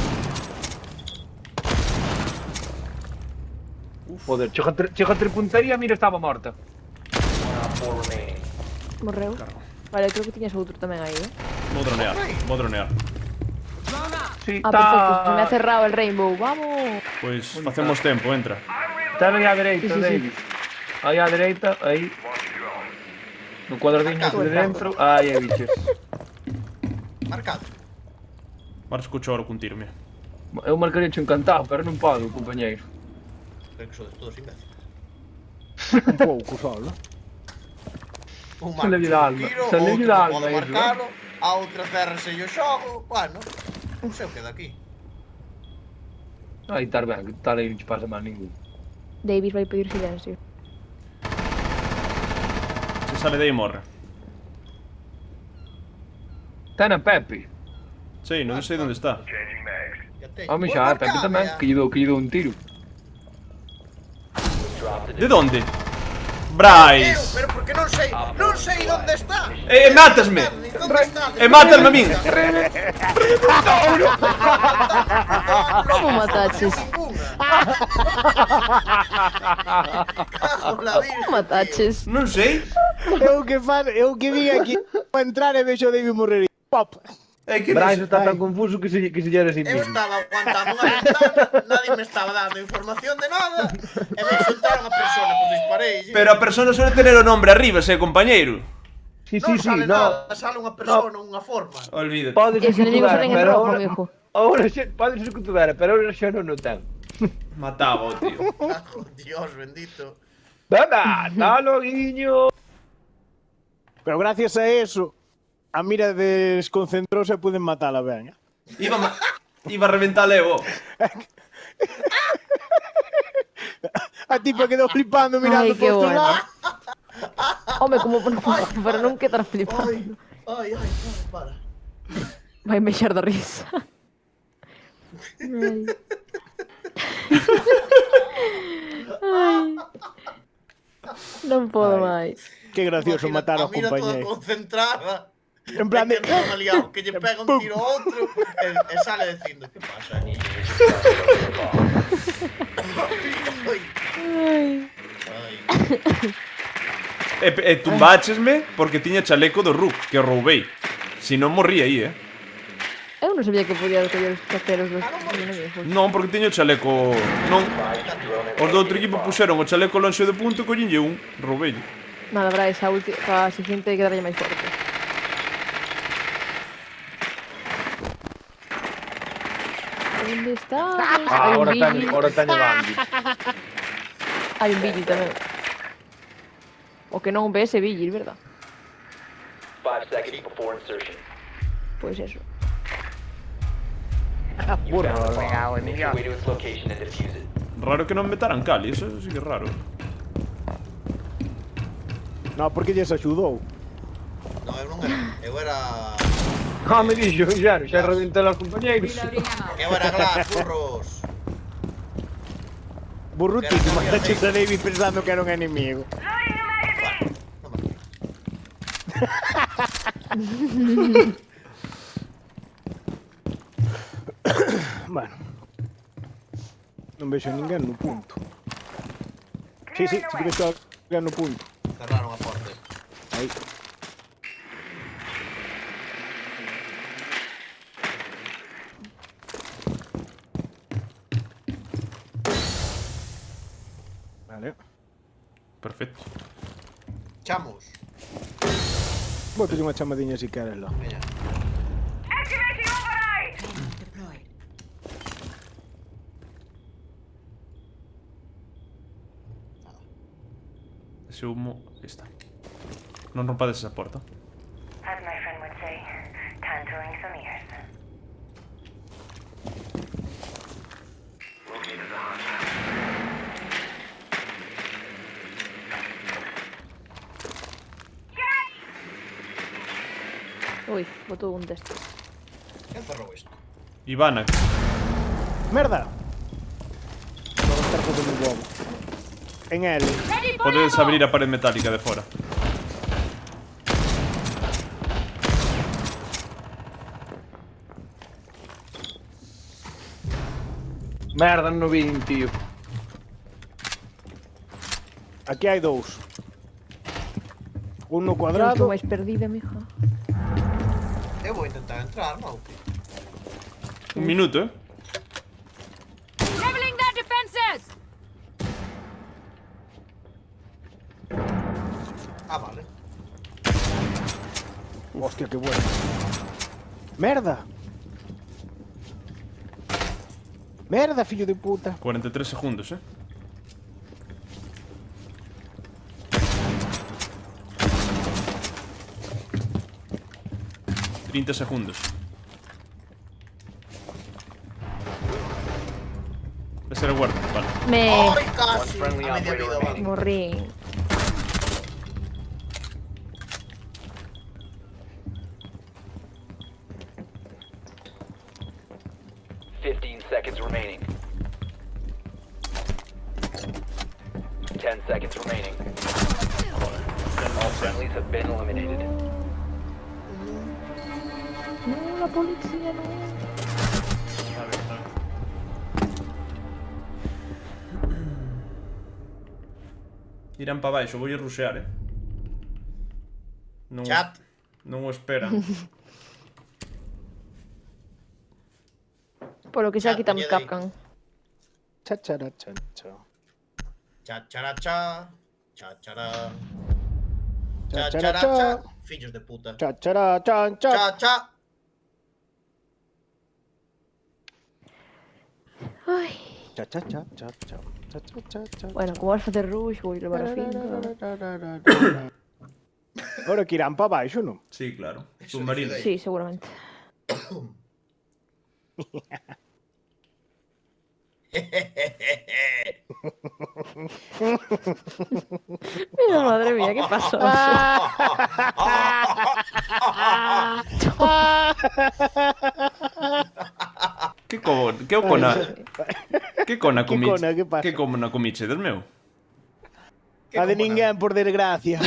S5: Joder, chega a puntería, mira, estaba morta.
S8: 4 remaining.
S4: Morreu. Vale, creo que tiñas outro tamén aí,
S2: Vou dronear.
S5: Sí,
S4: Ah, perfecto, se me ha cerrado el rainbow, vamos.
S2: Pois facemos tempo, entra.
S5: Está aí á dereita,
S4: Sí, sí, sí.
S5: David. Aí á dereita, aí. No cuadradinho de dentro. Aí, aí, biches.
S7: Marcado.
S2: Ahora escucho ahora cun tiro, mira.
S5: Eu marcaría cho encantado, pero non podo, compañeiro.
S7: Creo que sodes todos imbéciles.
S9: Un pouco solo.
S7: Un
S5: Se le vida alma,
S7: tiro,
S5: se le
S7: outro
S5: vida
S7: non
S5: alma
S7: pode
S5: iso,
S7: marcalo, a outra cerrase o xogo, bueno, non sei o que daqui.
S5: Aí estar ben, que tal aí non che pasa mal ningún.
S4: Davis vai pedir silencio.
S2: Se sale de aí morre.
S5: Ten a Pepe.
S2: Sí, non sei onde está.
S7: Ya teño.
S5: Home
S7: Vou
S5: xa, a Pepe
S7: marcar,
S5: tamén,
S7: ya.
S5: que lle dou un tiro.
S8: Drop the
S2: De onde? Bryce.
S7: Pero porque non sei onde está.
S2: Mátasme.
S7: ¿Dónde está?
S2: Mátame a min.
S4: Como mataches?
S7: Cago en la virgen,
S4: Como mataches?
S2: Non sei.
S9: Eu que vi aquí para entrar e vexo David morrer. Pop.
S2: É que
S5: Bryce está tan confuso que se lle era así
S7: Eu
S5: mismo.
S7: estaba aguantando unha ventana, nadie me estaba dando información de nada, e me soltaron a persona, pues disparei.
S2: Pero a persona suele tener o nombre arriba, compañeiro.
S5: Sí,
S7: Non
S5: sí, sí,
S7: sale
S5: no.
S7: nada, sale unha persona, unha forma.
S2: Olvídate.
S5: Pode
S4: Que
S5: ser
S4: os
S5: que
S4: enemigos
S5: tuvera,
S4: salen en
S5: pero
S4: rojo,
S5: ahora...
S4: mijo.
S5: Ahora xa, pode ser que tuvera, pero ahora xa non o ten.
S2: Mataba, tío.
S7: Cago en Dios bendito.
S5: Venga, dalo, guiño.
S9: Pero gracias a eso, a mira desconcentrouse e puden matala ben.
S2: Iba, Iba a reventar Leo.
S9: A tipa quedou flipando mirando
S4: Ai, que
S9: por outro
S4: bueno.
S9: lado.
S4: Home, como para non quedar flipando.
S7: Ai, para.
S4: Vai mexer da risa. Ai. Ai. Non podo máis.
S9: Que gracioso
S7: Imagina,
S9: matar ao
S7: a mira toda
S9: compañeiro.
S7: concentrada.
S9: En plan de...
S7: que non me liado, que lle pega un tiro a outro e sale dicindo, que pasa?
S8: Need to use your
S7: Ai,
S8: bomb.
S7: ai.
S2: E tumbáchesme porque tiña chaleco do Rook, que o roubei. Si non morría aí,
S4: Eu non sabía que podía coller os caceros dos enemigos.
S2: Non, porque tiño o chaleco... Non. Os do outro equipo puxeron o chaleco lonxe de punto e collinlle un. Roubei.
S4: Nada, Brais, a siguiente hai que darlle máis forte. Onde está?
S5: Ahora teño Bambi.
S4: Hai un Vigil tamén. O que non ve ese Vigil, verdad?
S8: 5 seconds before insertion.
S4: Pois eso.
S8: You found the bomb. Make your way to its location and defuse it.
S2: Raro que non metaran Cali, eso sí que é raro.
S9: No, porque lles axudou.
S7: No, eu non era. Eu era...
S5: Me dixo, xa reventé aos compañeiros.
S7: Eu era Glass, burros.
S9: Burruti, que mataches a David pensando que era un enemigo. Bueno. Non vexo ninguén no punto. Sí, que vexo alguén no punto.
S7: Cerraron a porta.
S9: Aí. Vale.
S2: Perfecto.
S7: Chamos.
S9: Bote unha chamadiña si queres lá.
S7: Veña.
S2: Ese humo... Aí está. Non rompades esa porta.
S10: As my friend would say, time to ring some ears.
S4: Ui, botou un destes.
S7: Quen cerrou isto?
S2: Ivana.
S9: Merda! Vou estar con un bobo. En L.
S2: Podedes abrir a pared metálica de fora.
S5: Merda, non o vin, tío.
S9: Aquí hai dous. Un no
S4: Eu
S9: cuadrado.
S4: estou máis perdida, mija.
S7: Eu vou intentar entrar, non?
S2: Un minuto,
S10: Leveling their defenses!
S7: Ah, vale.
S9: Hostia, qué bueno. Merda! Merda, fillo de puta.
S2: 43 segundos, 30 segundos. Ese era el huerto, vale.
S7: Ai, casi.
S8: One friendly
S7: A media
S8: operator
S7: vida,
S8: remaining.
S7: vale.
S4: Morrí.
S8: Seconds remaining. 10 seconds remaining. All friendlies have been eliminated.
S4: No, la policía no.
S2: Irán para baixo, vou rushear, Non,
S7: Chat.
S2: non o esperan.
S4: Polo que xa quitamos
S7: Poñede aí.
S4: Capcan.
S9: Cha, chara, cha, cha.
S7: Cha, chara, cha. Cha, chara.
S9: Cha,
S7: Cha,
S9: chara,
S7: chara,
S9: cha.
S7: cha. Fillos de puta.
S9: Cha, chara, chan, cha.
S7: Cha, cha.
S4: Ai.
S9: Cha, cha, cha, cha, cha. Cha, cha, cha, cha.
S4: Bueno, como vas facer rush, vou levar a finca.
S9: Ahora que irán para baixo, non?
S2: Sí, claro.
S7: Eso
S2: Submarino.
S7: dice
S4: Sí, seguramente. Mira, madre mía, ¿qué pasó?
S2: Que cona... Que cona
S9: Que
S2: comiche?
S9: cona, que pasa?
S2: Que cona comiche del meu?
S7: Que
S9: A de
S7: como
S9: ninguén, por desgracia.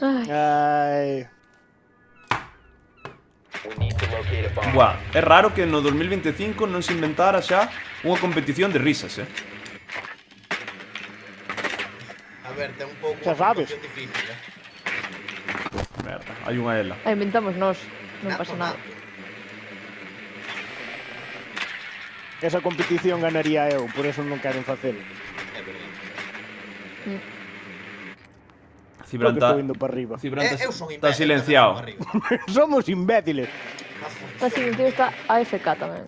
S9: Ai.
S8: We need to locate a bomb.
S2: Buah, é raro que no 2025 non se inventara xa unha competición de risas,
S7: A ver, ten un pouco
S9: Xa
S7: unha
S9: sabes.
S7: situación difícil,
S2: Merda, hai unha ela.
S4: Ah, inventamos nós. Non
S7: Nato,
S4: pasa nada.
S7: nato.
S9: Esa competición ganaría eu, por eso non queren facelo.
S7: É verdade.
S2: Cibran
S9: Estou
S2: ta...
S9: indo para arriba.
S2: Cibran ta...
S7: Eu son
S2: ta
S7: imbécil,
S2: silenciado.
S7: tamén son para arriba.
S9: Somos imbéciles.
S4: Está silenciado, está AFK tamén.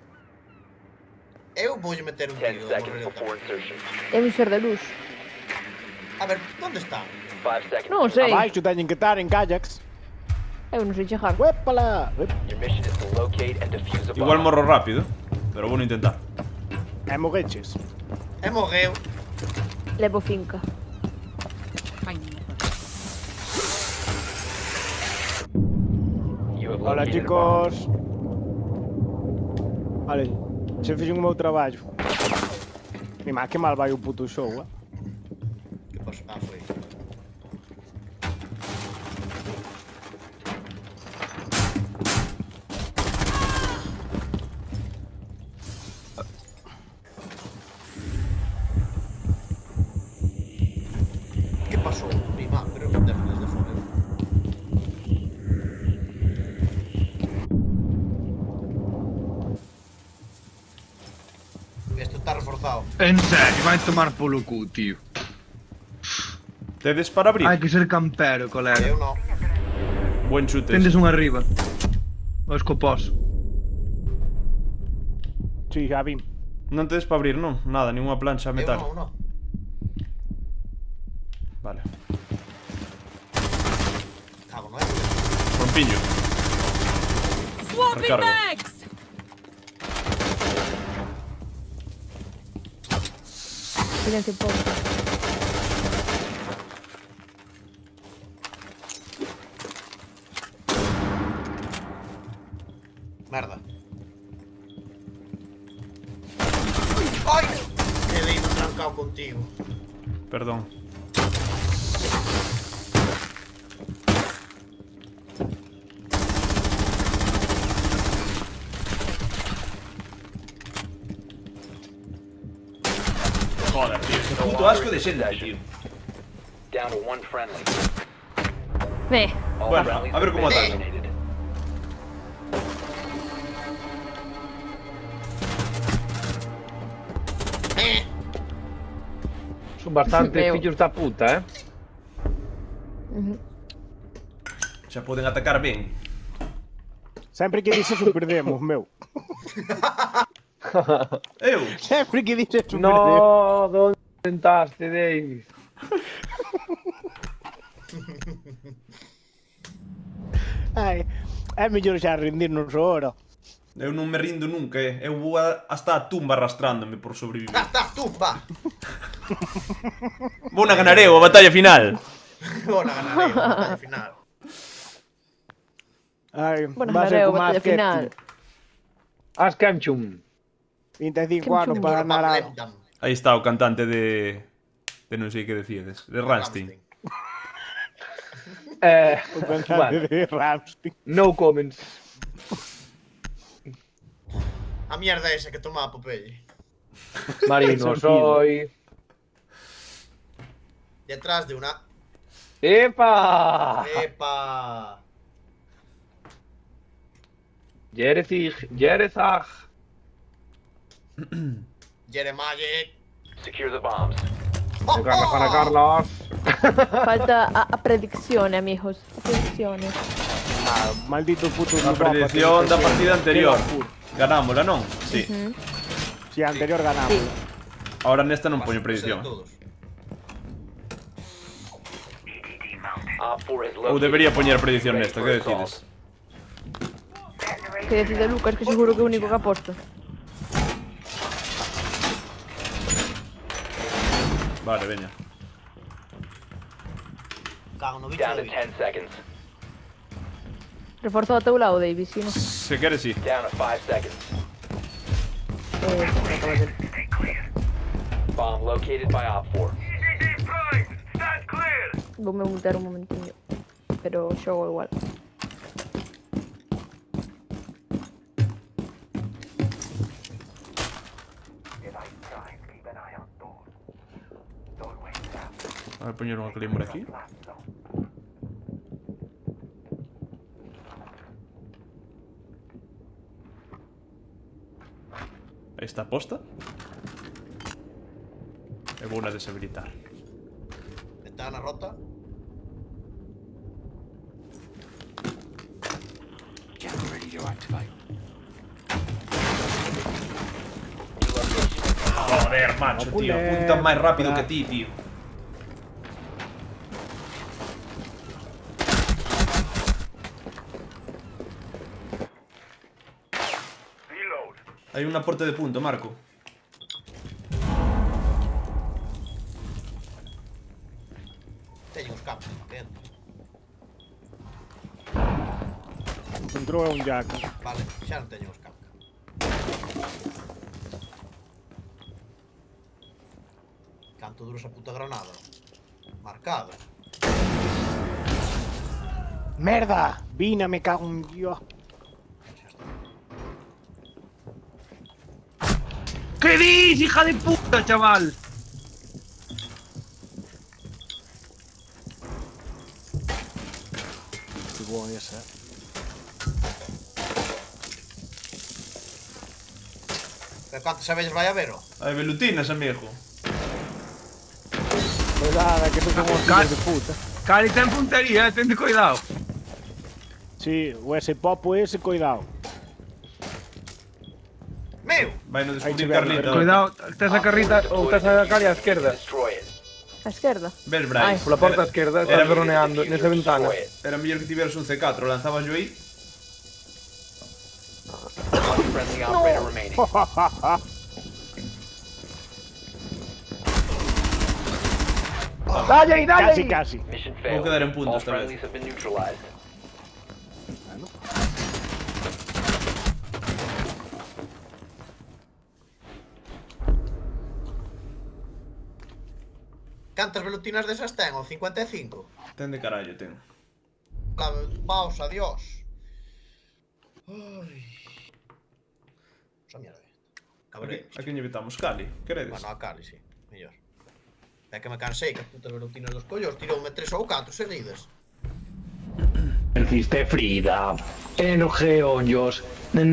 S7: Eu voulle meter un
S8: 10
S7: tiro.
S8: seconds
S7: morreré
S8: before
S7: tamén.
S8: insertion.
S4: É un ser de luz.
S7: A ver, onde están?
S8: 5 seconds.
S4: Non sei.
S9: Abaixo teñen que estar en kayaks.
S4: Eu non sei chegar.
S9: Uépala.
S8: Your mission is to locate and defuse a bomb.
S2: Igual morro rápido, pero vou intentar.
S9: E mogueches.
S7: E morreu.
S4: Levo finca.
S8: You have
S9: Hola,
S8: located a bomb.
S9: chicos. Vale, se fixen o meu traballo. Mima, que mal vai o puto show,
S7: Que pasou? Ah, foi. Que pasou? Prima, pero desde fora. Isto está reforzado.
S5: En serio, vai tomar polo cu, tío.
S2: Tedes para abrir?
S5: Hai que ser campero, colega.
S7: Eu non.
S2: Buen chute.
S5: Tendes un arriba. O escopós.
S9: Sí, xa vim.
S2: Non tedes para abrir, non? Nada, ninguna plancha
S7: Eu
S2: metal.
S7: non.
S2: Vale.
S7: Cago, non é?
S2: Rompiño. Recargo.
S4: Silencio un pouco.
S7: Merda. Ai! Quedei trancado contigo.
S2: Perdón. Joder, tío, qué puto asco de xente, tío.
S8: Down to one friendly. All
S2: Bueno,
S8: friendlies
S2: a ver
S8: have
S2: cómo
S8: been
S2: atacan.
S8: eliminated.
S5: Son bastante
S4: Meu.
S5: fillos da puta,
S2: Xa poden atacar ben.
S9: Sempre que dices o perdemos, meu.
S2: Eu?
S9: Sempre que dices o perdemos.
S5: No, donde tentaste, David?
S9: Ai, é mellor xa rendirnos ahora.
S2: Eu non me rindo nunca, Eu vou hasta a tumba arrastrándome por sobrevivir.
S7: Hasta tumba.
S2: Vou na ganareu, a batalla final.
S7: Bona, ganarei. Batalla final.
S9: Ai,
S4: Bueno,
S9: va a ser
S4: ganareu,
S9: como
S4: batalla
S9: Askepti.
S4: final.
S5: As Kemchum.
S9: 25 anos para ganar algo.
S2: Aí está o cantante de non sei que decides, de Rammstein.
S9: O cantante
S5: Bueno,
S9: de Rammstein.
S5: no comments.
S7: A mierda esa que tomaba Popeye.
S5: Marino, soy.
S7: Detrás de una.
S5: ¡Epa!
S7: ¡Epa!
S5: Jerezag.
S7: Jeremiah.
S8: Secure the bombs.
S5: Para Carlos.
S4: Falta a predicción, amigos. A predicción.
S9: Ah, maldito puto
S2: A
S9: Ludopa,
S2: predicción da
S9: que-
S2: partida anterior.
S9: que locura.
S2: Ganámola, non? Sí.
S9: Si a anterior ganamos.
S4: Sí.
S2: Ahora nesta non poño predicción.
S7: Todos.
S8: Op 4 has
S2: Ou
S8: located
S2: debería
S8: a bomb.
S2: poñer predicción
S8: Ready
S2: nesta,
S8: for
S2: que
S8: assault.
S2: decides?
S4: Que decide Lucas, que seguro que é o único que aposta.
S2: Vale, veña.
S7: Cago no bicho
S8: Down
S7: de
S8: to
S7: bicho.
S8: 10 seconds.
S4: Reforza ao teu lado, David, si no...
S2: Se queres, sí.
S8: Down to 5 seconds.
S4: acabas de...
S8: Bomb located by Op 4.
S4: Voume mutar un momentinho. Pero xogo igual.
S2: A ver, poñer unha claymore aquí. Aí está posta. E vou na deshabilitar.
S7: Ventana rota.
S2: Joder, macho, tío. Apuntan máis rápido que ti, tío. Hai unha porta de punto, Marco.
S7: Teño uns campos dentro.
S9: Entrou é un jack.
S7: Vale, xa non teño uns campos. Canto dura esa puta granada. Marcado.
S9: Merda! Vina, me cago en Dios.
S5: ¿Qué dices, hija de puta, chaval?
S9: Que boa esa.
S7: Pero cantas abellas vai haber, ó?
S2: Hai velutinas, amigo.
S9: Cuidado, que son como os fillos de puta.
S5: Cali ten puntería, ten de cuidado.
S9: Sí, o ese popo ese, cuidado.
S7: Meu!
S2: Vai no descubrir
S9: Aí che
S2: Carlita.
S5: Cuidado, tes a carrita ou tes a Cali á esquerda.
S8: Destroy it.
S4: A esquerda.
S2: Ves, Bryce.
S5: Pola porta esquerda, estás droneando nesa ventana.
S8: Destroy it.
S2: Era mellor que tiveras un C4, lanzabas yo aí.
S8: One friendly operator remaining.
S5: Dalle aí, dalle
S9: Casi,
S5: aí.
S9: casi.
S8: Mission
S2: Vou
S8: failed.
S2: quedar en punto
S8: All
S2: esta vez.
S8: friendlies have been neutralized.
S7: Cantas velutinas desas ten, o 55?
S2: Ten de carallo, ten.
S7: Vaos, adiós. Ai. Esa mierda. Cabrei.
S2: A que lle vetamos? Cali, queredes?
S7: Bueno, a Cali, sí. Mellor. É que me cansei que as putas velutinas dos collos tiroume 3 ou 4 seguidas.
S5: Hiciste Frida. Enojeonllos.
S7: Tío,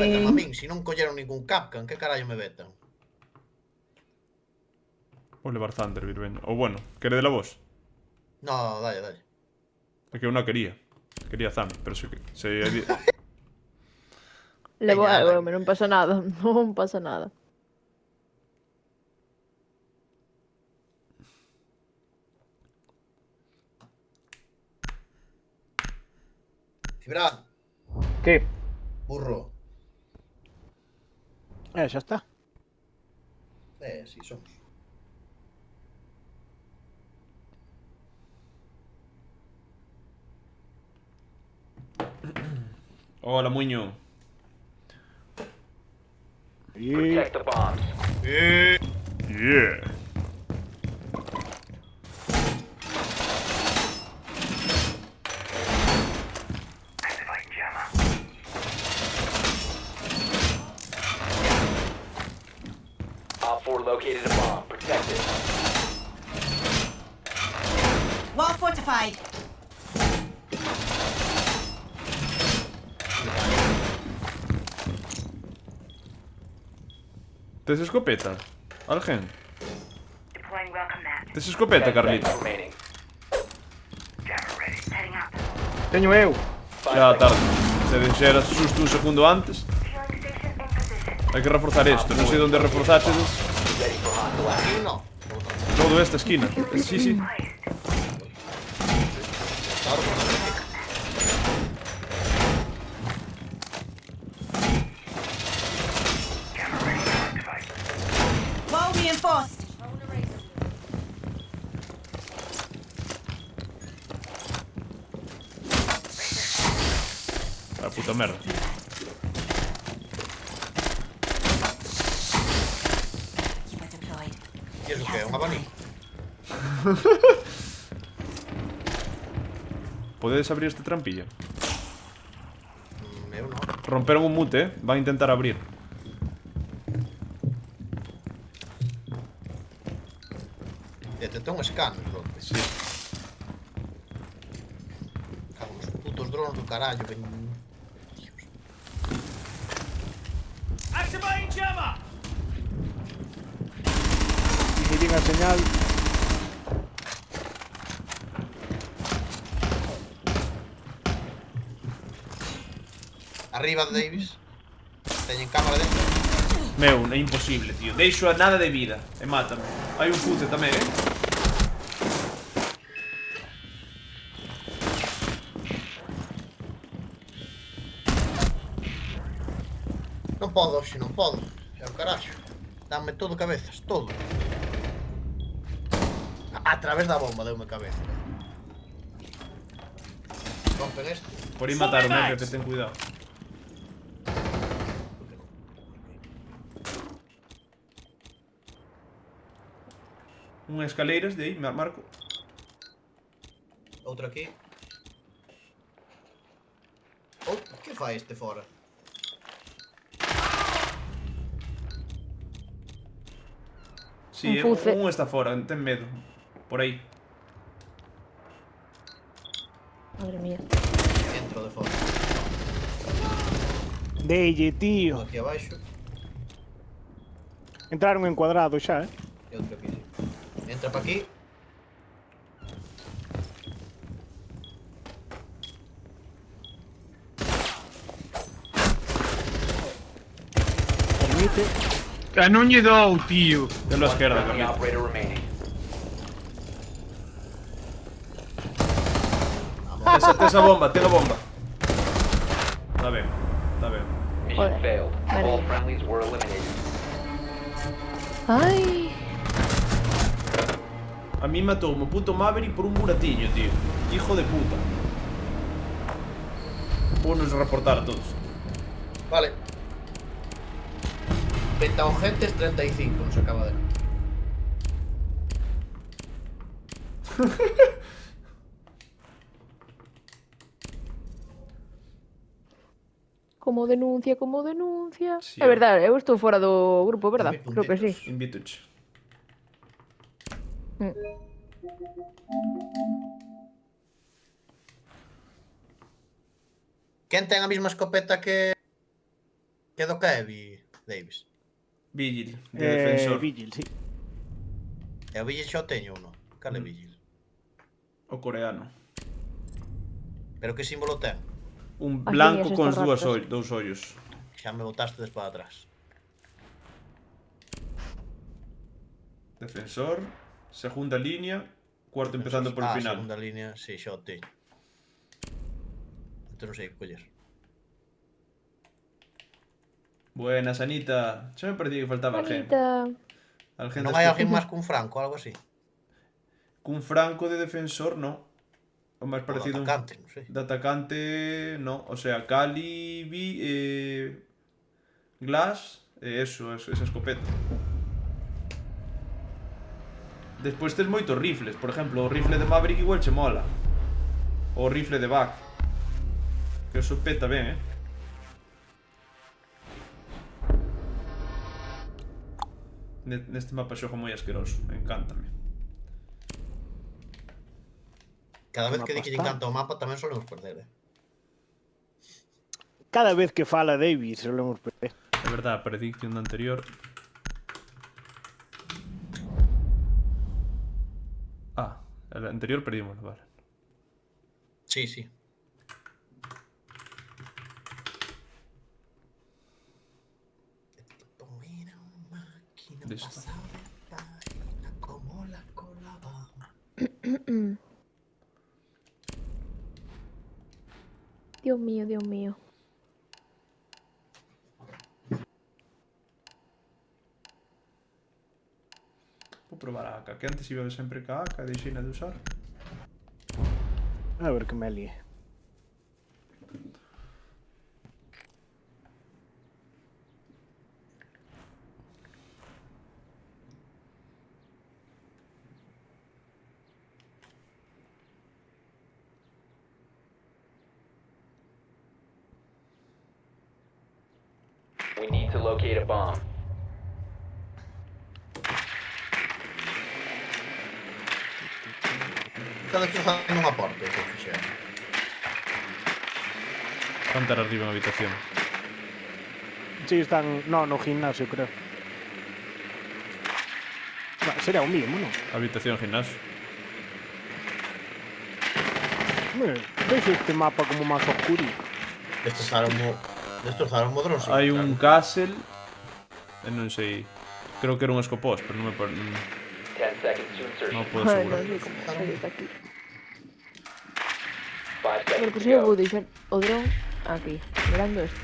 S7: vetan a min, se non colleron ningún Capcan, que carallo me vetan?
S2: Vou levar Thunderbird, veña. Ou bueno, querede la vos?
S7: No, dalle, dalle.
S2: É que eu non quería. Quería Thunder, pero se...
S4: Levo
S7: Veña,
S4: algo,
S7: dale.
S4: non pasa nada. Non pasa nada.
S7: Cibran,
S5: Que?
S7: burro.
S9: Xa está.
S7: Sí, somos.
S2: Hola, muño.
S8: Protect the bombs.
S2: Yeah.
S8: Op 4 located a bomb. Protect it.
S1: Wall fortified.
S2: Tes escopeta? Alguén?
S10: Deploying welcome mat.
S2: Tes escopeta,
S8: 10
S2: Carlita?
S8: seconds remaining.
S10: Jammer ready. Setting up.
S5: Teño eu.
S8: 5
S2: Xa
S8: seconds.
S2: tarde. Se deixeras susto un segundo antes.
S10: Fueling station in position.
S2: Hai que reforzar isto. Non sei onde reforzaches.
S8: Ready for hostile action.
S7: Aquí no.
S2: Todo esta esquina. Sí, sí.
S10: Placed.
S7: Ahora vamos a ver.
S1: Wall reinforced.
S2: A puta merda.
S7: E iso que é? Un abanico?
S2: Podedes abrir este trampillo?
S7: Eu non.
S2: Romperon un mute, van a intentar abrir.
S7: Detectou un escáner, loco.
S2: Sí.
S7: Cago nos putos drones do carallo, ven... Dios.
S9: Dividín a señal.
S7: Arriba de Davis. Teñen cámara dentro.
S2: Meu, é imposible, tío. Deixo a nada de vida e mátame. Hai un puce tamén,
S7: Non podo, hoxe non podo. Xa o caraxo. Dame todo cabezas, todo. A través da bomba deume cabeza. Rompen esto.
S2: Por aí mataron, que ten cuidado. Unha escaleiras de aí, marco.
S7: Outro aquí. Oh, que fai este fora?
S2: Sí,
S4: Un fuce.
S2: un está fora, ten medo. Por aí.
S4: Madre mía.
S7: Entro de fora.
S9: Deille, tío.
S7: Aquí abaixo.
S9: Entraron en cuadrado xa,
S7: E outro aquí, sí. Entra pa aquí.
S9: Permite.
S5: Que non lle dou, tío.
S2: Telo a esquerda,
S8: Friendly
S2: Carlito.
S8: operator remaining.
S2: Tes a bomba, ten a bomba. Está ben, está ben.
S8: Mission
S4: Joder.
S8: failed.
S4: Vale.
S8: All friendlies were eliminated.
S4: Ay.
S2: A mí matou o puto Maverick por un buratillo, tío. Hijo de puta. Vou nos reportar a todos.
S7: Vale. 21 gentes, 35 nos acaba de...
S4: Como denuncia, como denuncia.
S2: Sí,
S4: É verdade, eu estou fora do grupo, verdad?
S7: Dame
S4: Creo que sí.
S7: puntitos.
S2: Invitoche.
S4: Mm.
S7: Quen ten a mesma escopeta que do Kevin, Davis?
S2: Vigil, de defensor.
S9: Vigil, sí.
S7: E o Vigil xa o teño ou non? Cale Vigil?
S2: O coreano.
S7: Pero que símbolo ten?
S2: Un
S4: As
S2: blanco
S4: líneas
S2: con
S4: estas ratas.
S2: dous ollos.
S7: Xa me botaste para atrás.
S2: Defensor, segunda línea, cuarto empezando por el final.
S7: Segunda línea, si, xa o teño. Entón non sei que coller.
S2: Buenas, Anita. Xa me parecía que faltaba alguén.
S4: Anita.
S2: Alguén
S7: Non
S2: das
S7: hai
S2: que-
S7: alguén máis cun Franco, algo así?
S2: Cun franco de defensor, no. O máis
S7: O
S2: parecido...
S7: atacante, non sei.
S2: De atacante, no. O sea, Cali, Glass, eso, esa escopeta. Despois tes moitos rifles. Por exemplo, o rifle de Maverick igual che mola. O rifle de Buck. Que o peta ben, Neste mapa xogo moi asqueroso. Encántame.
S7: Cada vez
S9: O
S7: que di
S9: mapa
S7: que lle
S9: está.
S7: encanta o mapa tamén solemos perder,
S9: Cada vez que fala Davis solemos perder.
S2: É verdade, a predicción da anterior. Ah, a anterior perdimos, vale.
S7: Sí, sí.
S2: Listo.
S4: Dios mío, Dios mío.
S2: Vou probar a AK, que antes iba sempre ca AK, deixeina de usar.
S9: A ver que me líe.
S8: We need to locate a bomb.
S7: Está destrozando unha porta, o que fixera.
S2: Van estar arriba na habitación.
S9: Sí, están... No, no gimnasio, creo. Va, será o mismo, non?
S2: Habitación, gimnasio.
S9: Veixo este mapa como máis oscurito.
S7: Destrozaron o dron, sí.
S2: Hai un castle. E non sei. Creo que era un escopós, pero non me...
S8: 10 seconds to insertion.
S2: Non podo
S4: Ai, non
S2: asegurar.
S4: sei como salir de aquí.
S8: 5
S4: Pero
S8: seconds
S4: pues
S8: to
S4: eu vou
S8: go.
S4: deixar o dron aquí, mirando isto.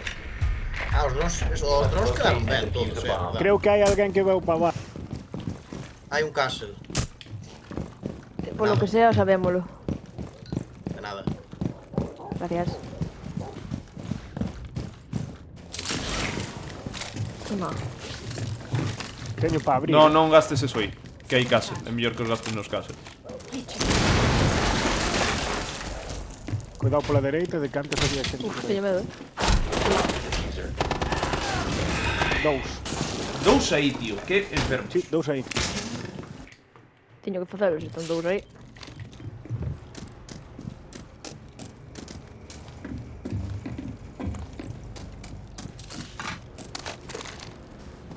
S7: Os drons quedaron ben todos, verdad.
S9: Creo que hai alguén que veu para abaixo.
S7: Hai un castle.
S4: Por lo que sea, sabémolo.
S7: De nada.
S4: Gracias. Toma.
S9: Teño para abrir.
S2: Non gastes eso aí. Que hai castle. É mellor que os gastes nos castle.
S9: Cuidado pola dereita, de que antes había xente.
S4: Uf, teño medo,
S9: Dous.
S2: Aí, tío. Que enfermo.
S9: Sí, dous aí.
S4: Teño que facelo, se están dous aí.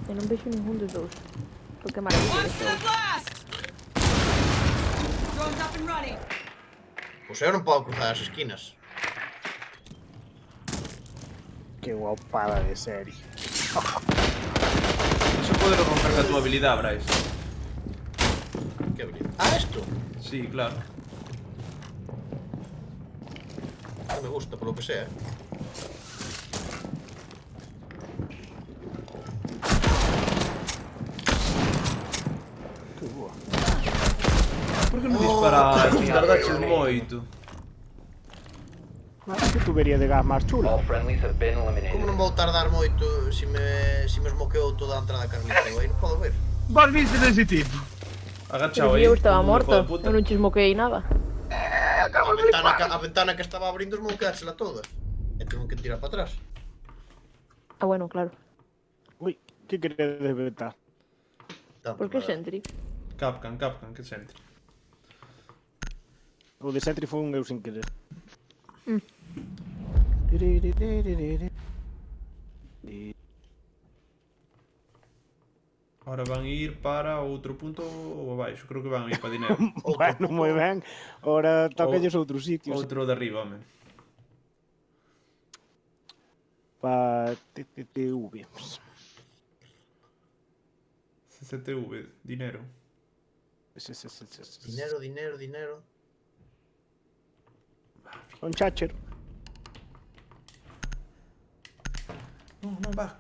S4: E non vexo ningún dos dous. Pero que maravilla este.
S7: Pois eu non podo cruzar as esquinas.
S9: Que guapada de serie.
S2: Eso pode romper a túa habilidade, Bryce.
S7: Que habilidad. Ah, esto.
S2: Sí, claro.
S7: Non me gusta, por lo que sea.
S9: Que boa.
S2: Por que non disparaste? Tardaches moito.
S9: Que tubería de gas máis chula.
S8: All friendlies have been
S7: Como
S8: eliminated.
S7: non vou tardar moito se me esmoqueou toda a entrada Carlita? Eu aí non podo ver.
S5: Vos viste dese tipo?
S2: Agachao
S4: Pero
S2: aí.
S4: si eu estaba
S2: como un hijo de
S4: morto,
S2: puta.
S4: eu non chismoquei nada.
S7: A ventana que estaba abrindo esmoqueáchela toda. E tengo que tirar para atrás.
S4: Ah, bueno, claro.
S9: Ui, que queredes vetar?
S7: Tanto
S4: Por que
S7: me dá.
S4: Sentry?
S2: Capcan, que sente.
S9: O de Sentry foi un eu sin querer.
S2: Ahora van a ir para outro punto ou abaixo. Creo que van a ir para dinero.
S9: Bueno, moi ben. Ora toquelles outros sitios.
S2: Outro de arriba, men.
S9: Pa TTV.
S2: CCTV, dinero.
S7: Dinero.
S9: Un chácher.
S2: No, back.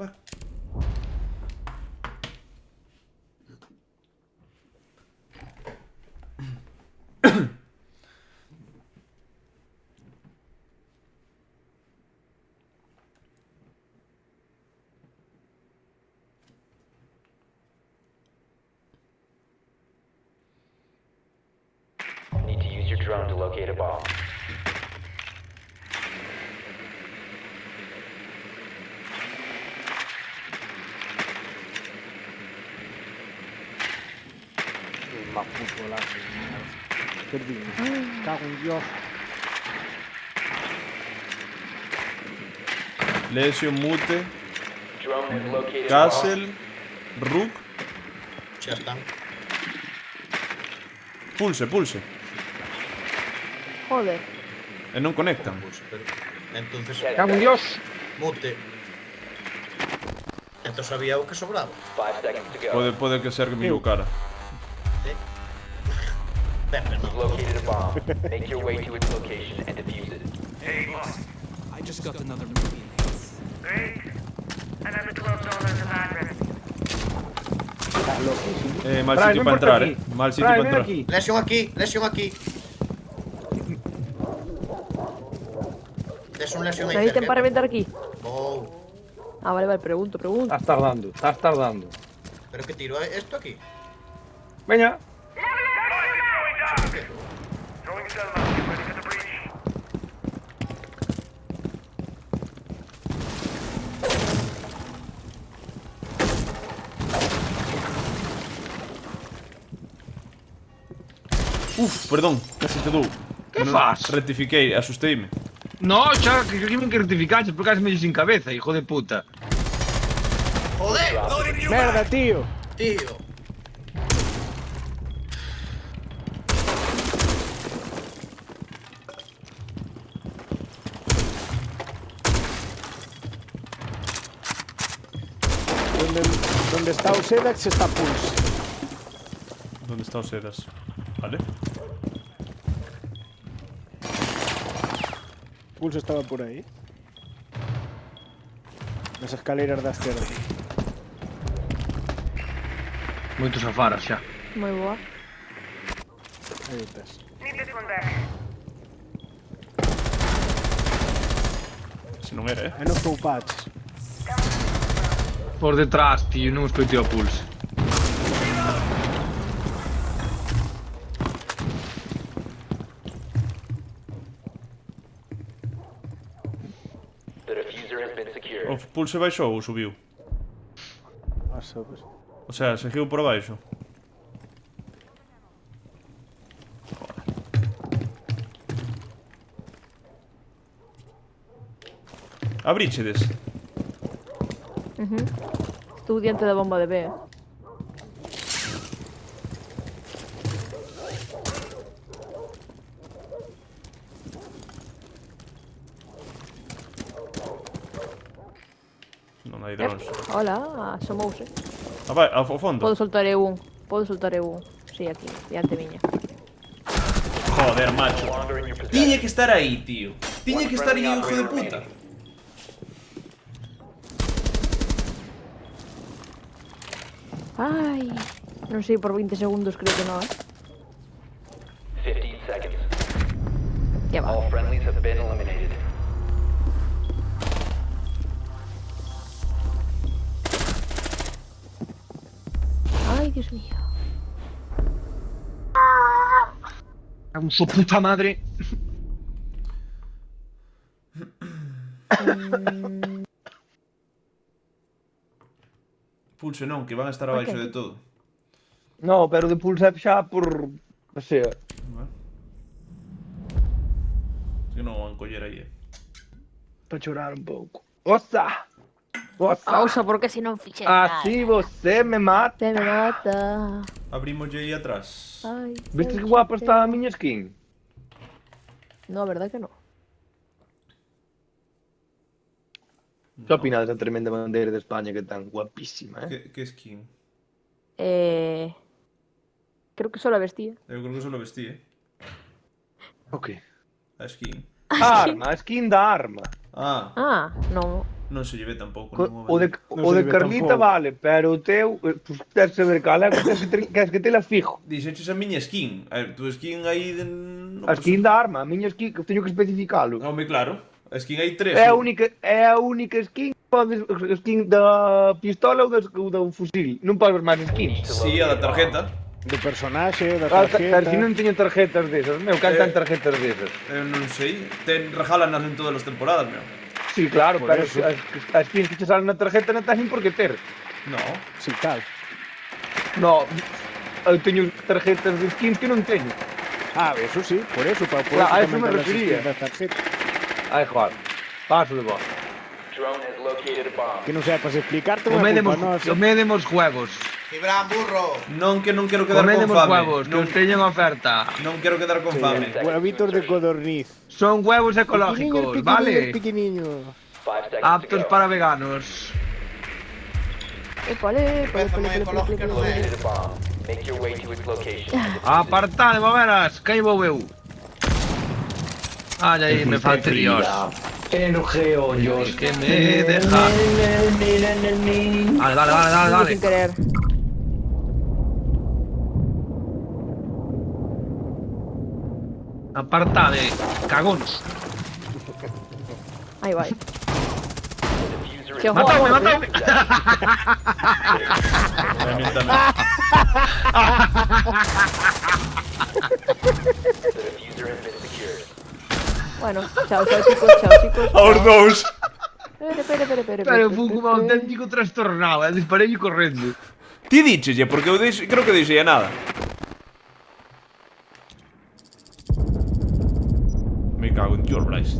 S8: Need to use your drone to locate a bomb.
S9: Más puto lazo. Perdí. Cago en Dios.
S2: Lesio, Mute,
S8: Drone has located a bomb.
S2: Castle, Rook.
S7: Xa están.
S2: Pulse.
S4: Joder.
S2: E non conectan.
S7: Pues, pero... Entonces,
S5: Cago en Dios.
S7: mute. Entonces había o que sobraba.
S8: 5 seconds to go.
S2: Pode que ser que me equivocara.
S7: Pepe,
S8: You've
S7: no.
S8: located a bomb. Make your way to its location and defuse it.
S10: just got another movie in hands. Great. Another $12 of address.
S9: Está loquísimo.
S2: Mal
S5: Brian,
S2: sitio
S5: ven
S2: para
S5: por
S2: entrar,
S5: aquí.
S2: Mal sitio
S5: Brian,
S2: para
S5: ven
S2: entrar.
S5: aquí.
S7: Lesión aquí, lesión aquí. Es un lesión ahí
S4: ¿Me dicen
S7: cerca.
S4: para reventar aquí?
S7: Oh,
S4: Ah, vale, pregunto.
S5: Estás tardando.
S7: pero que tiro esto aquí.
S5: Veña.
S2: Uf, perdón, casi te dou.
S5: Que fas?
S2: Rectifiquei, asusteime.
S5: No, xa, que me que rectificaches porque eres medio sin cabeza, hijo de puta.
S7: Joder,
S9: Merda, tío.
S7: tío.
S9: Donde está o Sedax está Pulse.
S2: Onde está o Sedas? Vale.
S9: Pulse estaba por aí. Nas escaleiras da esquerda.
S5: Moitos afaras xa.
S4: Moi boa.
S9: Aí estás.
S10: Need this one back.
S2: Se non era,
S9: E non poupaches.
S5: Por detrás, tío, non escoitei o pulse.
S8: The diffuser has been secured.
S2: O pulse baixou ou subiu?
S9: Ah, sabes.
S2: O sea, seguiu por baixo. Abríchedes.
S4: Estou diante da bomba de B, eh.
S2: Non hai drones.
S4: Hola, asomouse.
S2: Ah, vai, ao fondo.
S4: Podo soltar eu un. Sí, aquí, diante miña.
S2: Joder, macho.
S8: No longer in your possession.
S2: Tiña que estar aí, tío. Tiña que estar aí, hijo de puta.
S4: Ai, non sei por 20 segundos, creo que non, eh.
S8: 15 seconds.
S4: Ya va.
S8: All friendlies have been eliminated.
S4: Ai, Dios mío.
S5: Cago su puta madre.
S2: Pulse non, que van a estar abaixo
S4: Ok.
S2: de todo.
S5: No, pero de pulse xa por... O sea,
S2: Vale. Que non van coller aí,
S5: para chorar un pouco. Osa! Osa!
S4: Pausa, porque se non fixe nada.
S5: Así você me mata.
S4: Te me mata.
S2: Abrimos aí atrás.
S4: Ai,
S5: Viste que
S4: se
S5: guapa
S4: te-
S5: está a miña skin?
S4: No, a verdad que no.
S5: Que opinas da tremenda bandeira de España que tan guapísima, eh?
S2: Que skin?
S4: Creo que só la vestía.
S2: Eu creo que só lo vestí,
S5: Ok.
S2: A skin.
S5: Arma, a skin da arma.
S2: Ah,
S4: Ah, no.
S2: non se lleve tampouco.
S5: O de,
S9: Non
S5: o
S9: se
S5: de
S9: ve
S5: Carlita
S9: tampouco.
S5: vale, pero o teu, pues tens que saber cal é, queres que te la fijo.
S2: Dixeches a miña skin. A ver, tu skin aí de... No,
S5: A skin da arma, a miña skin, que teño que especificalo.
S2: Home, claro. A skin hai tres.
S5: É a única skin, podes, skin da pistola ou do fusil. Non podes ver máis skins.
S2: Si, a da tarjeta.
S9: Do personaxe, da
S5: Pero
S9: tarjeta.
S5: si non teño tarjetas desas, meu, que ten tarjetas desas.
S2: Eu non sei. Regalanas en todas as temporadas, meu.
S5: Sí, claro,
S9: Por
S5: pero
S9: eso.
S5: as skins que te salen na tarjeta non teñen por que ter.
S2: No.
S9: Sí, tal.
S5: No, eu teño tarjetas de skins que non teño.
S9: Ah, eso sí, por eso, para poder
S5: Claro, a eso me
S9: comentar las
S5: refería.
S9: skins das tarjetas.
S5: Ai, joder, paso de voz.
S8: Drone has located a bomb.
S9: Que non sepas explicarte unha
S5: Comedemos,
S9: culpa nosa.
S5: comedemos huevos.
S7: Gibran, burro.
S2: Non que non quero quedar con
S5: Comedemos
S2: fame.
S5: huevos, que
S2: Non,
S5: os teñen oferta.
S2: non quero quedar con fame.
S9: Huevitos de codorniz.
S5: Son huevos ecológicos, ¿vale?
S9: Pequeniños.
S8: 5 seconds
S5: Aptos
S8: to go.
S5: para veganos.
S7: Peza moi ecológica non é.
S8: Located a bomb. Make your way to its location.
S5: Apartade, moveras, que aí vou eu. Ai, aí, me falta Dios. El geollos que me deja. Dale.
S4: Sin querer.
S5: Aparta de cagons.
S4: Ahí va.
S8: Diffuser
S4: Qué
S8: is
S4: guapo.
S5: Matadme.
S2: También.
S8: the diffuser has been secured.
S4: Bueno, chao chicos.
S2: Our
S4: chao.
S2: dose.
S4: Espera.
S5: Pero fue como auténtico trastornado, disparé correndo.
S2: Ti díchelle, porque eu creo que dixelle nada. Me cago en tío, Bryce.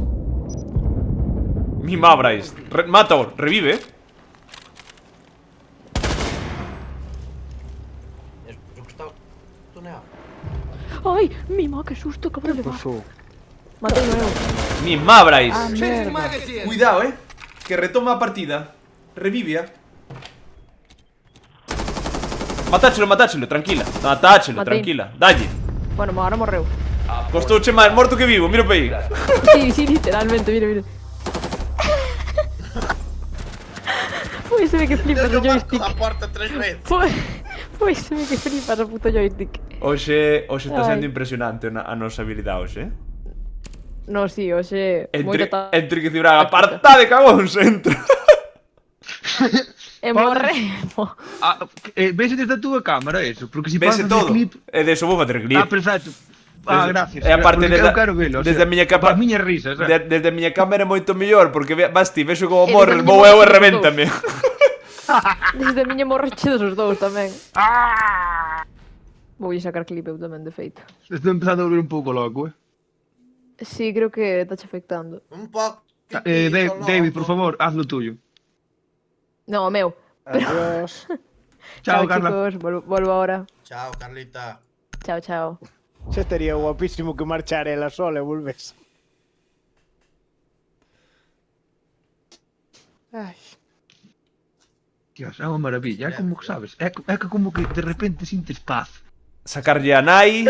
S2: Mima, Bryce. Mátao, revive.
S7: Eso que está tuneado.
S4: Ay, mima, qué susto, cabrón.
S9: ¿Qué pasó?
S4: Maté nuevo.
S2: Mima, Bryce.
S4: Ah, mierda.
S2: Cuidado, que retoma a partida. Revivia. Matáchelo, tranquila. Matáchelo,
S4: Maté.
S2: tranquila. Dalle.
S4: Bueno, ahora morreu.
S2: Costouche máis morto que vivo, mira para aí.
S4: Sí, literalmente, mira. Uy, se ve que flipas o joystick.
S7: A porta 3 veces.
S4: Uy, se ve que flipas o puto joystick.
S2: Hoxe está
S4: Ai.
S2: sendo impresionante a nosa habilidade hoxe,
S4: No, sí, oxe, moito ta...
S2: Entre que cibrar aparta de cagóns, entra.
S4: E morremo.
S5: Ves desde a túa cámara eso? Porque se
S2: Vese
S5: pasas
S2: todo.
S5: clip...
S2: E de eso vou facer clip.
S5: perfecto. Gracias.
S2: E aparte
S5: Porque
S2: desde,
S5: eu quero velo,
S2: desde a miña capa,
S5: As miñas risas,
S2: desde a miña cámara é moito mellor, porque vas ti, vexo como
S4: E
S2: morres,
S4: desde a
S2: vou
S4: miña
S2: eu e
S4: morre
S2: revéntame.
S4: Desde a miña morrechedos os dous tamén. Vou sacar clip eu tamén, de feito.
S5: Estou empezando a volver un pouco loco,
S4: Sí, creo que está afectando.
S7: Un poco.
S5: David, por favor, haz lo tuyo.
S4: No, o meu.
S9: Adiós.
S5: Chao, Carla.
S4: chicos, volvo ahora.
S7: Chao, Carlita.
S4: Chao.
S9: Xa estaría guapísimo que marchar ela sola e volves. Ai.
S5: Dios, é unha maravilla, é como que sabes, é que como que de repente sintes paz.
S2: Sacarlle a nai.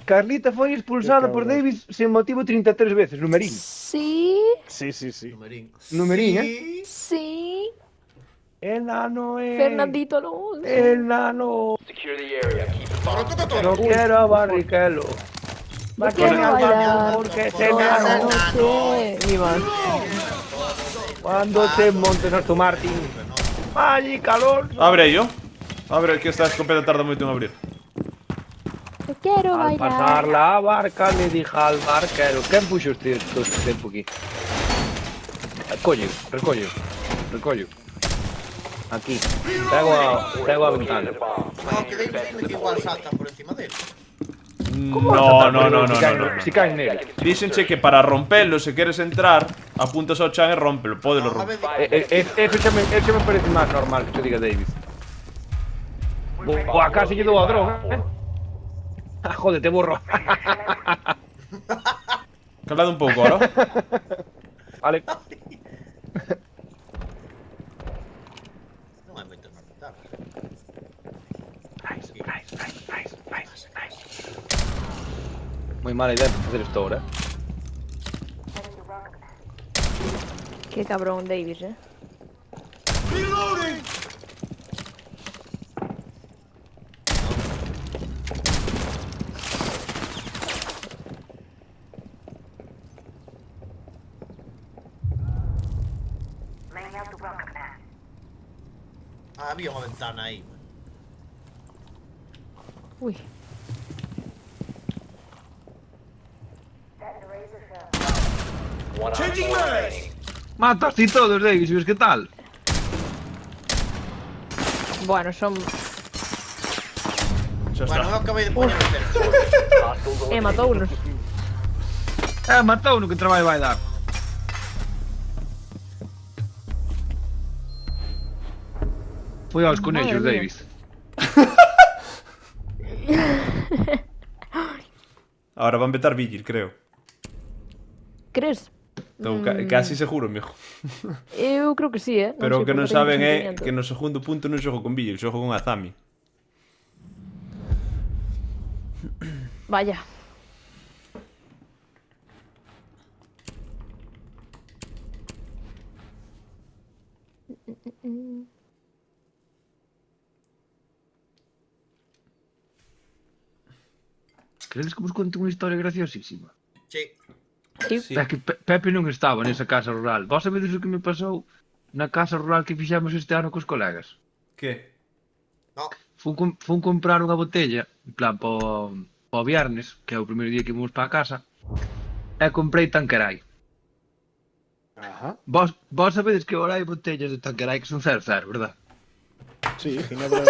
S5: Carlita foi expulsada por David sen motivo 33 veces, numerín.
S4: Sí.
S9: Sí.
S5: Numerín,
S4: Sí.
S5: El nano é...
S4: Fernandito Alonso.
S5: El nano...
S8: Secure the area. Keep the bomb.
S5: No quiero a Barrichello. Va que me
S4: bailar
S5: al porque se me
S4: Toda la
S5: ha
S4: noche. Mi man.
S5: Cuando te montes a tu Martín. Magic Alonso.
S2: Abre yo. Abre, que esta escopeta tarda moito en abrir.
S4: Te quiero
S5: Al pasar la barca le dije al barquero. ¿Quen puxo este tempo aquí? Recollo. Aquí. Traigo a ventana.
S7: No, que dime que igual salta por encima dele.
S2: No.
S5: Si caen nele.
S2: Díxenche que para rompelo, se queres entrar, apuntas ao chan e rómpelo, pódelo
S7: A ver,
S2: romper.
S5: Eso xa me parece máis normal que te diga David. Boa, casi lle dou a dron, Joder, te borro.
S2: Calado un pouco, ahora.
S5: Vale.
S7: non hai moitas máis ventanas.
S5: Nice. Moi mala idea para facer isto ahora.
S4: Qué cabrón Davis,
S10: Laying out the welcome mat.
S7: Ah, había unha ventana aí.
S4: Uy.
S8: One on four remaining.
S5: Mataste todos, David, sabes que tal?
S4: Bueno, son...
S2: Xa
S7: Bueno, eu
S2: está.
S7: acabei de poñer o cerco.
S8: Hostiles
S4: matou unos.
S5: Matou no que traballo vai dar. Foi aos conexos,
S4: Madre mía.
S5: David.
S2: Ahora van vetar Vigil, creo.
S4: Crees?
S2: Estou casi seguro, mijo.
S4: Eu creo que sí,
S2: Pero o que non
S4: porque teño
S2: saben é
S4: presentimiento.
S2: que no segundo punto non xogo con Vigil, xogo con Azami.
S4: Vaya.
S5: Credes que vos conto unha historia graciosísima?
S7: Sí.
S2: Sí.
S5: É que Pepe non estaba nesa casa rural. Vos sabedes o que me pasou na casa rural que fixemos este ano cos colegas?
S2: Que?
S7: No.
S5: Fun comprar unha botella, en plan, po viernes, que é o primeiro día que vimos para a casa, e comprei Tanqueray.
S9: Ajá.
S5: Vos sabedes que ahora hai botellas de Tanqueray que son 0-0, verdad?
S9: Sí, ginebra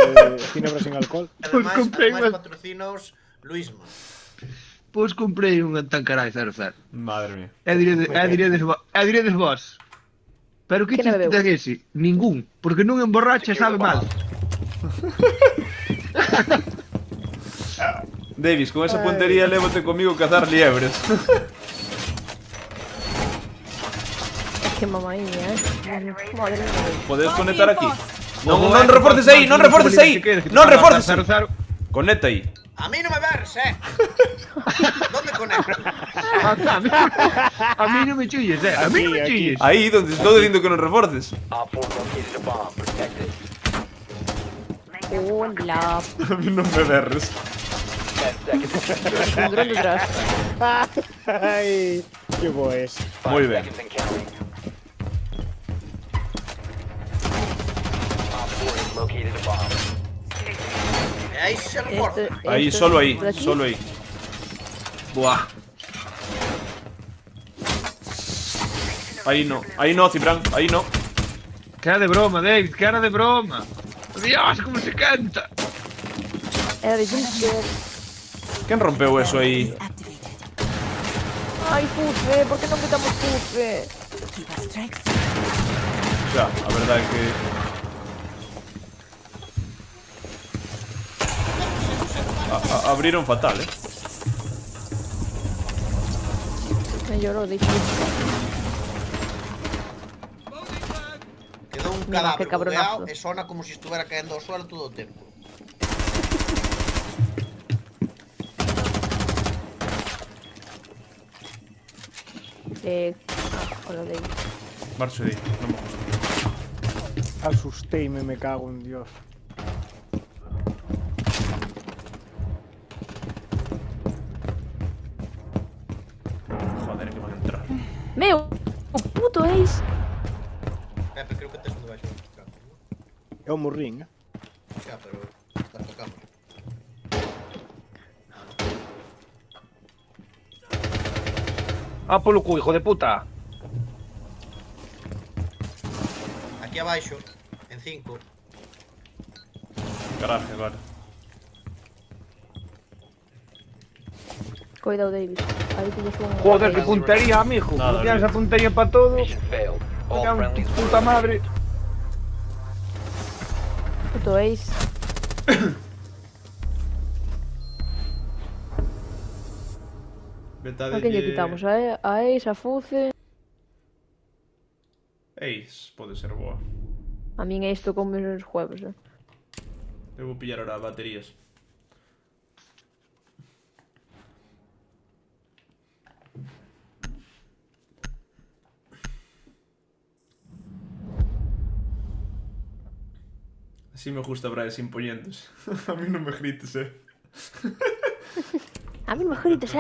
S9: sin alcohol.
S7: Ademais
S5: comprei unha-
S7: patrocinos Luisma.
S5: Pois comprei unha Tanqueray 0-0.
S2: Madre mía.
S5: E diredes vos. Pero que
S4: Que non
S5: chiste
S4: bebeu?
S5: ten ese? Ningún, porque non emborracha e sabe mal.
S2: Davis, con esa puntería lévote comigo cazar liebres.
S4: Es que mamaíña, Madre mía.
S2: Podes conectar aquí. Non reforces aí, non reforces aí. Non reforces.
S5: 0-0.
S2: Conecta aí.
S7: A mí no me ves, ¿Dónde conecto?
S5: A mí non me chilles, a mí non me
S9: Aquí,
S5: chilles.
S2: Aí donde estou dicindo que non reforces.
S8: Op 4 located a bomb. Protect it.
S4: Hola.
S2: A mí non me berres.
S8: 10 seconds.
S4: Un dron detrás.
S9: Ai, que bo es.
S2: Moi ben.
S8: Seconds and counting. Op 4 has located a bomb.
S7: Ahí se reforza.
S2: Aí, solo aí, solo aí.
S5: Buah.
S2: Aí no, Cipran, aí no.
S5: Que era de broma, David, que era de broma. Dios, como se canta.
S4: Era de Junker.
S2: Quen rompeu eso aí?
S4: Ai, Fufe, por que non metamos Fufe?
S2: Xa, a verdade é que... Abriron fatal,
S4: Me lloró, dije.
S7: Quedó un
S4: Mira, qué
S7: cadáver
S4: cabronazo.
S7: bugueado e sona como si estuviera caendo ao suelo todo o tempo.
S4: Hola, David.
S2: Marcho de aí, non me gusta.
S9: Asusteime, me cago en Dios.
S2: Joder, que van a entrar.
S4: Meu, o puto Ace.
S7: Pepe, creo que tes un debaixo.
S9: É o morrín,
S7: Xa, pero estás co cámara.
S5: Ah, polo cu, hijo de puta.
S7: Aquí abaixo, en 5.
S2: Garaje, vale.
S4: Cuidado, David. Ahí tienes un...
S5: Joder, que puntería, amigo.
S2: Nada,
S5: No tienes
S2: bien.
S5: esa puntería para todo.
S8: Mission failed. All
S5: Venga,
S8: friendlies
S5: tu puta madre.
S4: Puto Ace.
S2: Vete a
S4: ¿A quién lle quitamos? A Ace, a Fuce...
S2: Ace, pode ser boa.
S4: A min Ace tocou menos jueves,
S2: Eu vou pillar ahora baterías. Así me gusta Brian imponentes. A mí non me grites,
S4: A mí me grites,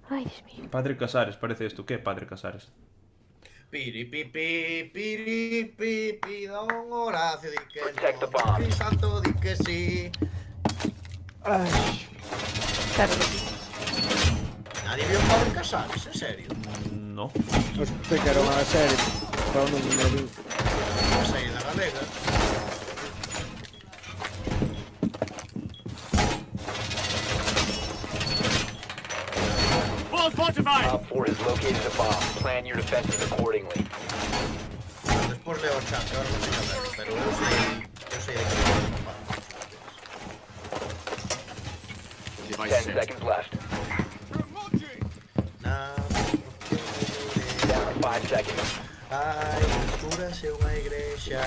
S4: Ai, Dios mío.
S2: Padre Casares, parece isto. Que é Padre Casares?
S7: Piripipi, piripipi, don Horacio di que
S8: Protect the
S7: no,
S8: bomb.
S7: Di Santo di que sí.
S9: Ai,
S4: Claro que sí.
S7: Nadie vio Padre Casares, en serio.
S2: No.
S9: non sei que era unha serie, pero non me vi.
S7: Esa aí da galega.
S8: 4 has located a bomb. Plan your defenses accordingly.
S7: Despois leo o chat, agora non sei aberto, pero eu sei de que...
S8: 10 seconds left. Down to 5 seconds.
S7: Ai, cúrase unha igrexa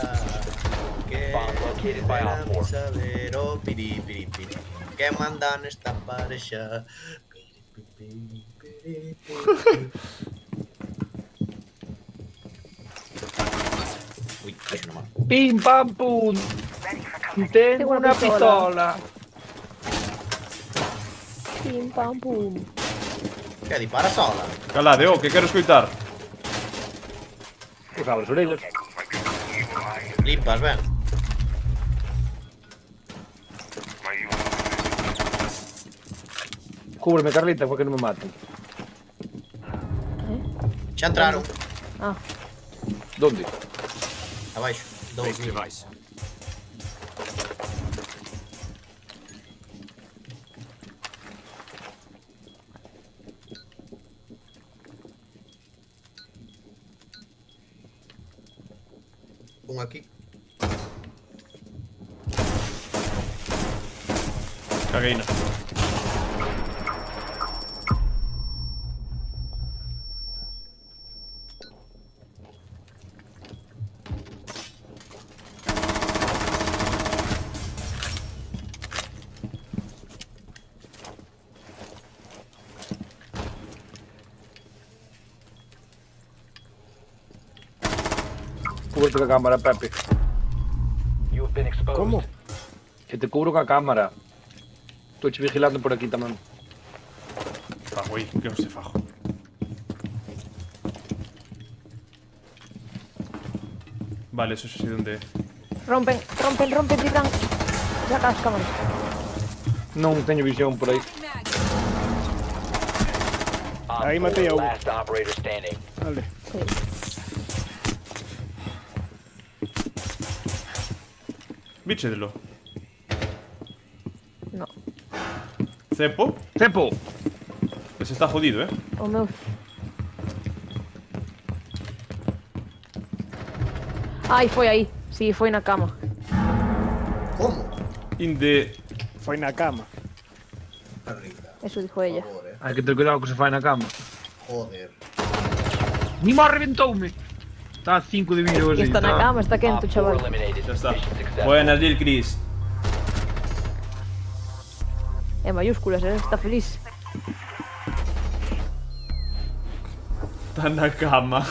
S7: que
S8: Bomb located by
S7: era
S8: Op 4.
S7: saber o piri piri piri que manda nesta parexa. Piri, piri, piri, piri. Ui, deixa na mano.
S5: Pim pam pum. Tengo una pistola.
S4: Pim pam pum.
S7: Que dispara sola?
S2: Calade, que quero escoitar.
S5: Pues abre as orellas.
S7: Limpas, ben.
S5: Cúbreme, Carlita, porque non me maten.
S7: Xa entraron.
S4: Ah,
S5: Donde?
S7: Abaixo. Dous. Un aquí.
S2: Cagueina.
S5: Cúbrete ca cámara, Pepe.
S8: You have been exposed.
S9: Como?
S5: Que te cubro ca cámara. Estou che vigilando por aquí tamén.
S2: Fajo aí, que non se fajo. Vale, eso sí donde...
S4: rompen, Titán. Saca as cámaras.
S5: Non teño visión por aí.
S8: Op
S9: Ahí
S8: 4,
S9: matei a uno.
S8: last operator standing.
S9: Vale.
S4: Sí.
S2: Víchedelo.
S4: No.
S2: Cepo.
S5: Cepo!
S2: Ese está jodido,
S4: O meu... Ai, foi aí. Sí, foi na cama.
S7: Como?
S2: In the...
S9: Foi na cama.
S7: Carlita,
S4: Eso dijo
S7: por
S4: ella.
S7: favor,
S5: Hai que ter cuidado que se fai na cama.
S7: Joder.
S5: Ni má reventoume! Está a 5 de vida ou
S4: E
S5: así.
S4: está na cama, está
S8: Op
S4: quente,
S8: 4
S4: chaval.
S8: eliminated.
S2: Ya está.
S8: Mission successful.
S2: Buenas, Lil Chris.
S4: En mayúsculas, está feliz.
S2: Está na cama.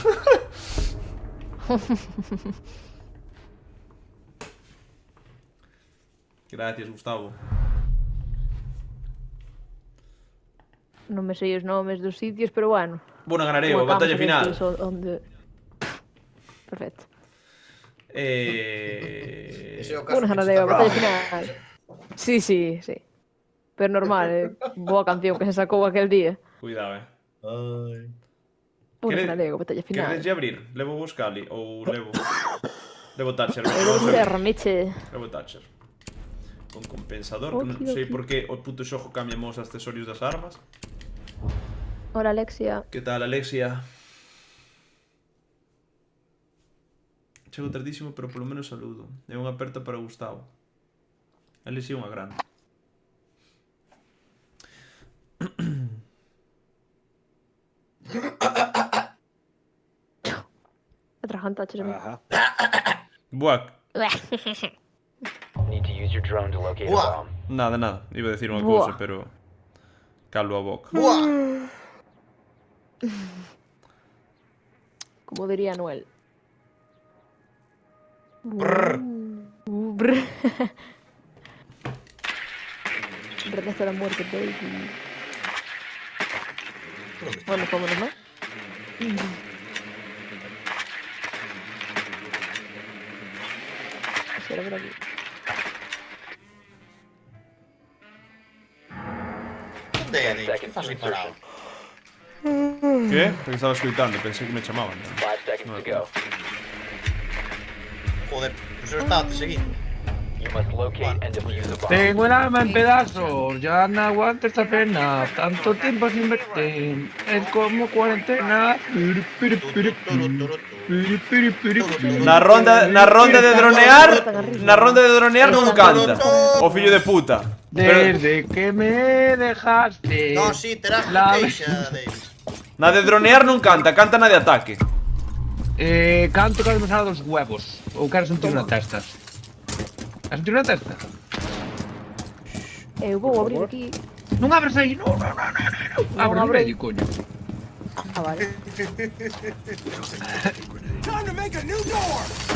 S2: Gracias, Gustavo.
S4: Non me sei os nomes dos sitios, pero bueno.
S2: Bueno, ganaré,
S4: Unha cama
S2: batalla
S4: sabes
S2: final.
S4: que eso onde... Perfecto.
S7: Ese é o caso
S4: Bueno,
S7: que
S4: ganadeo,
S7: está
S4: batalla
S7: bravo.
S4: final. Sí, sí, sí. Pero normal, boa canción que se sacou aquel día.
S2: Cuidado,
S7: Ai.
S4: Bueno,
S2: Quere-
S4: ganadeo, batalla final.
S2: Queredes abrir? Levo buscali ou levo... Levo Thatcher.
S4: Eu
S2: Vamos a
S4: de
S2: ver.
S4: Ramiche.
S2: Levo Thatcher. Con compensador, que non
S4: Oki,
S2: sei
S4: oki.
S2: por que o puto xogo cambiamos os accesorios das armas.
S4: Hola, Alexia.
S2: Que tal, Alexia? Chego tardísimo, pero polo menos saludo. É unha aperta para Gustavo. Alexia é unha grande.
S4: Atragantaches a mí.
S9: Ajá.
S2: Buah,
S8: Need to use your drone to locate a
S7: Buah.
S8: bomb.
S2: nada. Iba a decir unha
S4: Buah.
S2: cousa, pero... Calo a boca.
S7: Buah.
S4: Como diría Noel.
S7: Brr.
S4: Brr. Brr hasta la muerte, baby. Bueno, vámonos, ¿no? Será por aquí.
S7: Onde é, Dave? Que faz aí parado?
S2: Que? Porque estaba escoitando, pensei que me chamaban.
S8: 5 seconds to go.
S7: Joder, pois eu estaba te seguindo.
S8: You must locate and defuse the bomb.
S5: Tengo el alma en pedazos, ya no aguanto esta pena. Tanto tiempo sin verte, es como cuarentena.
S2: Na ronda de dronear non canta. O fillo de puta.
S5: Desde que me dejaste.
S7: No, sí, terás
S5: La-
S7: que queixa, Davis.
S2: Na de dronear non canta, canta na de ataque.
S5: Canto cada vez me sale dos huevos. Ou quero sentir na testa. Queres sentir na testa?
S4: Eu vou abrir aquí.
S5: Non abres aí, non. Abre o
S4: abro aí.
S5: medio, coño.
S4: Ah, vale.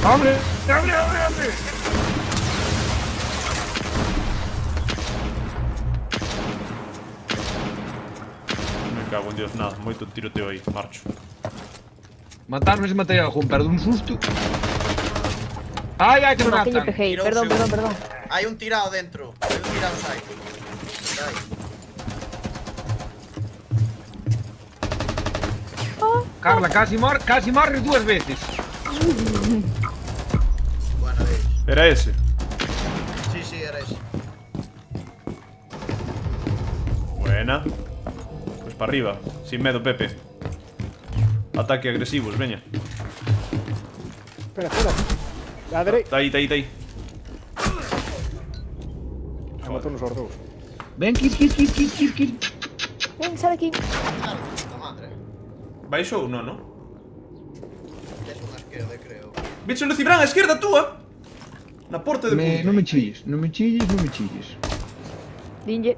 S5: Abre.
S2: Me cago en Dios, nada, moito tiroteo aí, marcho.
S5: Matarme se matei a Jun, pero dun susto. Ai, que me
S4: No, que lle
S5: matan.
S4: peguei.
S7: Tirou
S4: Perdón,
S7: seu.
S4: perdón, perdón.
S7: Hai un tirado dentro. Hai un tirado sai. Aí.
S5: Carla, casi morres dúas veces.
S7: Bueno, Davis.
S2: Era ese.
S7: Sí, era ese.
S2: Buena. Pues para arriba, sin medo, Pepe. Ataque agresivos, veña.
S9: Espera. A dereita.
S2: Tá aí.
S9: Matou nos os dous.
S5: Ven, kiss.
S4: Ven, sal aquí.
S7: Claro, puta madre.
S2: Baixou, non?
S7: Es unha esquerda, creo.
S2: Bicho Lucibran, a esquerda túa. Na porta de
S5: Non me chilles.
S4: Dinlle.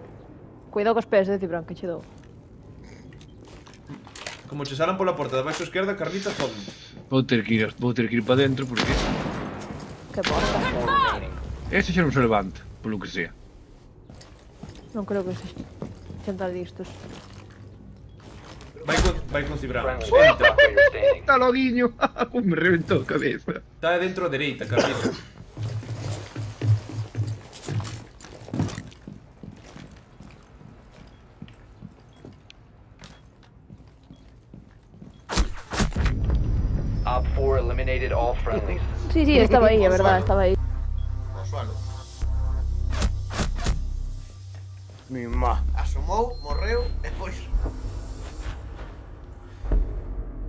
S4: Cuidado cos pés, Cibran, que che dou.
S2: Como che salan pola porta de baixo esquerda, Carlitas, joden.
S5: Vou ter que ir para dentro porque
S4: Que porta.
S5: ese xa non se levanta, polo que sea.
S4: Non creo que se xentar distos.
S2: Vai con Cibran.
S8: Friendly
S2: Entra.
S8: operator standing.
S5: Está loguiño. Me reventou a cabeza.
S2: Está dentro a dereita, Carlitas.
S8: Op 4 eliminated all friendlies.
S4: Sí, estaba aí, é verdad, estaba aí.
S7: Ao suelo.
S9: Mi má.
S7: Asomou, morreu, e pois...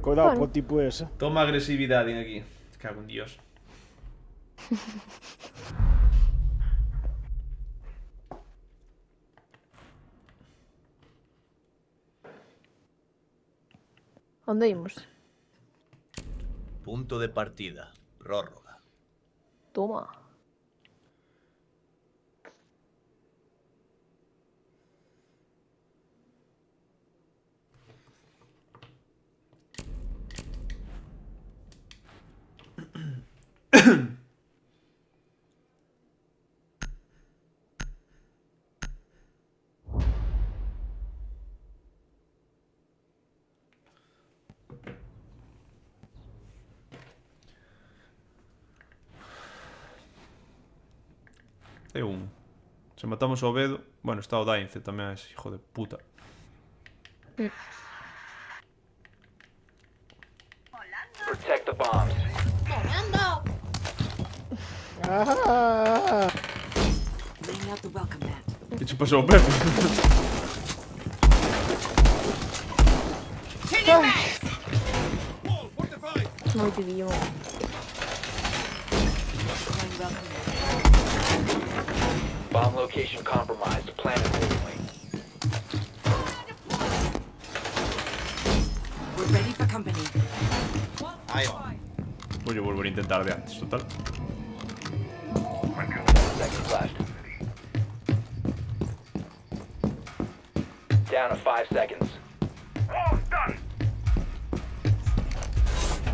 S9: Cuidado
S4: Bueno.
S9: co tipo ese.
S2: Toma agresividade en aquí. Cago en Dios.
S4: Onde imos?
S7: Punto de partida. Prórroga.
S4: Toma.
S2: É un. Se matamos ao Bedo... Bueno, está o Daince tamén, ese hijo de puta.
S8: Protect the bombs.
S1: Laying out the welcome mat.
S2: Que che pasou, Pepe?
S4: Moi te digo.
S1: Laying welcome mat.
S8: Bomb location compromised. Plan accordingly.
S1: We're ready for company.
S7: Aí va.
S2: Vou yo volver a intentar de antes, total.
S8: Seconds left. Down to 5 seconds.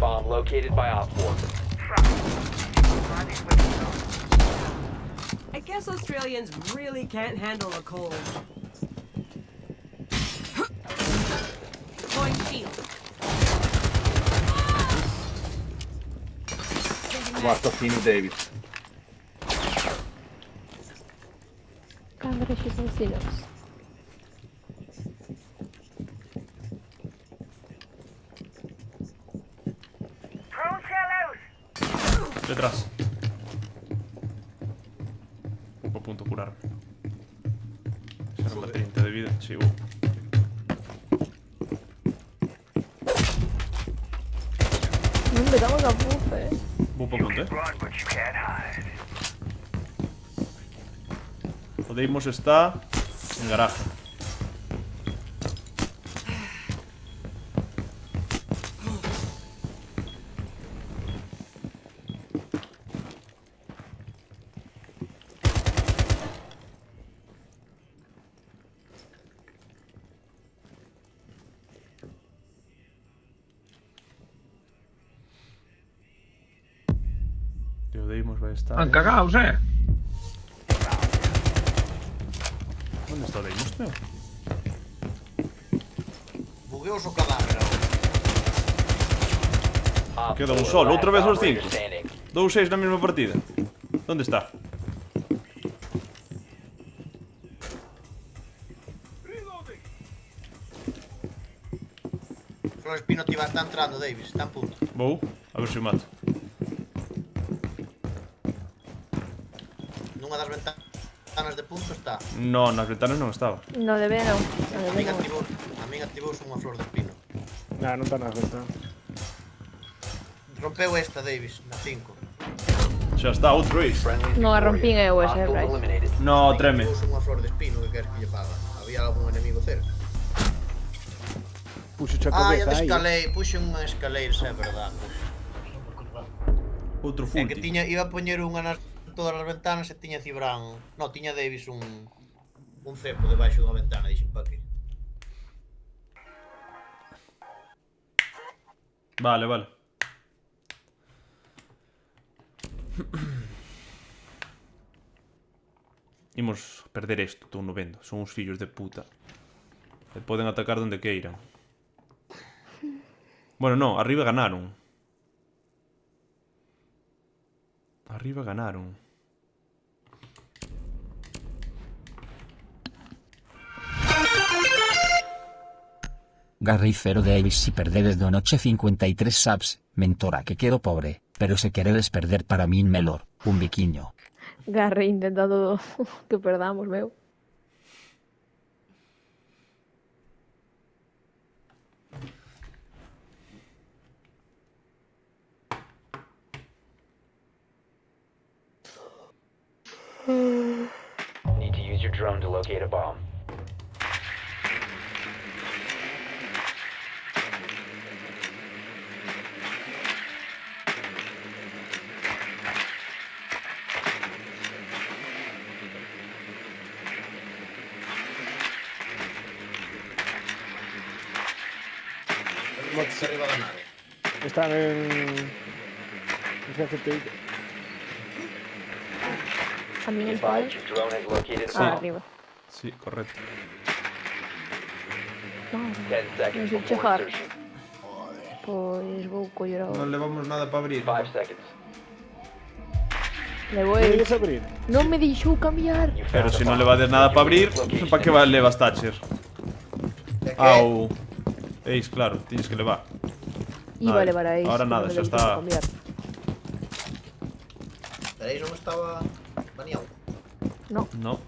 S8: Bomb located by Op 4.
S1: I guess Australians really can't handle a cold. Going shield.
S5: Basta Fino Davis.
S4: Камера ще засилилась.
S10: Prone shell out.
S2: Detrás. punto curarme. Será una 30 de vida. Sí,
S4: Non me damos a buff,
S2: Vou para punto,
S10: Run, but you can't hide.
S2: O Deimos está en garaje. E o Deimos vai estar...
S5: Han cagaos,
S2: Onde está o Deimos, meu?
S7: Bugueouse o cadáver agora.
S8: Op
S2: Queda un
S8: 4,
S2: solo,
S8: last
S2: outra vez os
S8: operator
S2: 5.
S8: standing.
S2: 2-6 na mesma partida. Onde está?
S7: Flor Espino está entrando, Davis, está en punto.
S2: Vou, a ver se o mato.
S7: Nunha das ventanas de punto está.
S2: No, nas ventanas non estaba.
S4: No debe non.
S7: A min activouse unha Flor de Espino.
S9: Non está na ventana.
S7: Rompeu esta, Davis, na 5.
S2: Xa está, outro is.
S8: Friendly's
S4: No, a rompín eu
S8: victorious.
S4: ese,
S8: Hostiles
S4: Bryce.
S8: eliminated.
S2: No, treme.
S7: Activouse unha Flor de Espino que queres que lle paga. Había algún enemigo cerca.
S9: Puxo a
S7: Ah, ya
S9: cabeza aí.
S7: descalei, puxe unha escaleira, é verdade.
S2: Outro
S7: É que
S2: fulti.
S7: iba a poñer unha nas todas as ventanas e tiña Cibran... No, tiña Davis un cepo debaixo dunha ventana, dixen pa aquí.
S2: Vale, vale. Imos perder isto, estou no vendo. Son uns fillos de puta. E poden atacar donde queiran. Bueno, no, arriba ganaron. Arriba ganaron.
S11: Garry Cero Davis si perdedes do noche 53 subs, mentora que quedo pobre, pero se queredes perder para min melor, un biquiño.
S4: Garry intentado que perdamos, meu.
S8: Need to use your drone to locate a bomb.
S7: Motes arriba da nave.
S9: Están en... CFTI.
S4: A mí
S8: Be
S4: en
S8: advised, your drone has located a
S4: Ah,
S8: bomb.
S4: arriba.
S2: Sí, correcto.
S4: No,
S8: 10 seconds
S4: sei
S8: before
S4: chegar.
S8: insertion.
S4: Pois vou coller o...
S2: Non levamos nada para abrir.
S8: 5 seconds.
S4: Le vou...
S9: Podes abrir?
S4: Non me deixou cambiar.
S8: You
S2: Pero
S8: found
S2: se
S8: the
S2: non
S8: bomb.
S2: levades nada para abrir,
S8: Make your way to its
S2: para que
S8: location.
S2: levas Thatcher?
S7: É que...
S2: Au. Eis, claro, tienes que levar.
S4: Iba
S2: Vale,
S4: a levar a isto.
S2: ahora nada,
S4: non me
S2: xa
S4: deixou
S2: está.
S4: cambiar.
S7: Pero aí non estaba baneado.
S4: No.
S2: No.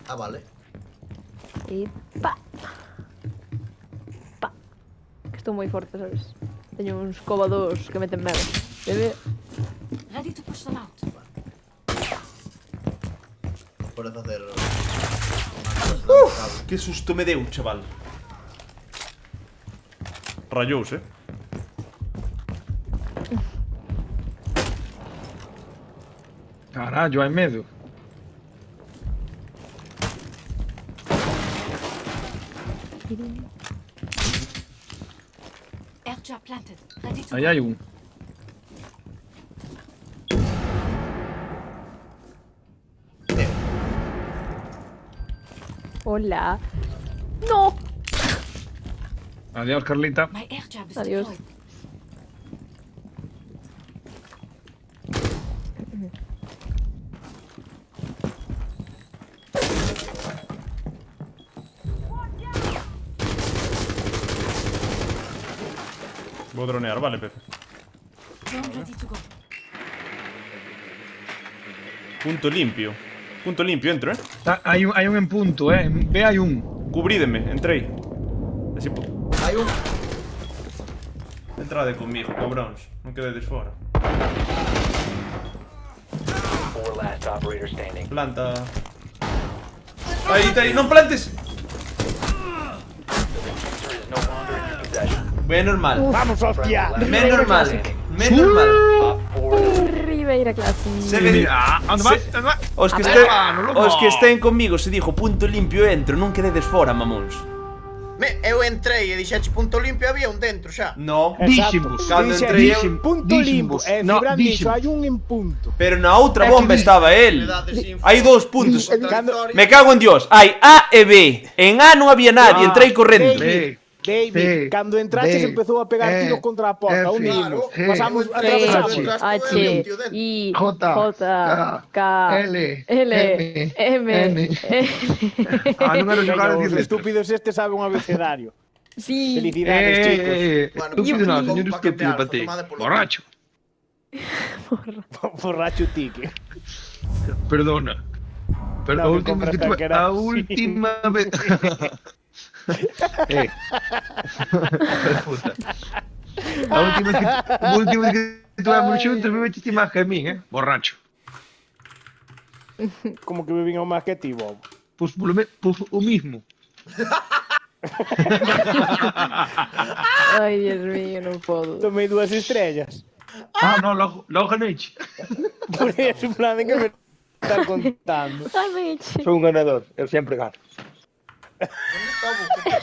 S7: Ah, vale.
S4: E pa. Pa. Que estou moi forte, sabes? Teño uns cobados que meten medo. Bebe.
S1: Ready to push them out.
S7: Podes facer...
S2: Que susto me deu, chaval. Rayouse,
S5: Carallo, hai medo.
S1: Airtrap planted. Ready to
S5: Aí hai un.
S4: Hola. No.
S5: Adiós, Carlita.
S1: My airtrap is
S4: Adiós.
S1: deployed.
S2: Vou dronear, vale, Pepe. Punto limpio. Punto limpio, entro,
S5: Hai un en punto, B hai un.
S2: Cubrídeme, entrei. Así
S7: Hai un...
S2: Entrade conmigo, cabróns. Non quededes fora.
S8: 4 last operator standing.
S2: Planta. Aí, non plantes.
S8: Diffuser is no longer in your possession.
S2: Menos mal.
S9: Vamos, hostia.
S2: Menos mal. Menos mal.
S8: Op 4
S4: Ribeira Classic.
S2: Se me...
S5: Onde vas? Onde vas?
S2: Os que, os que estén conmigo se dijo punto limpio entro, non quededes fora, mamóns.
S7: Eu entrei e dixeche punto limpio e había un dentro xa.
S2: No,
S5: Díximos.
S2: Cando
S9: Dixe,
S2: entrei eu...
S9: dixen, punto limpo.
S5: Díximos.
S9: No,
S5: No,
S9: dixo,
S5: díximos.
S9: hai un en punto.
S2: Pero na outra bomba estaba él.
S7: Verdades
S2: Hai 2 puntos.
S7: Cando...
S2: Me cago en Dios. Hai A e B. En A non había nadie, entrei correndo.
S9: David, cando entraches empezou a pegar tiros contra a porta. Un
S7: Claro.
S9: Pasamos,
S7: Claro.
S9: atravesamos.
S7: Claro.
S4: H, I, J, K,
S5: L,
S4: L, M, N.
S5: Non era xogar a
S9: Os
S5: decirle.
S9: estúpidos este sabe un abecedario.
S4: Sí.
S9: Felicidades, chicos.
S7: Bueno,
S5: Estúpido non,
S7: como
S5: señor
S7: un paquete
S5: estúpido
S7: alfa,
S5: para ti.
S7: tomade polo
S5: Borracho.
S9: Borracho tique.
S5: Perdona. Pero
S9: No,
S5: a
S9: que
S5: última vez que
S9: compras
S5: tuve...
S9: calquera,
S5: A
S9: sí.
S5: última vez... Puta. A última vez que tuvemos xuntos me metiste máis que a min, borracho.
S9: Como que me vinha máis que ti, Bob.
S5: Pois o mismo.
S4: Ay, Dios mío, non podo.
S9: Tomei 2 estrellas.
S5: Non, logo ganeiche.
S9: Por eso, en plan de que me están contando.
S4: Ay, Mitch.
S5: Sou un ganador, eu sempre gano.
S7: Onde está o buque?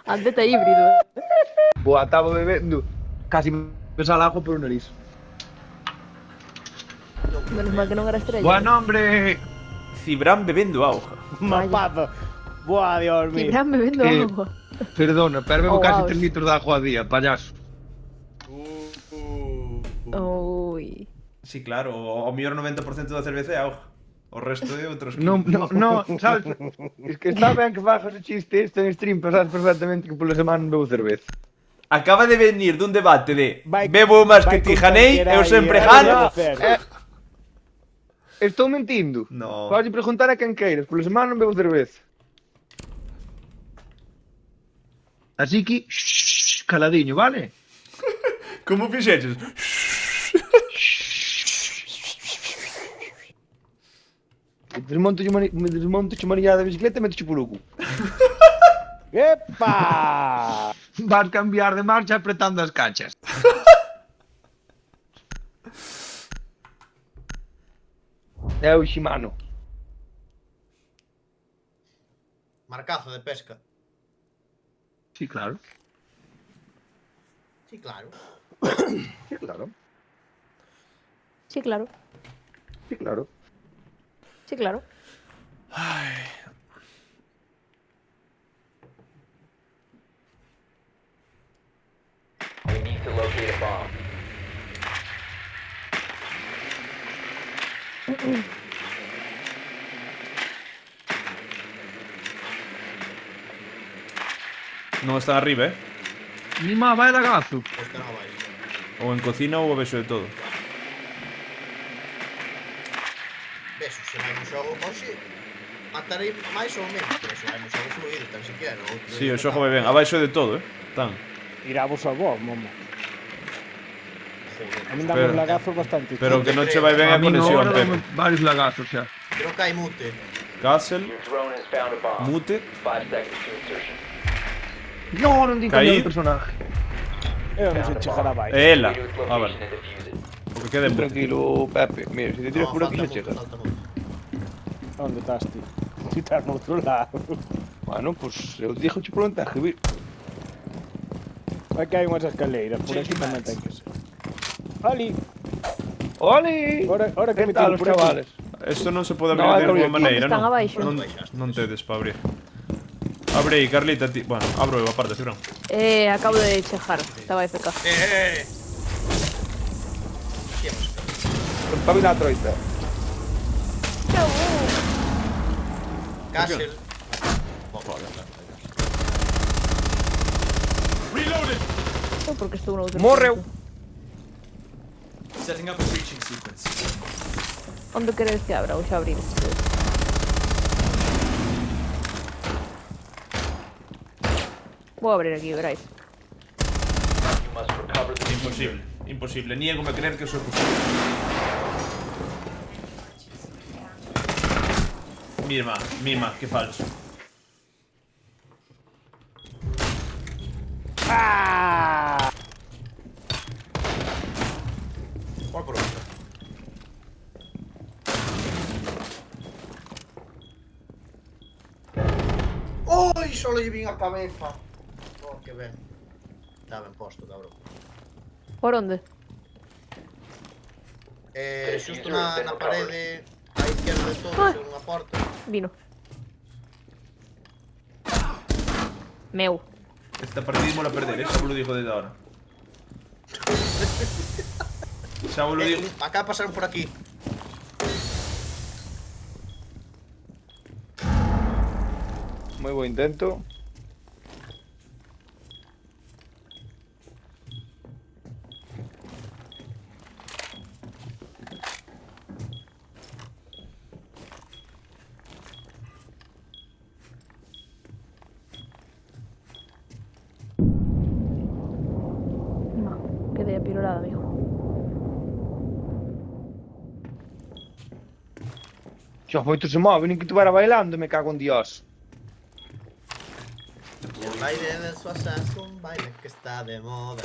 S4: Atleta híbrido.
S5: Boa, estaba bebendo. Casi me sale agua por o nariz.
S4: Menos mal que non era estrella.
S5: Boa nombre.
S2: Cibran bebendo auga.
S9: Mapazo. Buah, Dios mío.
S4: Cibran bebendo agua.
S5: Perdona, pero bebo
S4: Oh,
S5: casi
S4: wow.
S5: 3 litros de agua a día, payaso.
S4: Uy.
S2: Sí, claro, o mellor 90% da cerveza é auga. O resto é outros...
S5: No, sabes? Es que está ben que fagas o chiste este en stream, pero sabes perfectamente que pola semana non bebo cerveza.
S2: Acaba de venir dun debate de
S9: Vai-
S2: bebo máis que
S9: vai
S2: ti
S9: con
S2: janei,
S9: calquera
S2: eu
S9: aí,
S2: sempre
S9: vai
S2: jano.
S9: a hacer.
S5: Estou mentindo.
S2: No.
S5: Podes preguntar a quen queiras, pola semana non bebo cerveza. Así que, caladiño, vale?
S2: Como fixeches?
S5: Desmonto manillada da bicicleta e meto polo cu.
S9: ¡Epa!
S5: Vas cambiar de marcha apretando as cachas. É o Shimano.
S7: Marcazo de pesca.
S5: Sí, claro.
S7: Sí, claro.
S5: Sí, claro.
S4: Sí, claro.
S5: Sí, claro.
S4: Sí, claro.
S8: We need to locate a bomb.
S2: Non están arriba,
S5: Ni má, vai lagazo.
S7: Pois que non vai.
S2: Ou en cocina ou o vexo de todo.
S7: Vexo, se vai no xogo, hoxe matarei máis ou menos, pero se vai no xogo fluido, tan siquiera.
S2: Si, o xogo vai ben. Abaixo de todo, Tan.
S9: Iramos a vos, momo. A mí damos
S2: Pero-
S9: lagazos bastante.
S2: Pero que non che vai ben a
S5: A mí no
S2: conexión,
S5: hora
S2: Pepe.
S5: damos varios lagazos xa.
S7: Creo que hai mute.
S2: Castle,
S8: Your drone has found a bomb.
S2: mute.
S8: 5 seconds to insertion.
S5: No, non din cambiar
S2: Caíd.
S5: de personaje.
S9: Eu non sei chegar a baixo.
S2: É ela.
S8: Way to its
S2: A ver,
S8: location and defuse it.
S2: porque quede mute.
S5: Tranquilo, Pepe. Mira, se te tiras por aquí se chega.
S7: Falta mute.
S9: Onde estás ti? Ti estás no outro lado.
S5: Bueno, pues eu dixo che por onde que vir.
S9: Aquí hai unhas escaleiras, por aquí tamén ten que ser. Ali,
S5: ¡Oli!
S9: ahora que
S5: Que
S9: me
S5: tal
S9: tiro
S5: os
S9: por aquí.
S5: chavales?
S2: Isto non se pode
S5: No,
S2: abrir de
S5: hai que abrir
S2: alguma
S5: aquí.
S2: maneira,
S4: Están
S2: non?
S4: abaixo.
S2: Non tedes para abrir. Abre aí, Carlita, ti... Bueno, abro eu aparte, Cibran.
S4: Acabo de chejar. Estaba FK.
S5: Espabila a troita.
S7: Castle.
S4: Ou porque estou noutro
S5: Morreu.
S4: punto?
S10: Setting up a breaching sequence.
S4: Onde queres que abra? Ou xa abrir? Vou abrir aquí, veráis.
S8: You must recover the
S2: Imposible, imposible. Niego a creer que eso es posible. Mima, qué falso.
S7: ¿Cuál por otro? ¡Ay! Solo lle vin a cabeza. Oh, que ben. Está ben posto, cabrón.
S4: Por onde?
S7: Xusto na parede á izquierda de todo,
S4: Ai.
S7: unha porta.
S4: Vino. Meu.
S2: Esta partida ímola a perder, xa vos lo digo desde ahora. Xa vos lo digo.
S7: Acá pasaron por aquí.
S5: Moi bo intento.
S4: No, quedei apirolada, amigo.
S5: Xa moito se move, nin que estuvera bailando, me cago en Dios.
S7: El baile de su es un baile que está de moda.